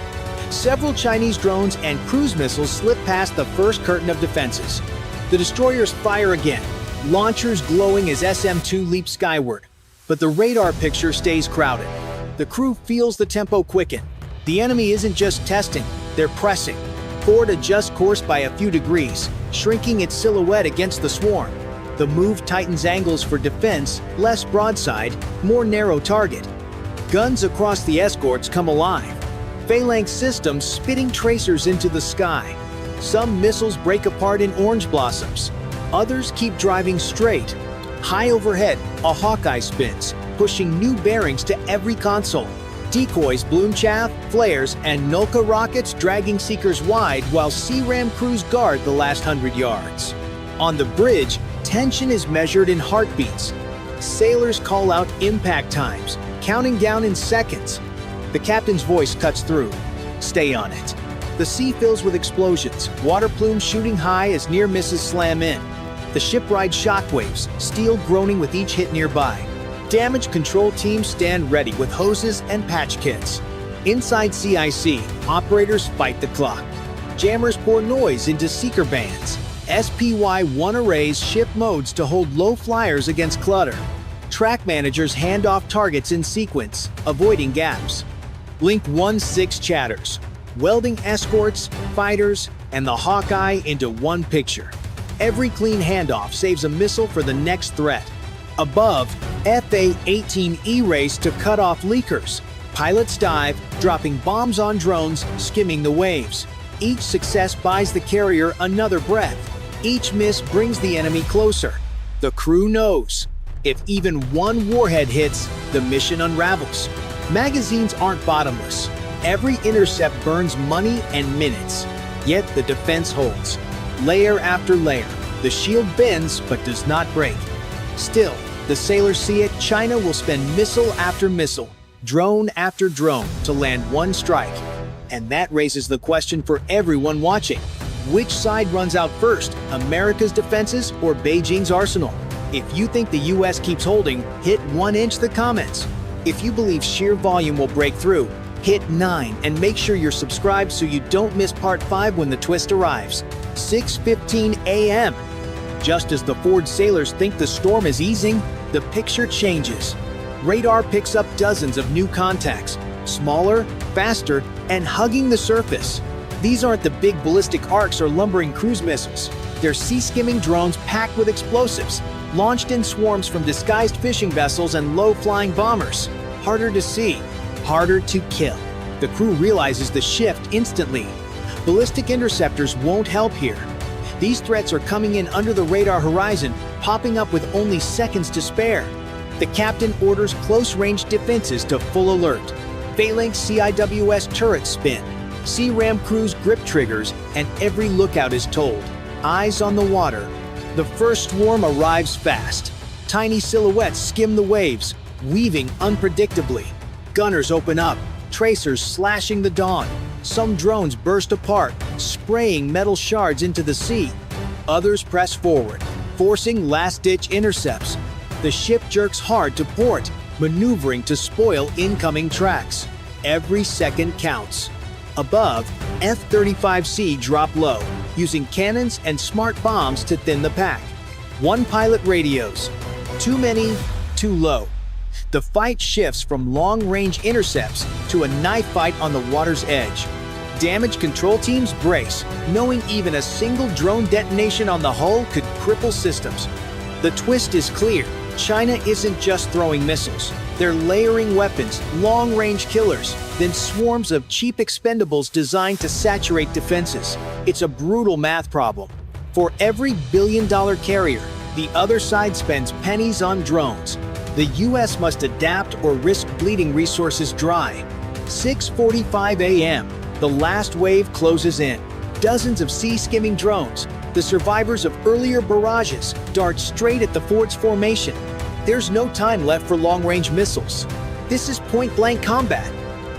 Several Chinese drones and cruise missiles slip past the first curtain of defenses. The destroyers fire again, launchers glowing as SM-2 leaps skyward. But the radar picture stays crowded. The crew feels the tempo quicken. The enemy isn't just testing, they're pressing. Ford adjusts course by a few degrees, shrinking its silhouette against the swarm. The move tightens angles for defense, less broadside, more narrow target. Guns across the escorts come alive. Phalanx systems spitting tracers into the sky. Some missiles break apart in orange blossoms. Others keep driving straight. High overhead, a Hawkeye spins, pushing new bearings to every console. Decoys bloom chaff, flares, and Nulka rockets dragging seekers wide while C-RAM crews guard the last 100 yards. On the bridge, tension is measured in heartbeats. Sailors call out impact times, counting down in seconds. The captain's voice cuts through. Stay on it. The sea fills with explosions, water plumes shooting high as near misses slam in. The ship rides shockwaves, steel groaning with each hit nearby. Damage control teams stand ready with hoses and patch kits. Inside CIC, operators fight the clock. Jammers pour noise into seeker bands. SPY-1 arrays ship modes to hold low flyers against clutter. Track managers hand off targets in sequence, avoiding gaps. Link 1-6 chatters, welding escorts, fighters, and the Hawkeye into one picture. Every clean handoff saves a missile for the next threat. Above, FA-18E race to cut off leakers. Pilots dive, dropping bombs on drones, skimming the waves. Each success buys the carrier another breath. Each miss brings the enemy closer. The crew knows. If even one warhead hits, the mission unravels. Magazines aren't bottomless. Every intercept burns money and minutes. Yet the defense holds. Layer after layer, the shield bends but does not break. Still, the sailors see it. China will spend missile after missile, drone after drone to land one strike. And that raises the question for everyone watching. Which side runs out first, America's defenses or Beijing's arsenal? If you think the US keeps holding, hit 1 inch the comments. If you believe sheer volume will break through, Hit 9 and make sure you're subscribed so you don't miss part 5 when the twist arrives. 6:15 a.m. Just as the Ford sailors think the storm is easing, the picture changes. Radar picks up dozens of new contacts, smaller, faster, and hugging the surface. These aren't the big ballistic arcs or lumbering cruise missiles. They're sea-skimming drones packed with explosives, launched in swarms from disguised fishing vessels and low-flying bombers. Harder to see, harder to kill. The crew realizes the shift instantly. Ballistic interceptors won't help here. These threats are coming in under the radar horizon, popping up with only seconds to spare. The captain orders close-range defenses to full alert. Phalanx CIWS turrets spin. C-RAM crews grip triggers, and every lookout is told. Eyes on the water. The first swarm arrives fast. Tiny silhouettes skim the waves, weaving unpredictably. Gunners open up, tracers slashing the dawn. Some drones burst apart, spraying metal shards into the sea. Others press forward, forcing last-ditch intercepts. The ship jerks hard to port, maneuvering to spoil incoming tracks. Every second counts. Above, F-35C drop low, using cannons and smart bombs to thin the pack. One pilot radios. Too many, too low. The fight shifts from long-range intercepts to a knife fight on the water's edge. Damage control teams brace, knowing even a single drone detonation on the hull could cripple systems. The twist is clear. China isn't just throwing missiles. They're layering weapons, long-range killers, then swarms of cheap expendables designed to saturate defenses. It's a brutal math problem. For every billion-dollar carrier, the other side spends pennies on drones. The US must adapt or risk bleeding resources dry. 6:45 a.m. The last wave closes in. Dozens of sea-skimming drones, the survivors of earlier barrages, dart straight at the Ford's formation. There's no time left for long-range missiles. This is point-blank combat.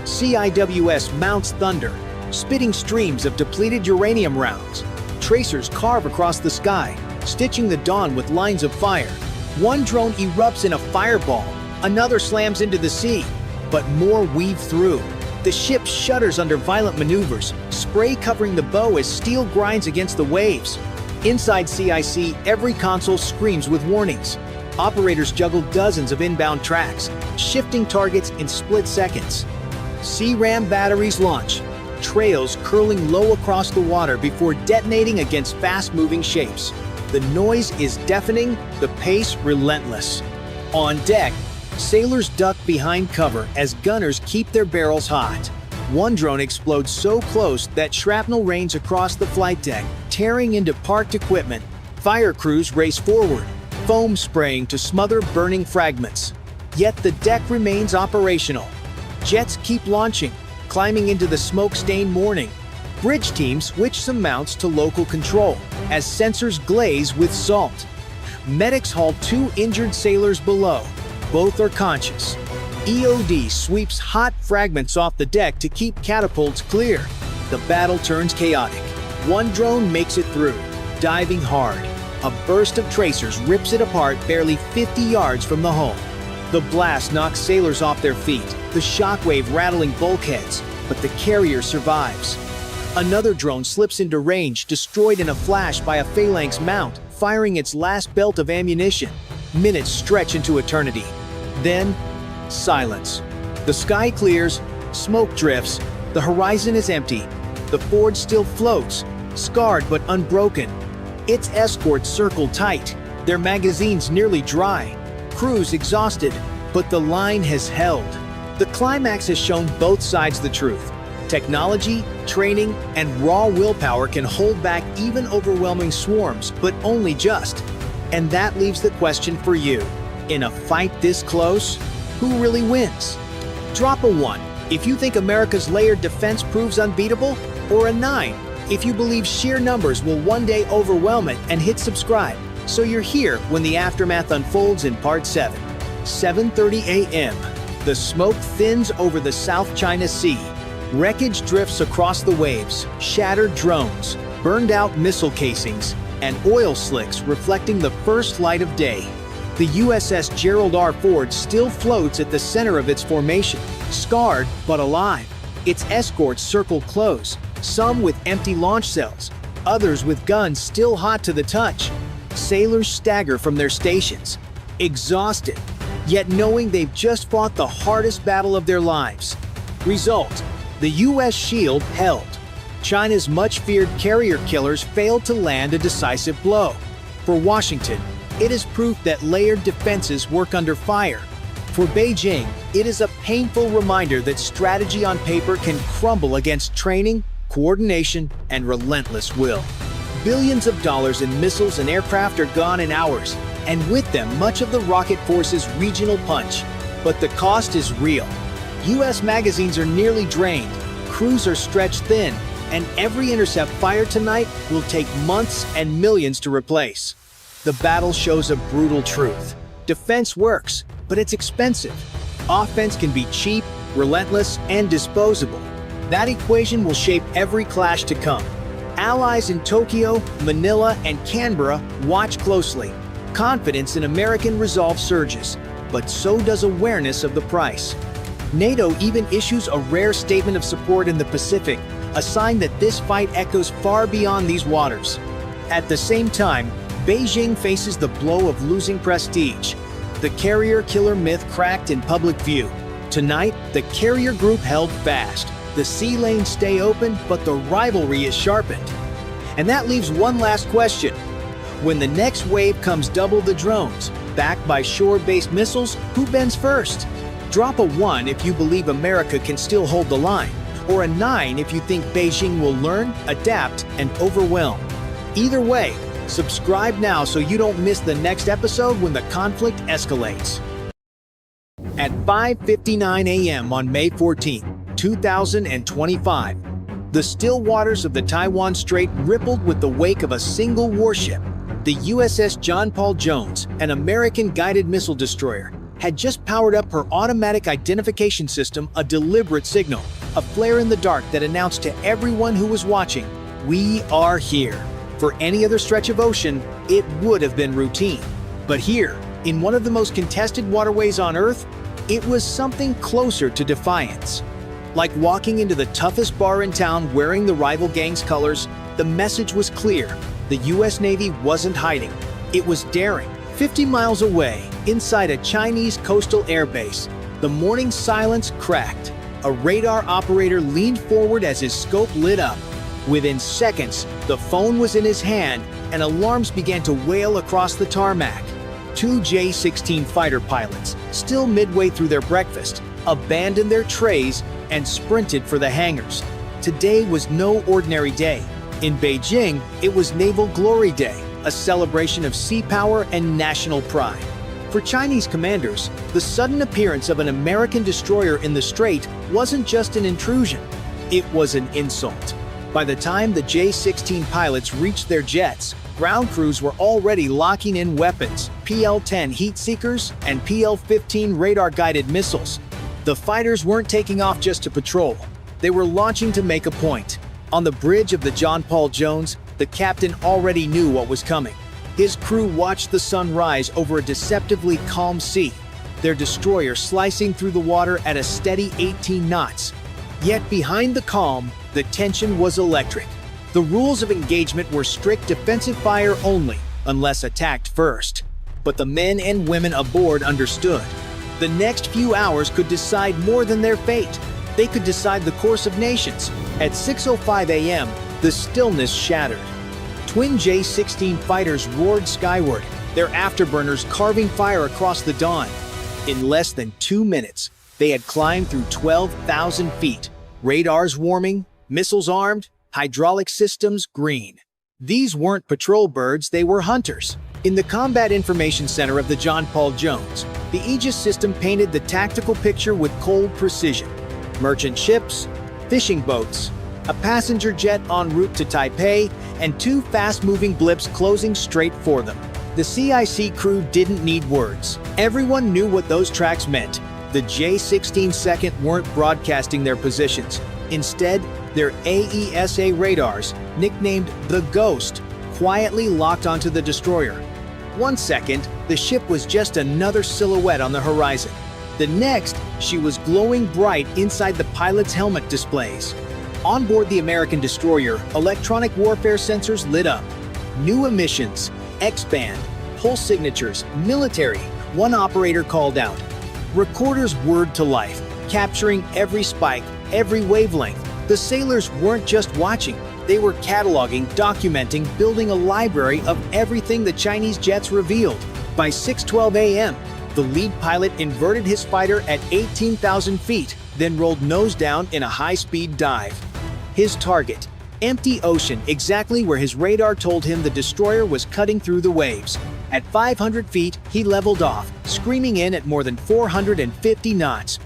CIWS mounts thunder, spitting streams of depleted uranium rounds. Tracers carve across the sky, stitching the dawn with lines of fire. One drone erupts in a fireball, another slams into the sea, but more weave through. The ship shudders under violent maneuvers, spray covering the bow as steel grinds against the waves. Inside CIC, every console screams with warnings. Operators juggle dozens of inbound tracks, shifting targets in split seconds. C-RAM batteries launch, trails curling low across the water before detonating against fast-moving shapes. The noise is deafening, the pace relentless. On deck, sailors duck behind cover as gunners keep their barrels hot. One drone explodes so close that shrapnel rains across the flight deck, tearing into parked equipment. Fire crews race forward, foam spraying to smother burning fragments. Yet the deck remains operational. Jets keep launching, climbing into the smoke-stained morning. Bridge teams switch some mounts to local control as sensors glaze with salt. Medics haul 2 injured sailors below. Both are conscious. EOD sweeps hot fragments off the deck to keep catapults clear. The battle turns chaotic. One drone makes it through, diving hard. A burst of tracers rips it apart barely 50 yards from the hull. The blast knocks sailors off their feet, the shockwave rattling bulkheads, but the carrier survives. Another drone slips into range, destroyed in a flash by a Phalanx mount, firing its last belt of ammunition. Minutes stretch into eternity. Then, silence. The sky clears, smoke drifts, the horizon is empty. The Ford still floats, scarred but unbroken. Its escorts circle tight, their magazines nearly dry. Crews exhausted, but the line has held. The climax has shown both sides the truth. Technology, training, and raw willpower can hold back even overwhelming swarms, but only just. And that leaves the question for you. In a fight this close, who really wins? Drop a 1 if you think America's layered defense proves unbeatable, or a 9 if you believe sheer numbers will one day overwhelm it, and hit subscribe so you're here when the aftermath unfolds in part 7. 7:30 a.m. The smoke thins over the South China Sea. Wreckage drifts across the waves, shattered drones, burned out missile casings, and oil slicks reflecting the first light of day. The USS Gerald R. Ford still floats at the center of its formation, scarred but alive. Its escorts circle close, some with empty launch cells, others with guns still hot to the touch. Sailors stagger from their stations, exhausted, yet knowing they've just fought the hardest battle of their lives. Result: the U.S. shield held. China's much-feared carrier killers failed to land a decisive blow. For Washington, it is proof that layered defenses work under fire. For Beijing, it is a painful reminder that strategy on paper can crumble against training, coordination, and relentless will. Billions of dollars in missiles and aircraft are gone in hours, and with them much of the rocket force's regional punch. But the cost is real. U.S. magazines are nearly drained, crews are stretched thin, and every intercept fired tonight will take months and millions to replace. The battle shows a brutal truth. Defense works, but it's expensive. Offense can be cheap, relentless, and disposable. That equation will shape every clash to come. Allies in Tokyo, Manila, and Canberra watch closely. Confidence in American resolve surges, but so does awareness of the price. NATO even issues a rare statement of support in the Pacific, a sign that this fight echoes far beyond these waters. At the same time, Beijing faces the blow of losing prestige. The carrier killer myth cracked in public view. Tonight, the carrier group held fast. The sea lanes stay open, but the rivalry is sharpened. And that leaves one last question. When the next wave comes double the drones, backed by shore-based missiles, who bends first? Drop a 1 if you believe America can still hold the line, or a 9 if you think Beijing will learn, adapt, and overwhelm. Either way, subscribe now so you don't miss the next episode when the conflict escalates. At 5:59 a.m. on May 14, 2025, the still waters of the Taiwan Strait rippled with the wake of a single warship. The USS John Paul Jones, an American-guided missile destroyer, had just powered up her automatic identification system, a deliberate signal, a flare in the dark that announced to everyone who was watching, "We are here." For any other stretch of ocean, it would have been routine. But here, in one of the most contested waterways on Earth, it was something closer to defiance. Like walking into the toughest bar in town wearing the rival gang's colors, the message was clear. The U.S. Navy wasn't hiding. It was daring. 50 miles away, inside a Chinese coastal airbase, the morning silence cracked. A radar operator leaned forward as his scope lit up. Within seconds, the phone was in his hand and alarms began to wail across the tarmac. Two J-16 fighter pilots, still midway through their breakfast, abandoned their trays and sprinted for the hangars. Today was no ordinary day. In Beijing, it was Naval Glory Day, a celebration of sea power and national pride. For Chinese commanders, the sudden appearance of an American destroyer in the strait wasn't just an intrusion, it was an insult. By the time the J-16 pilots reached their jets, ground crews were already locking in weapons, PL-10 heat seekers and PL-15 radar-guided missiles. The fighters weren't taking off just to patrol. They were launching to make a point. On the bridge of the John Paul Jones, the captain already knew what was coming. His crew watched the sun rise over a deceptively calm sea, their destroyer slicing through the water at a steady 18 knots. Yet behind the calm, the tension was electric. The rules of engagement were strict defensive fire only, unless attacked first. But the men and women aboard understood. The next few hours could decide more than their fate. They could decide the course of nations. At 6:05 a.m., the stillness shattered. Twin J-16 fighters roared skyward, their afterburners carving fire across the dawn. In less than 2 minutes, they had climbed through 12,000 feet, radars warming, missiles armed, hydraulic systems green. These weren't patrol birds, they were hunters. In the Combat Information Center of the John Paul Jones, the Aegis system painted the tactical picture with cold precision. Merchant ships, fishing boats, a passenger jet en route to Taipei, and two fast-moving blips closing straight for them. The CIC crew didn't need words. Everyone knew what those tracks meant. The J-16 second weren't broadcasting their positions. Instead, their AESA radars, nicknamed the Ghost, quietly locked onto the destroyer. One second, the ship was just another silhouette on the horizon. The next, she was glowing bright inside the pilot's helmet displays. On board the American destroyer, electronic warfare sensors lit up. New emissions, X-band, pulse signatures, military, one operator called out. Recorders whirred to life, capturing every spike, every wavelength. The sailors weren't just watching, they were cataloging, documenting, building a library of everything the Chinese jets revealed. By 6:12 a.m., the lead pilot inverted his fighter at 18,000 feet, then rolled nose down in a high-speed dive. His target, empty ocean, exactly where his radar told him the destroyer was cutting through the waves. At 500 feet, he leveled off, screaming in at more than 450 knots.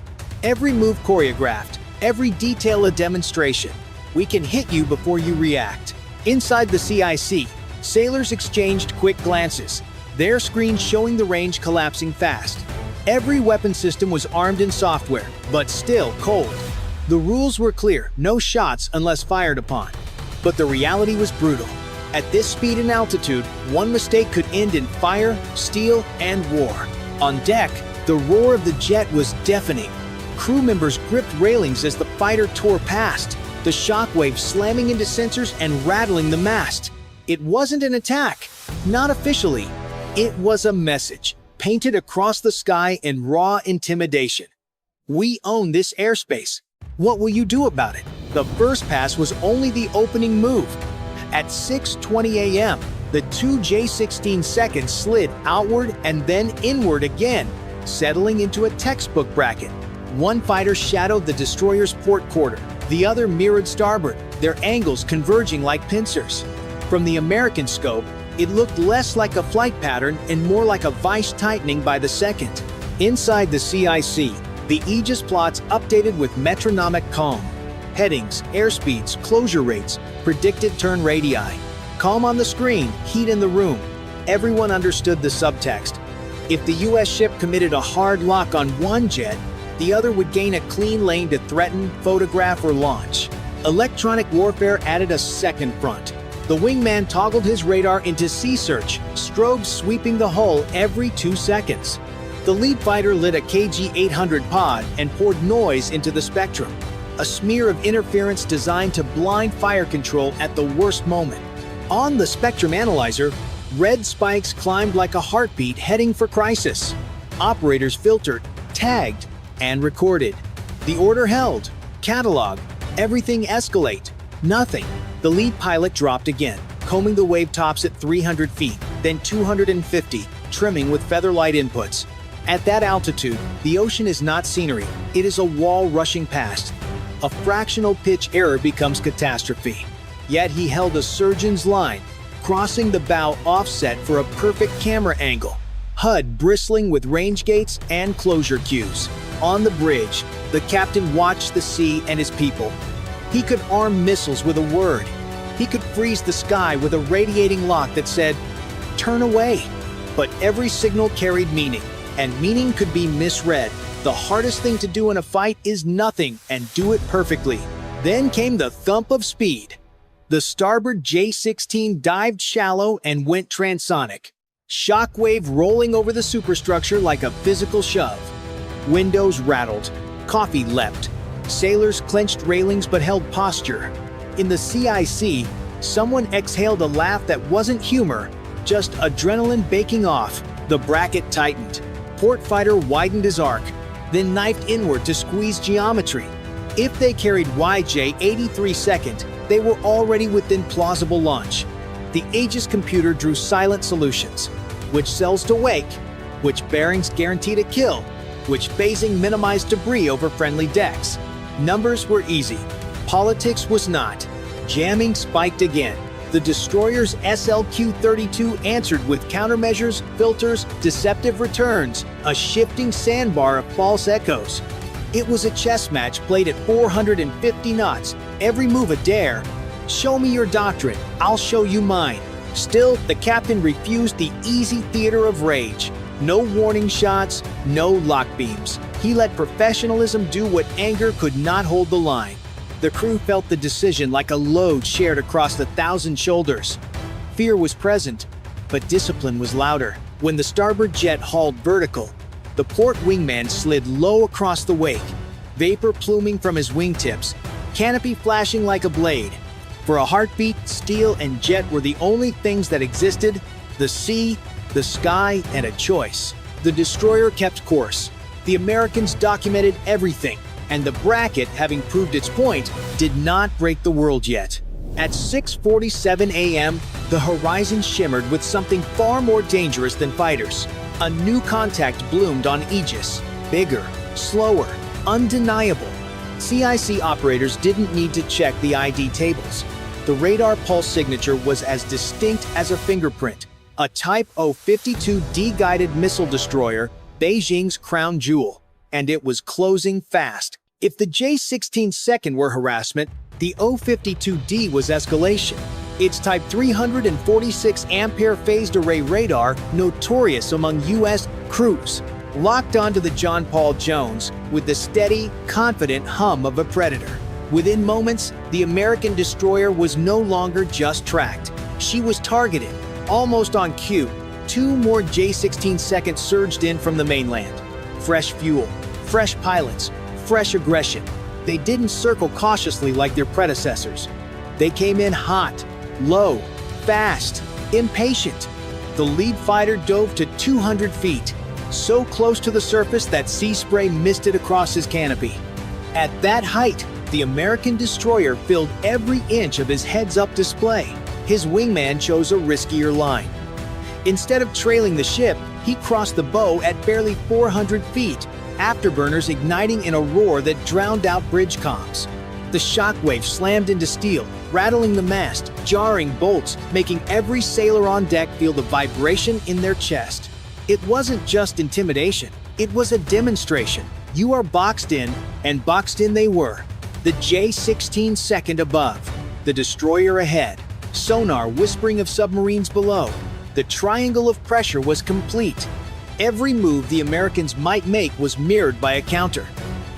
Every move choreographed, every detail a demonstration. We can hit you before you react. Inside the CIC, sailors exchanged quick glances, their screens showing the range collapsing fast. Every weapon system was armed in software, but still cold. The rules were clear, no shots unless fired upon. But the reality was brutal. At this speed and altitude, one mistake could end in fire, steel, and war. On deck, the roar of the jet was deafening. Crew members gripped railings as the fighter tore past, the shockwave slamming into sensors and rattling the mast. It wasn't an attack, not officially. It was a message, painted across the sky in raw intimidation. We own this airspace. What will you do about it? The first pass was only the opening move. At 6:20 a.m., the two J-16 seconds slid outward and then inward again, settling into a textbook bracket. One fighter shadowed the destroyer's port quarter, the other mirrored starboard, their angles converging like pincers. From the American scope, it looked less like a flight pattern and more like a vice tightening by the second. Inside the CIC, the Aegis plots updated with metronomic calm. Headings, airspeeds, closure rates, predicted turn radii. Calm on the screen, heat in the room. Everyone understood the subtext. If the US ship committed a hard lock on one jet, the other would gain a clean lane to threaten, photograph, or launch. Electronic warfare added a second front. The wingman toggled his radar into sea search, strobes sweeping the hull every 2 seconds. The lead fighter lit a KG-800 pod and poured noise into the spectrum, a smear of interference designed to blind fire control at the worst moment. On the spectrum analyzer, red spikes climbed like a heartbeat heading for crisis. Operators filtered, tagged, and recorded. The order held, catalog, everything escalate. Nothing. The lead pilot dropped again, combing the wave tops at 300 feet, then 250, trimming with featherlight inputs. At that altitude, the ocean is not scenery, it is a wall rushing past. A fractional pitch error becomes catastrophe. Yet he held a surgeon's line, crossing the bow offset for a perfect camera angle, HUD bristling with range gates and closure cues. On the bridge, the captain watched the sea and his people. He could arm missiles with a word. He could freeze the sky with a radiating lock that said, "Turn away." But every signal carried meaning, and meaning could be misread. The hardest thing to do in a fight is nothing, and do it perfectly. Then came the thump of speed. The starboard J-16 dived shallow and went transonic. Shockwave rolling over the superstructure like a physical shove. Windows rattled. Coffee leapt. Sailors clenched railings but held posture. In the CIC, someone exhaled a laugh that wasn't humor, just adrenaline baking off. The bracket tightened. Port fighter widened his arc, then knifed inward to squeeze geometry. If they carried YJ-83 second, they were already within plausible launch. The Aegis computer drew silent solutions. Which cells to wake? Which bearings guaranteed a kill? Which phasing minimized debris over friendly decks? Numbers were easy. Politics was not. Jamming spiked again. The destroyer's SLQ-32 answered with countermeasures, filters, deceptive returns, a shifting sandbar of false echoes. It was a chess match played at 450 knots, every move a dare. Show me your doctrine, I'll show you mine. Still, the captain refused the easy theater of rage. No warning shots, no lock beams. He let professionalism do what anger could not hold the line. The crew felt the decision like a load shared across 1,000 shoulders. Fear was present, but discipline was louder. When the starboard jet hauled vertical, the port wingman slid low across the wake, vapor pluming from his wingtips, canopy flashing like a blade. For a heartbeat, steel and jet were the only things that existed: the sea, the sky, and a choice. The destroyer kept course. The Americans documented everything, and the bracket, having proved its point, did not break the world yet. At 6:47 a.m., the horizon shimmered with something far more dangerous than fighters. A new contact bloomed on Aegis. Bigger, slower, undeniable. CIC operators didn't need to check the ID tables. The radar pulse signature was as distinct as a fingerprint. A Type 052D guided missile destroyer, Beijing's crown jewel. And it was closing fast. If the J-16 second were harassment, the 052D was escalation. Its Type 346 ampere phased array radar, notorious among U.S. crews, locked onto the John Paul Jones with the steady, confident hum of a predator. Within moments, the American destroyer was no longer just tracked. She was targeted. Almost on cue, 2 more J-16 seconds surged in from the mainland. Fresh fuel, fresh pilots, fresh aggression. They didn't circle cautiously like their predecessors. They came in hot, low, fast, impatient. The lead fighter dove to 200 feet, so close to the surface that sea spray misted across his canopy. At that height, the American destroyer filled every inch of his heads-up display. His wingman chose a riskier line. Instead of trailing the ship, he crossed the bow at barely 400 feet, afterburners igniting in a roar that drowned out bridge comms. The shockwave slammed into steel, rattling the mast, jarring bolts, making every sailor on deck feel the vibration in their chest. It wasn't just intimidation, it was a demonstration. You are boxed in, and boxed in they were. The J-16 second above, the destroyer ahead, sonar whispering of submarines below. The triangle of pressure was complete. Every move the Americans might make was mirrored by a counter.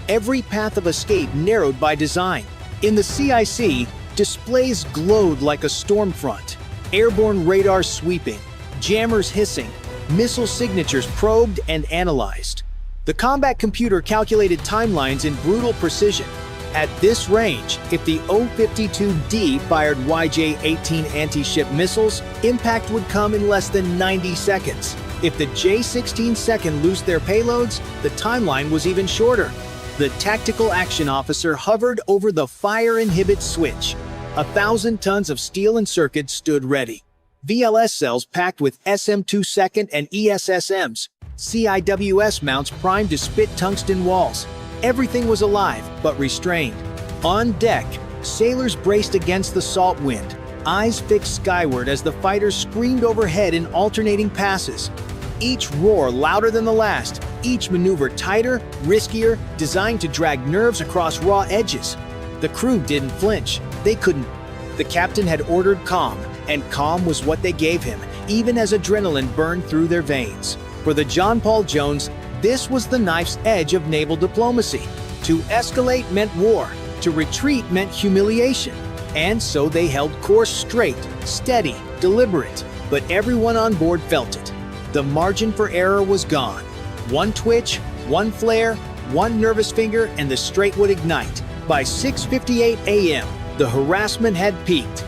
Every path of escape narrowed by design. In the CIC, displays glowed like a storm front. Airborne radar sweeping, jammers hissing, missile signatures probed and analyzed. The combat computer calculated timelines in brutal precision. At this range, if the 052D fired YJ-18 anti-ship missiles, impact would come in less than 90 seconds. If the J-16 second loosed their payloads, the timeline was even shorter. The tactical action officer hovered over the fire inhibit switch. 1,000 tons of steel and circuits stood ready. VLS cells packed with SM-2 second and ESSMs. CIWS mounts primed to spit tungsten walls. Everything was alive, but restrained. On deck, sailors braced against the salt wind, eyes fixed skyward as the fighters screamed overhead in alternating passes. Each roar louder than the last, each maneuver tighter, riskier, designed to drag nerves across raw edges. The crew didn't flinch. They couldn't. The captain had ordered calm, and calm was what they gave him, even as adrenaline burned through their veins. For the John Paul Jones, this was the knife's edge of naval diplomacy. To escalate meant war, to retreat meant humiliation. And so they held course straight, steady, deliberate. But everyone on board felt it. The margin for error was gone. One twitch, one flare, one nervous finger, and the strait would ignite. By 6:58 a.m., the harassment had peaked.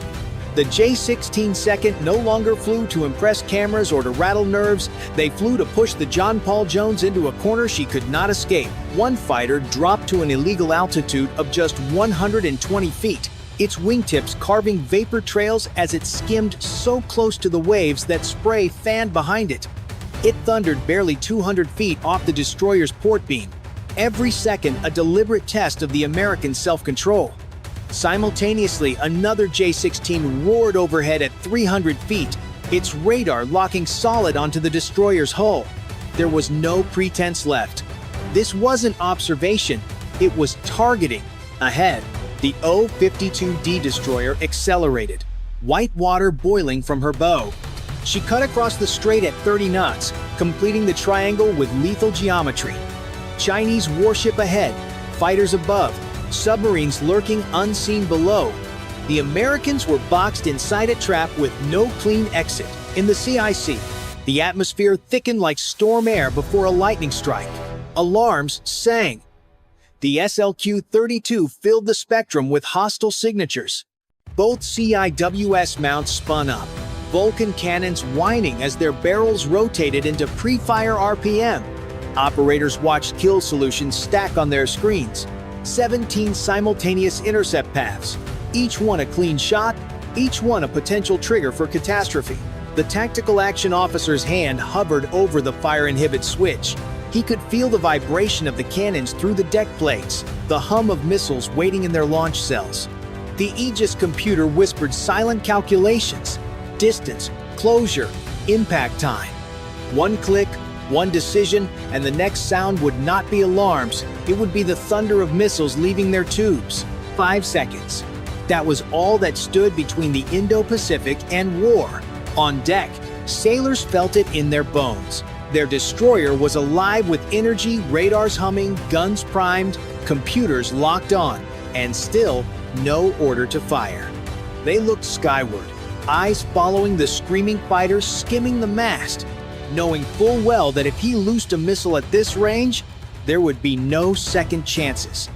The J-16 second no longer flew to impress cameras or to rattle nerves. They flew to push the John Paul Jones into a corner she could not escape. One fighter dropped to an illegal altitude of just 120 feet, its wingtips carving vapor trails as it skimmed so close to the waves that spray fanned behind it. It thundered barely 200 feet off the destroyer's port beam. Every second a deliberate test of the American self-control. Simultaneously, another J-16 roared overhead at 300 feet, its radar locking solid onto the destroyer's hull. There was no pretense left. This wasn't observation, it was targeting. Ahead, the 052D destroyer accelerated, white water boiling from her bow. She cut across the strait at 30 knots, completing the triangle with lethal geometry. Chinese warship ahead, fighters above, submarines lurking unseen below. The Americans were boxed inside a trap with no clean exit. In the CIC, the atmosphere thickened like storm air before a lightning strike. Alarms sang. The SLQ-32 filled the spectrum with hostile signatures. Both CIWS mounts spun up, Vulcan cannons whining as their barrels rotated into pre-fire RPM. Operators watched kill solutions stack on their screens. 17 simultaneous intercept paths, each one a clean shot, each one a potential trigger for catastrophe. The tactical action officer's hand hovered over the fire inhibit switch. He could feel the vibration of the cannons through the deck plates, the hum of missiles waiting in their launch cells. The Aegis computer whispered silent calculations: distance, closure, impact time. One click, one decision, and the next sound would not be alarms. It would be the thunder of missiles leaving their tubes. 5 seconds. That was all that stood between the Indo-Pacific and war. On deck, sailors felt it in their bones. Their destroyer was alive with energy, radars humming, guns primed, computers locked on, and still no order to fire. They looked skyward, eyes following the screaming fighter skimming the mast, knowing full well that if he loosed a missile at this range, there would be no second chances.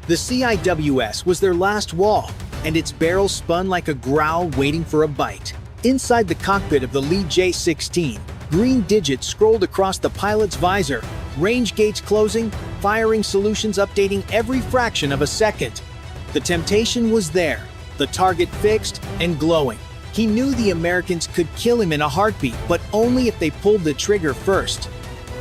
The CIWS was their last wall, and its barrel spun like a growl waiting for a bite. Inside the cockpit of the lead J-16, green digits scrolled across the pilot's visor, range gates closing, firing solutions updating every fraction of a second. The temptation was there, the target fixed and glowing. He knew the Americans could kill him in a heartbeat, but only if they pulled the trigger first.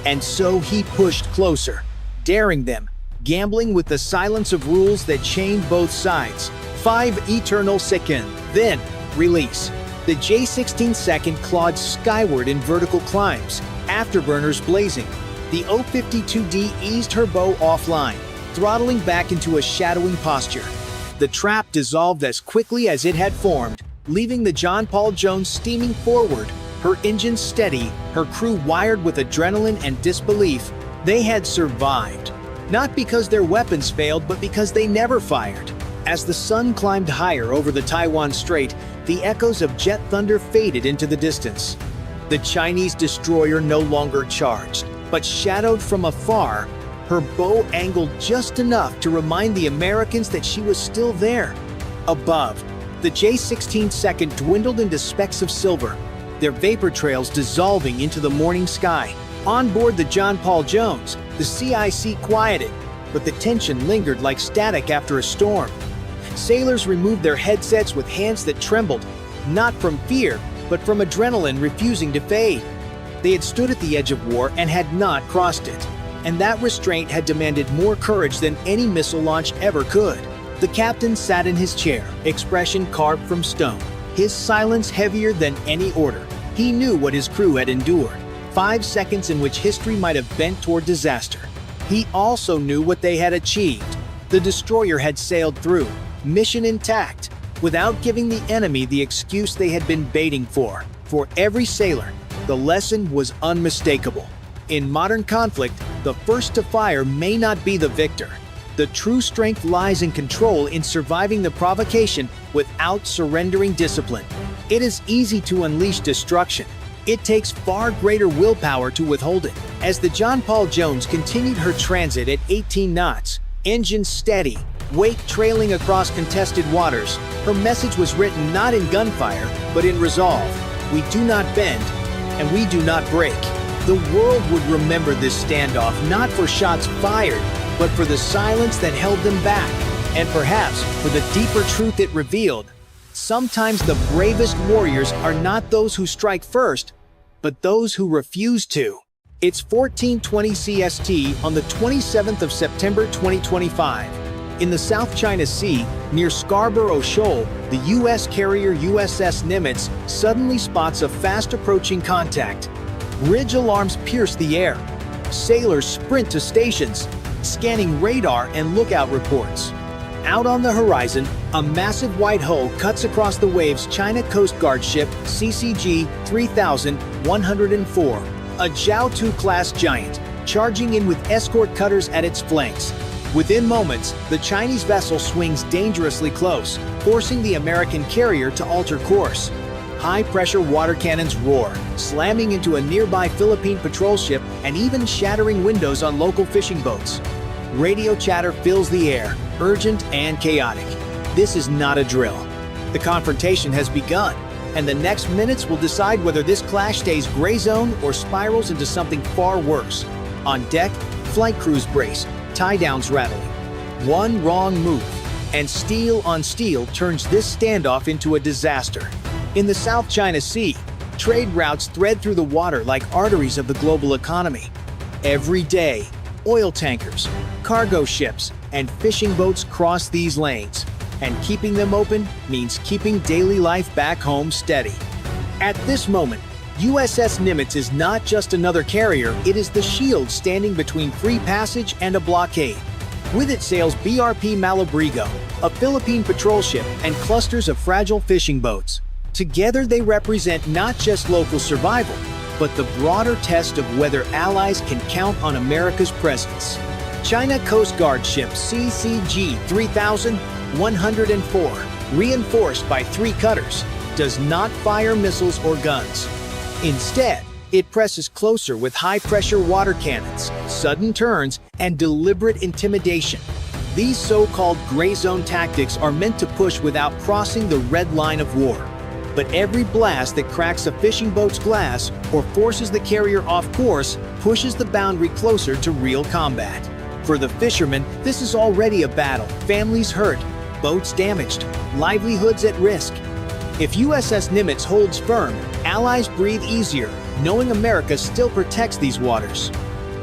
And so he pushed closer, daring them, gambling with the silence of rules that chained both sides. 5 eternal seconds, then release. The J-16 second clawed skyward in vertical climbs, afterburners blazing. The O-52D eased her bow offline, throttling back into a shadowing posture. The trap dissolved as quickly as it had formed, leaving the John Paul Jones steaming forward, her engines steady, her crew wired with adrenaline and disbelief. They had survived, not because their weapons failed, but because they never fired. As the sun climbed higher over the Taiwan Strait, the echoes of jet thunder faded into the distance. The Chinese destroyer no longer charged, but shadowed from afar, her bow angled just enough to remind the Americans that she was still there. Above, the J-16 second dwindled into specks of silver, their vapor trails dissolving into the morning sky. On board the John Paul Jones, the CIC quieted, but the tension lingered like static after a storm. Sailors removed their headsets with hands that trembled, not from fear, but from adrenaline refusing to fade. They had stood at the edge of war and had not crossed it, and that restraint had demanded more courage than any missile launch ever could. The captain sat in his chair, expression carved from stone, his silence heavier than any order. He knew what his crew had endured, 5 seconds in which history might have bent toward disaster. He also knew what they had achieved. The destroyer had sailed through, mission intact, without giving the enemy the excuse they had been baiting for. For every sailor, the lesson was unmistakable. In modern conflict, the first to fire may not be the victor. The true strength lies in control, in surviving the provocation without surrendering discipline. It is easy to unleash destruction. It takes far greater willpower to withhold it. As the John Paul Jones continued her transit at 18 knots, engines steady, wake trailing across contested waters, her message was written not in gunfire, but in resolve. We do not bend, and we do not break. The world would remember this standoff not for shots fired, but for the silence that held them back, and perhaps for the deeper truth it revealed. Sometimes the bravest warriors are not those who strike first, but those who refuse to. It's 14:20 CST on the 27th of September 2025. In the South China Sea, near Scarborough Shoal, the U.S. carrier USS Nimitz suddenly spots a fast-approaching contact. Bridge alarms pierce the air. Sailors sprint to stations, scanning radar and lookout reports. Out on the horizon, a massive white hull cuts across the waves. China Coast Guard ship CCG 3104, a Jiaotu-class giant, charging in with escort cutters at its flanks. Within moments, the Chinese vessel swings dangerously close, forcing the American carrier to alter course. High-pressure water cannons roar, slamming into a nearby Philippine patrol ship and even shattering windows on local fishing boats. Radio chatter fills the air, urgent and chaotic. This is not a drill. The confrontation has begun, and the next minutes will decide whether this clash stays gray zone or spirals into something far worse. On deck, flight crews brace, tie-downs rattling. One wrong move, and steel on steel turns this standoff into a disaster. In the South China Sea, trade routes thread through the water like arteries of the global economy. Every day, oil tankers, cargo ships, and fishing boats cross these lanes, and keeping them open means keeping daily life back home steady. At this moment, USS Nimitz is not just another carrier, it is the shield standing between free passage and a blockade. With it sails BRP Malabrigo, a Philippine patrol ship, and clusters of fragile fishing boats. Together they represent not just local survival, but the broader test of whether allies can count on America's presence. China Coast Guard ship CCG 3104, reinforced by 3 cutters, does not fire missiles or guns. Instead, it presses closer with high-pressure water cannons, sudden turns, and deliberate intimidation. These so-called gray zone tactics are meant to push without crossing the red line of war. But every blast that cracks a fishing boat's glass or forces the carrier off course pushes the boundary closer to real combat. For the fishermen, this is already a battle. Families hurt, boats damaged, livelihoods at risk. If USS Nimitz holds firm, allies breathe easier, knowing America still protects these waters.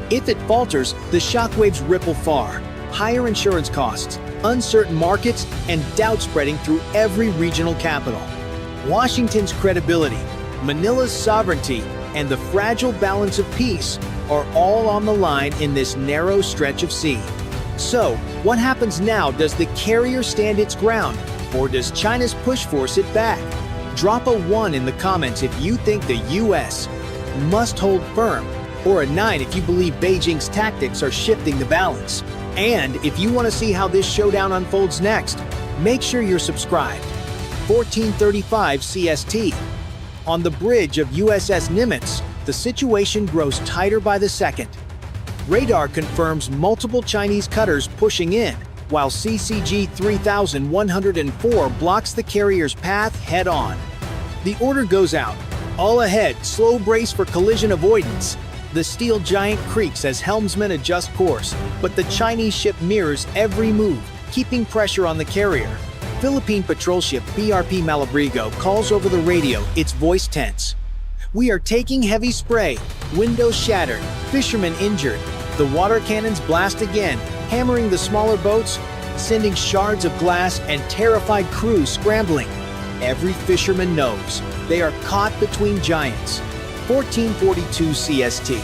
If it falters, the shockwaves ripple far. Higher insurance costs, uncertain markets, and doubt spreading through every regional capital. Washington's credibility, Manila's sovereignty, and the fragile balance of peace are all on the line in this narrow stretch of sea. So, what happens now? Does the carrier stand its ground, or does China's push force it back? Drop a 1 in the comments if you think the US must hold firm, or a 9 if you believe Beijing's tactics are shifting the balance. And if you want to see how this showdown unfolds next, make sure you're subscribed. 1435 CST. On the bridge of USS Nimitz, the situation grows tighter by the second. Radar confirms multiple Chinese cutters pushing in, while CCG 3104 blocks the carrier's path head-on. The order goes out. All ahead, slow brace for collision avoidance. The steel giant creaks as helmsmen adjust course, but the Chinese ship mirrors every move, keeping pressure on the carrier. Philippine patrol ship BRP Malabrigo calls over the radio, its voice tense. "We are taking heavy spray, windows shattered, fishermen injured." The water cannons blast again, hammering the smaller boats, sending shards of glass and terrified crews scrambling. Every fisherman knows they are caught between giants. 1442 CST.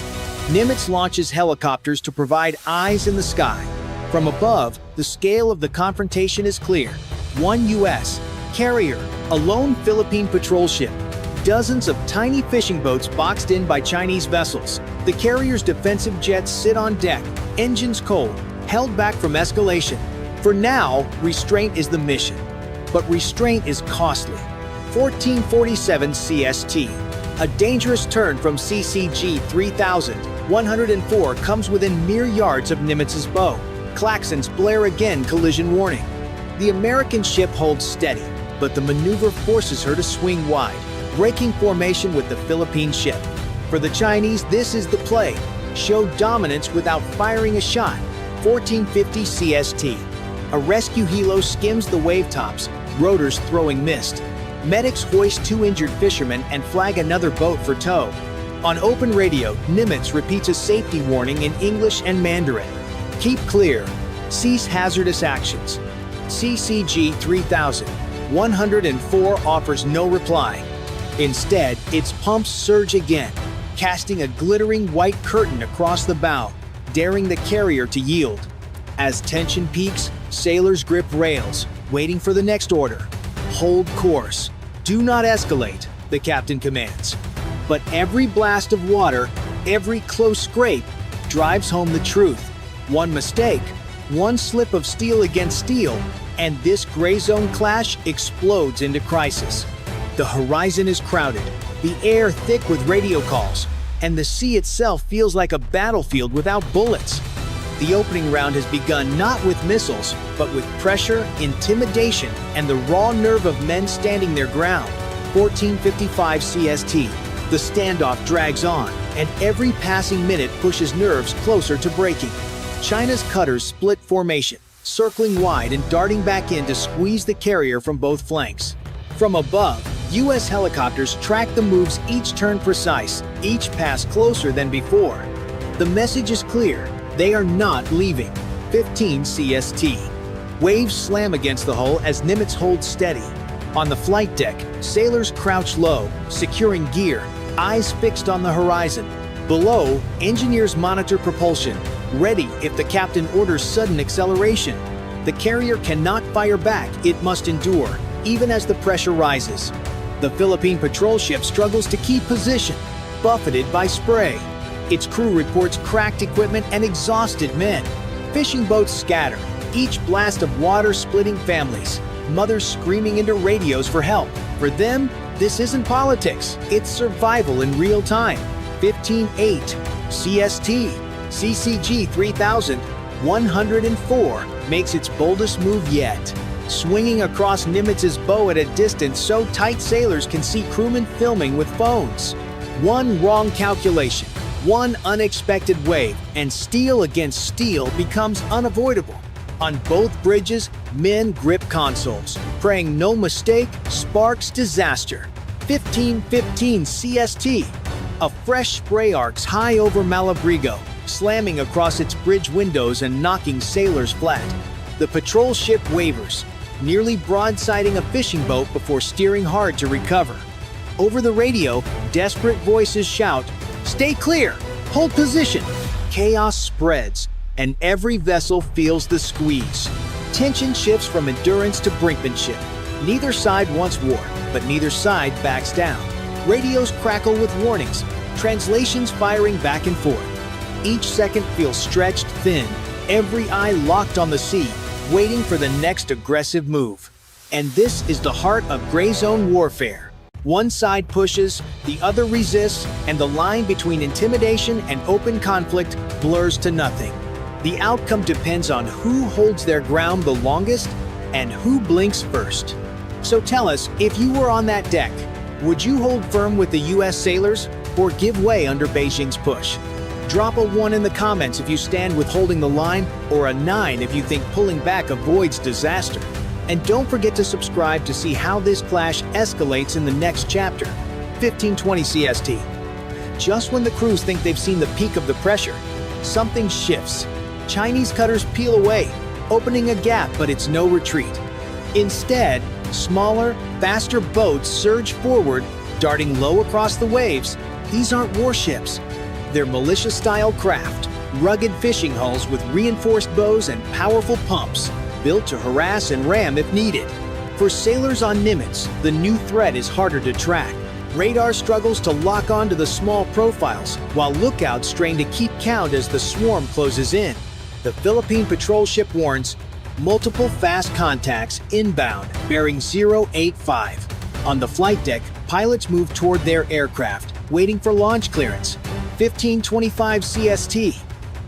Nimitz launches helicopters to provide eyes in the sky. From above, the scale of the confrontation is clear. One U.S. carrier, a lone Philippine patrol ship, dozens of tiny fishing boats boxed in by Chinese vessels. The carrier's defensive jets sit on deck, engines cold, held back from escalation. For now, restraint is the mission. But restraint is costly. 1447 CST. A dangerous turn from CCG 3104 comes within mere yards of Nimitz's bow. Klaxons blare again, collision warning. The American ship holds steady, but the maneuver forces her to swing wide, breaking formation with the Philippine ship. For the Chinese, this is the play. Show dominance without firing a shot. 1450 CST. A rescue helo skims the wave tops, rotors throwing mist. Medics hoist 2 injured fishermen and flag another boat for tow. On open radio, Nimitz repeats a safety warning in English and Mandarin. Keep clear. Cease hazardous actions. CCG 3104 offers no reply. Instead, its pumps surge again, casting a glittering white curtain across the bow, daring the carrier to yield. As tension peaks, sailors grip rails, waiting for the next order. Hold course. Do not escalate, the captain commands. But every blast of water, every close scrape, drives home the truth. One mistake, one slip of steel against steel, and this gray zone clash explodes into crisis. The horizon is crowded, the air thick with radio calls, and the sea itself feels like a battlefield without bullets. The opening round has begun not with missiles, but with pressure, intimidation, and the raw nerve of men standing their ground. 14:55 CST. The standoff drags on, and every passing minute pushes nerves closer to breaking. China's cutters split formation, circling wide and darting back in to squeeze the carrier from both flanks. From above, U.S. helicopters track the moves, each turn precise, each pass closer than before. The message is clear. They are not leaving. 15 CST. Waves slam against the hull as Nimitz holds steady. On the flight deck, sailors crouch low, securing gear, eyes fixed on the horizon. Below, engineers monitor propulsion, ready if the captain orders sudden acceleration. The carrier cannot fire back, it must endure, even as the pressure rises. The Philippine patrol ship struggles to keep position, buffeted by spray. Its crew reports cracked equipment and exhausted men. Fishing boats scatter, each blast of water splitting families. Mothers screaming into radios for help. For them, this isn't politics, it's survival in real time. 15-8 CST. CCG 3104 makes its boldest move yet. Swinging across Nimitz's bow at a distance so tight sailors can see crewmen filming with phones. One wrong calculation, one unexpected wave, and steel against steel becomes unavoidable. On both bridges, men grip consoles, praying no mistake sparks disaster. 15:15 CST. A fresh spray arcs high over Malabrigo, slamming across its bridge windows and knocking sailors flat. The patrol ship wavers, nearly broadsiding a fishing boat before steering hard to recover. Over the radio, desperate voices shout, "Stay clear! Hold position!" Chaos spreads, and every vessel feels the squeeze. Tension shifts from endurance to brinkmanship. Neither side wants war, but neither side backs down. Radios crackle with warnings, translations firing back and forth. Each second feels stretched thin, every eye locked on the sea, waiting for the next aggressive move. And this is the heart of gray zone warfare. One side pushes, the other resists, and the line between intimidation and open conflict blurs to nothing. The outcome depends on who holds their ground the longest and who blinks first. So tell us, if you were on that deck, would you hold firm with the US sailors or give way under Beijing's push? Drop a 1 in the comments if you stand with holding the line, or a 9 if you think pulling back avoids disaster. And don't forget to subscribe to see how this clash escalates in the next chapter. 15:20 CST. Just when the crews think they've seen the peak of the pressure, something shifts. Chinese cutters peel away, opening a gap, but it's no retreat. Instead, smaller, faster boats surge forward, darting low across the waves. These aren't warships. They're militia-style craft, rugged fishing hulls with reinforced bows and powerful pumps, built to harass and ram if needed. For sailors on Nimitz, the new threat is harder to track. Radar struggles to lock onto the small profiles, while lookouts strain to keep count as the swarm closes in. The Philippine patrol ship warns, multiple fast contacts inbound, bearing 085. On the flight deck, pilots move toward their aircraft, waiting for launch clearance. 15:25 CST.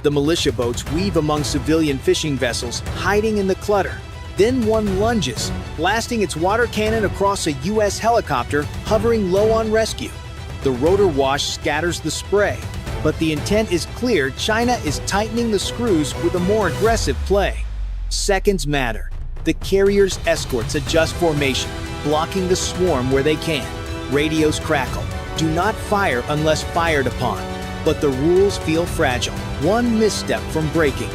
The militia boats weave among civilian fishing vessels, hiding in the clutter. Then one lunges, blasting its water cannon across a U.S. helicopter hovering low on rescue. The rotor wash scatters the spray, but the intent is clear. China is tightening the screws with a more aggressive play. Seconds matter. The carrier's escorts adjust formation, blocking the swarm where they can. Radios crackle. Do not fire unless fired upon. But the rules feel fragile, one misstep from breaking.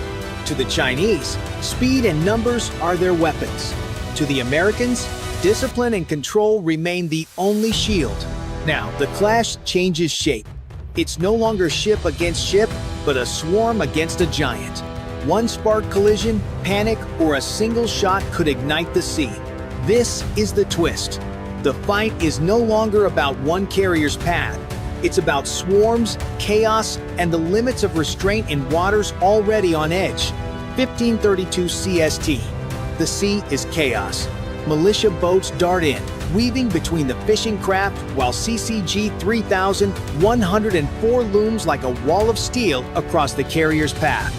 To the Chinese, speed and numbers are their weapons. To the Americans, discipline and control remain the only shield. Now, the clash changes shape. It's no longer ship against ship, but a swarm against a giant. One spark collision, panic, or a single shot could ignite the sea. This is the twist. The fight is no longer about one carrier's path. It's about swarms, chaos, and the limits of restraint in waters already on edge. 15:32 CST. The sea is chaos. Militia boats dart in, weaving between the fishing craft while CCG-3104 looms like a wall of steel across the carrier's path.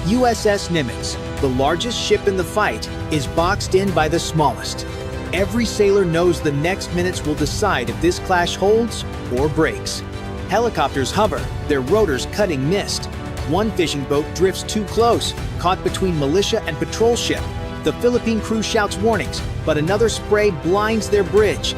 USS Nimitz, the largest ship in the fight, is boxed in by the smallest. Every sailor knows the next minutes will decide if this clash holds or breaks. Helicopters hover, their rotors cutting mist. One fishing boat drifts too close, caught between militia and patrol ship. The Philippine crew shouts warnings, but another spray blinds their bridge.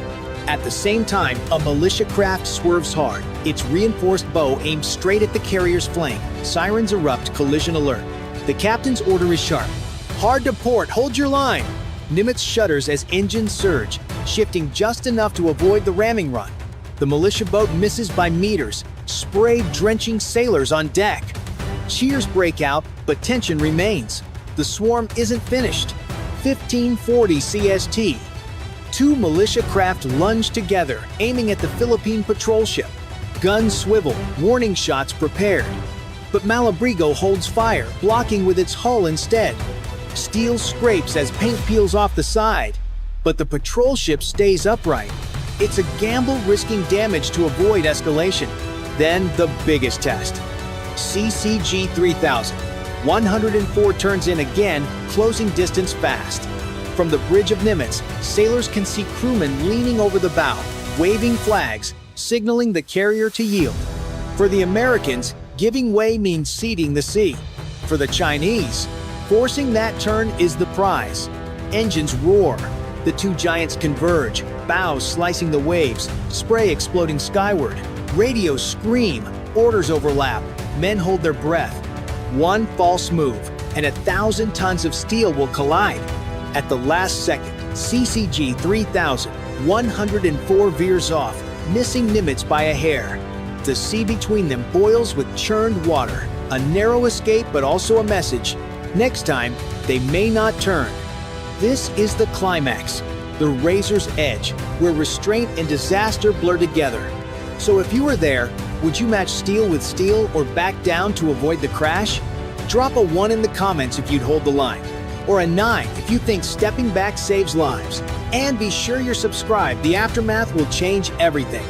At the same time, a militia craft swerves hard, its reinforced bow aimed straight at the carrier's flank. Sirens erupt, collision alert. The captain's order is sharp. Hard to port, hold your line. Nimitz shudders as engines surge, shifting just enough to avoid the ramming run. The militia boat misses by meters, spray drenching sailors on deck. Cheers break out, but tension remains. The swarm isn't finished. 1540 CST. Two militia craft lunge together, aiming at the Philippine patrol ship. Guns swivel, warning shots prepared. But Malabrigo holds fire, blocking with its hull instead. Steel scrapes as paint peels off the side. But the patrol ship stays upright. It's a gamble, risking damage to avoid escalation. Then the biggest test. CCG-3000. 104 turns in again, closing distance fast. From the bridge of Nimitz, sailors can see crewmen leaning over the bow, waving flags, signaling the carrier to yield. For the Americans, giving way means ceding the sea. For the Chinese, forcing that turn is the prize. Engines roar. The two giants converge, bows slicing the waves, spray exploding skyward. Radios scream, orders overlap, men hold their breath. One false move, and 1,000 tons of steel will collide. At the last second, CCG-3000-104 veers off, missing Nimitz by a hair. The sea between them boils with churned water. A narrow escape, but also a message. Next time, they may not turn. This is the climax, the razor's edge, where restraint and disaster blur together. So if you were there, would you match steel with steel or back down to avoid the crash? Drop a 1 in the comments if you'd hold the line, or a 9 if you think stepping back saves lives. And be sure you're subscribed, the aftermath will change everything.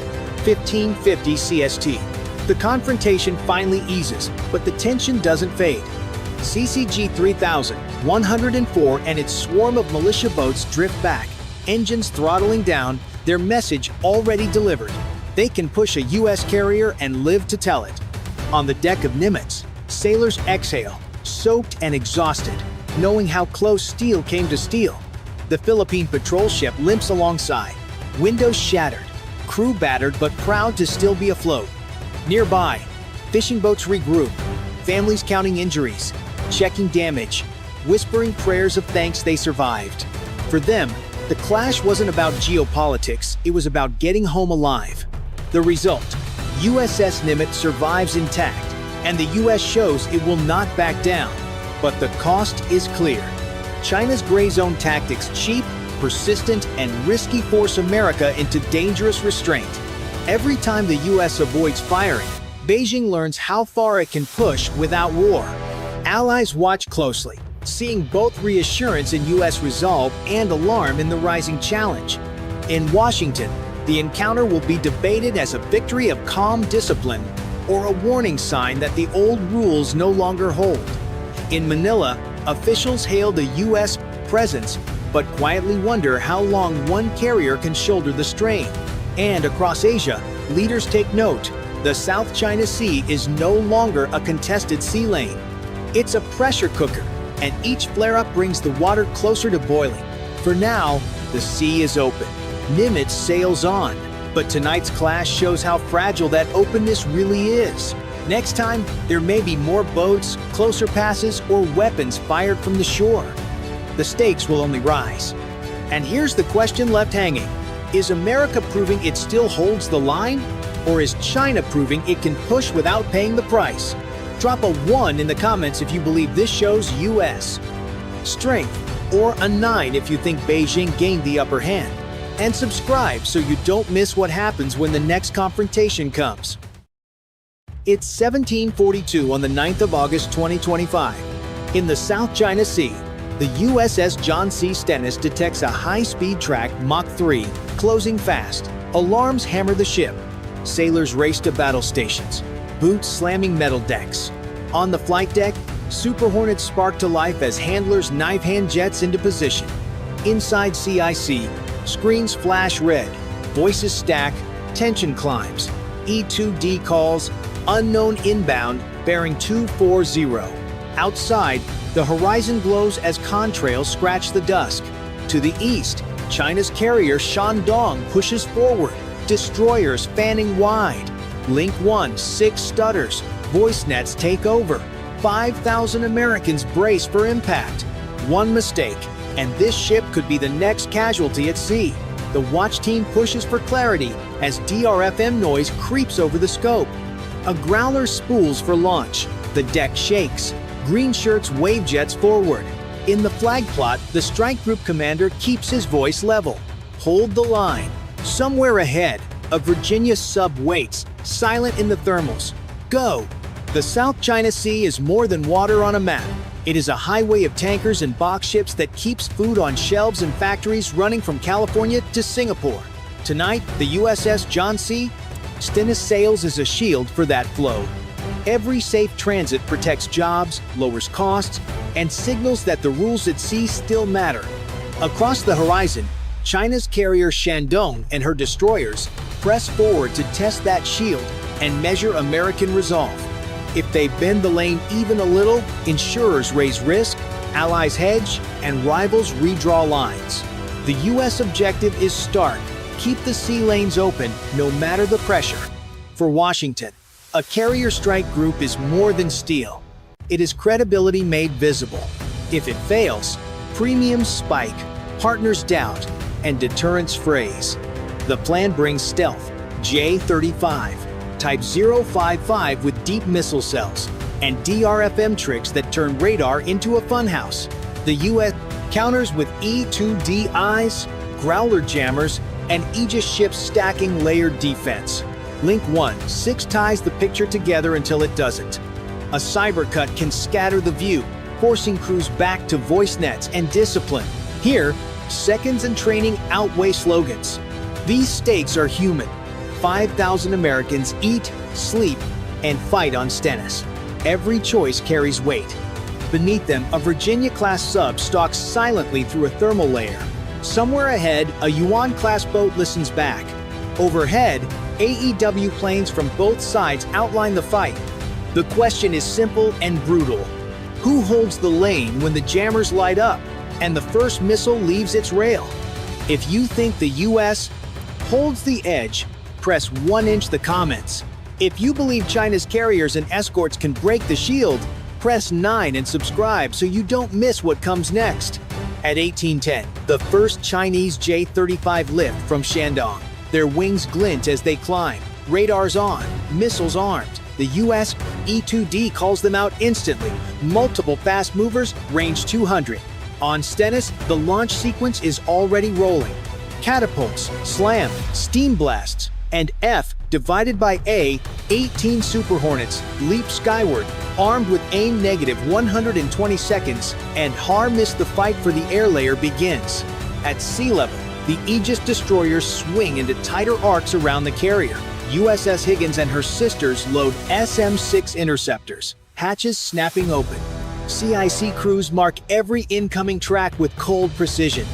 1550 CST. The confrontation finally eases, but the tension doesn't fade. CCG-3000-104 and its swarm of militia boats drift back, engines throttling down, their message already delivered. They can push a U.S. carrier and live to tell it. On the deck of Nimitz, sailors exhale, soaked and exhausted, knowing how close steel came to steel. The Philippine patrol ship limps alongside, windows shattered, crew battered but proud to still be afloat. Nearby, fishing boats regroup, families counting injuries, checking damage, whispering prayers of thanks they survived. For them, the clash wasn't about geopolitics, it was about getting home alive. The result, USS Nimitz survives intact, and the US shows it will not back down. But the cost is clear. China's gray zone tactics, cheap, persistent, and risky, force America into dangerous restraint. Every time the US avoids firing, Beijing learns how far it can push without war. Allies watch closely, seeing both reassurance in US resolve and alarm in the rising challenge. In Washington, the encounter will be debated as a victory of calm discipline or a warning sign that the old rules no longer hold. In Manila, officials hail the US presence, but quietly wonder how long one carrier can shoulder the strain. And across Asia, leaders take note. The South China Sea is no longer a contested sea lane. It's a pressure cooker, and each flare-up brings the water closer to boiling. For now, the sea is open. Nimitz sails on, but tonight's clash shows how fragile that openness really is. Next time, there may be more boats, closer passes, or weapons fired from the shore. The stakes will only rise. And here's the question left hanging. Is America proving it still holds the line? Or is China proving it can push without paying the price? Drop a 1 in the comments if you believe this shows US strength, or a 9 if you think Beijing gained the upper hand. And subscribe so you don't miss what happens when the next confrontation comes. It's 1742 on the 9th of August 2025. In the South China Sea, The USS John C. Stennis detects a high-speed track Mach 3, closing fast. Alarms hammer the ship. Sailors race to battle stations, boots slamming metal decks. On the flight deck, Super Hornets spark to life as handlers knife hand jets into position. Inside CIC, screens flash red, voices stack, tension climbs. E-2D calls, unknown inbound, bearing 240. Outside, the horizon glows as contrails scratch the dusk. To the east, China's carrier Shandong pushes forward, destroyers fanning wide. Link 1, 6 stutters, voice nets take over. 5,000 Americans brace for impact. One mistake, and this ship could be the next casualty at sea. The watch team pushes for clarity as DRFM noise creeps over the scope. A growler spools for launch. The deck shakes. Green shirts wave jets forward. In the flag plot, the strike group commander keeps his voice level. Hold the line. Somewhere ahead, a Virginia sub waits, silent in the thermals. Go! The South China Sea is more than water on a map. It is a highway of tankers and box ships that keeps food on shelves and factories running from California to Singapore. Tonight, the USS John C. Stennis sails as a shield for that flow. Every safe transit protects jobs, lowers costs, and signals that the rules at sea still matter. Across the horizon, China's carrier Shandong and her destroyers press forward to test that shield and measure American resolve. If they bend the lane even a little, insurers raise risk, allies hedge, and rivals redraw lines. The U.S. objective is stark: keep the sea lanes open no matter the pressure. For Washington, a carrier strike group is more than steel. It is credibility made visible. If it fails, premiums spike, partners doubt, and deterrence frays. The plan brings stealth, J-35, Type 055 with deep missile cells, and DRFM tricks that turn radar into a funhouse. The U.S. counters with E-2D eyes, growler jammers, and Aegis ships stacking layered defense. Link 1, 6 ties the picture together until it doesn't. A cyber cut can scatter the view, forcing crews back to voice nets and discipline. Here, seconds and training outweigh slogans. These stakes are human. 5,000 Americans eat, sleep, and fight on Stennis. Every choice carries weight. Beneath them, a Virginia-class sub stalks silently through a thermal layer. Somewhere ahead, a Yuan-class boat listens back. Overhead, AEW planes from both sides outline the fight. The question is simple and brutal. Who holds the lane when the jammers light up and the first missile leaves its rail? If you think the U.S. holds the edge, press 1 inch the comments. If you believe China's carriers and escorts can break the shield, press 9 and subscribe so you don't miss what comes next. At 1810, the first Chinese J-35 lift from Shandong. Their wings glint as they climb, radars on, missiles armed. The U.S. E-2D calls them out instantly. Multiple fast movers, range 200. On Stennis, the launch sequence is already rolling. Catapults, slam, steam blasts, and F, divided by A, 18 Super Hornets leap skyward, armed with aim negative 120 seconds, and har miss the fight for the air layer begins. At sea level, the Aegis destroyers swing into tighter arcs around the carrier. USS Higgins and her sisters load SM-6 interceptors, hatches snapping open. CIC crews mark every incoming track with cold precision.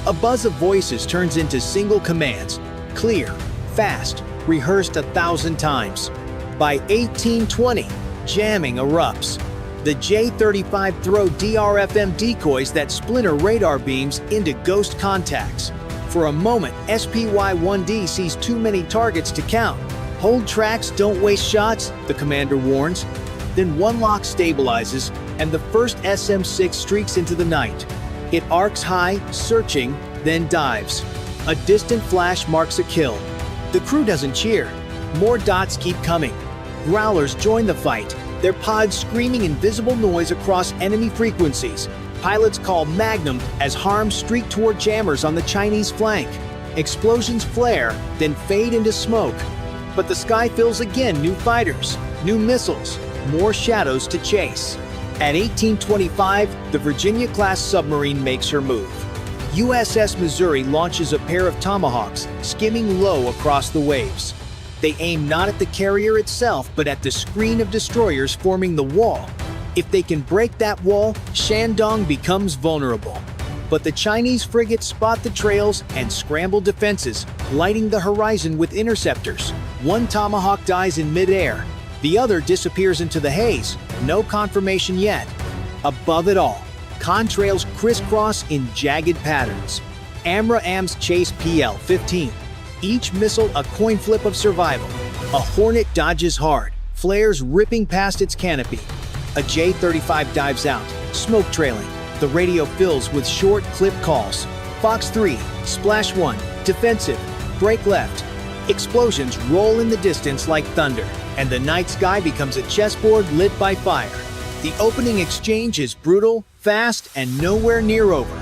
A buzz of voices turns into single commands, clear, fast, rehearsed 1,000 times. By 1820, jamming erupts. The J-35 throw DRFM decoys that splinter radar beams into ghost contacts. For a moment, SPY-1D sees too many targets to count. Hold tracks, don't waste shots, the commander warns. Then one lock stabilizes, and the first SM-6 streaks into the night. It arcs high, searching, then dives. A distant flash marks a kill. The crew doesn't cheer. More dots keep coming. Growlers join the fight, their pods screaming invisible noise across enemy frequencies. Pilots call Magnum as harms streak toward jammers on the Chinese flank. Explosions flare, then fade into smoke. But the sky fills again, new fighters, new missiles, more shadows to chase. At 1825, the Virginia-class submarine makes her move. USS Missouri launches a pair of Tomahawks, skimming low across the waves. They aim not at the carrier itself, but at the screen of destroyers forming the wall. If they can break that wall, Shandong becomes vulnerable. But the Chinese frigates spot the trails and scramble defenses, lighting the horizon with interceptors. One Tomahawk dies in midair. The other disappears into the haze. No confirmation yet. Above it all, contrails crisscross in jagged patterns. AMRAAMs chase PL-15. Each missile a coin flip of survival. A Hornet dodges hard, flares ripping past its canopy. A J-35 dives out, smoke trailing. The radio fills with short clip calls. Fox 3, Splash 1, defensive, break left. Explosions roll in the distance like thunder, and the night sky becomes a chessboard lit by fire. The opening exchange is brutal, fast, and nowhere near over.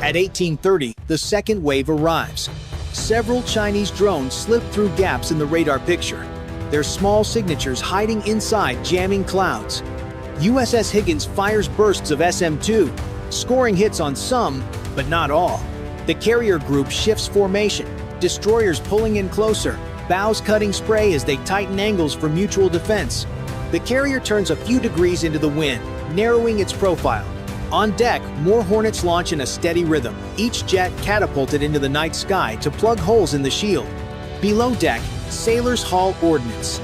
At 1830, the second wave arrives. Several Chinese drones slip through gaps in the radar picture, their small signatures hiding inside jamming clouds. USS Higgins fires bursts of SM-2, scoring hits on some, but not all. The carrier group shifts formation, destroyers pulling in closer, bows cutting spray as they tighten angles for mutual defense. The carrier turns a few degrees into the wind, narrowing its profile. On deck, more Hornets launch in a steady rhythm, each jet catapulted into the night sky to plug holes in the shield. Below deck, sailors haul ordnance,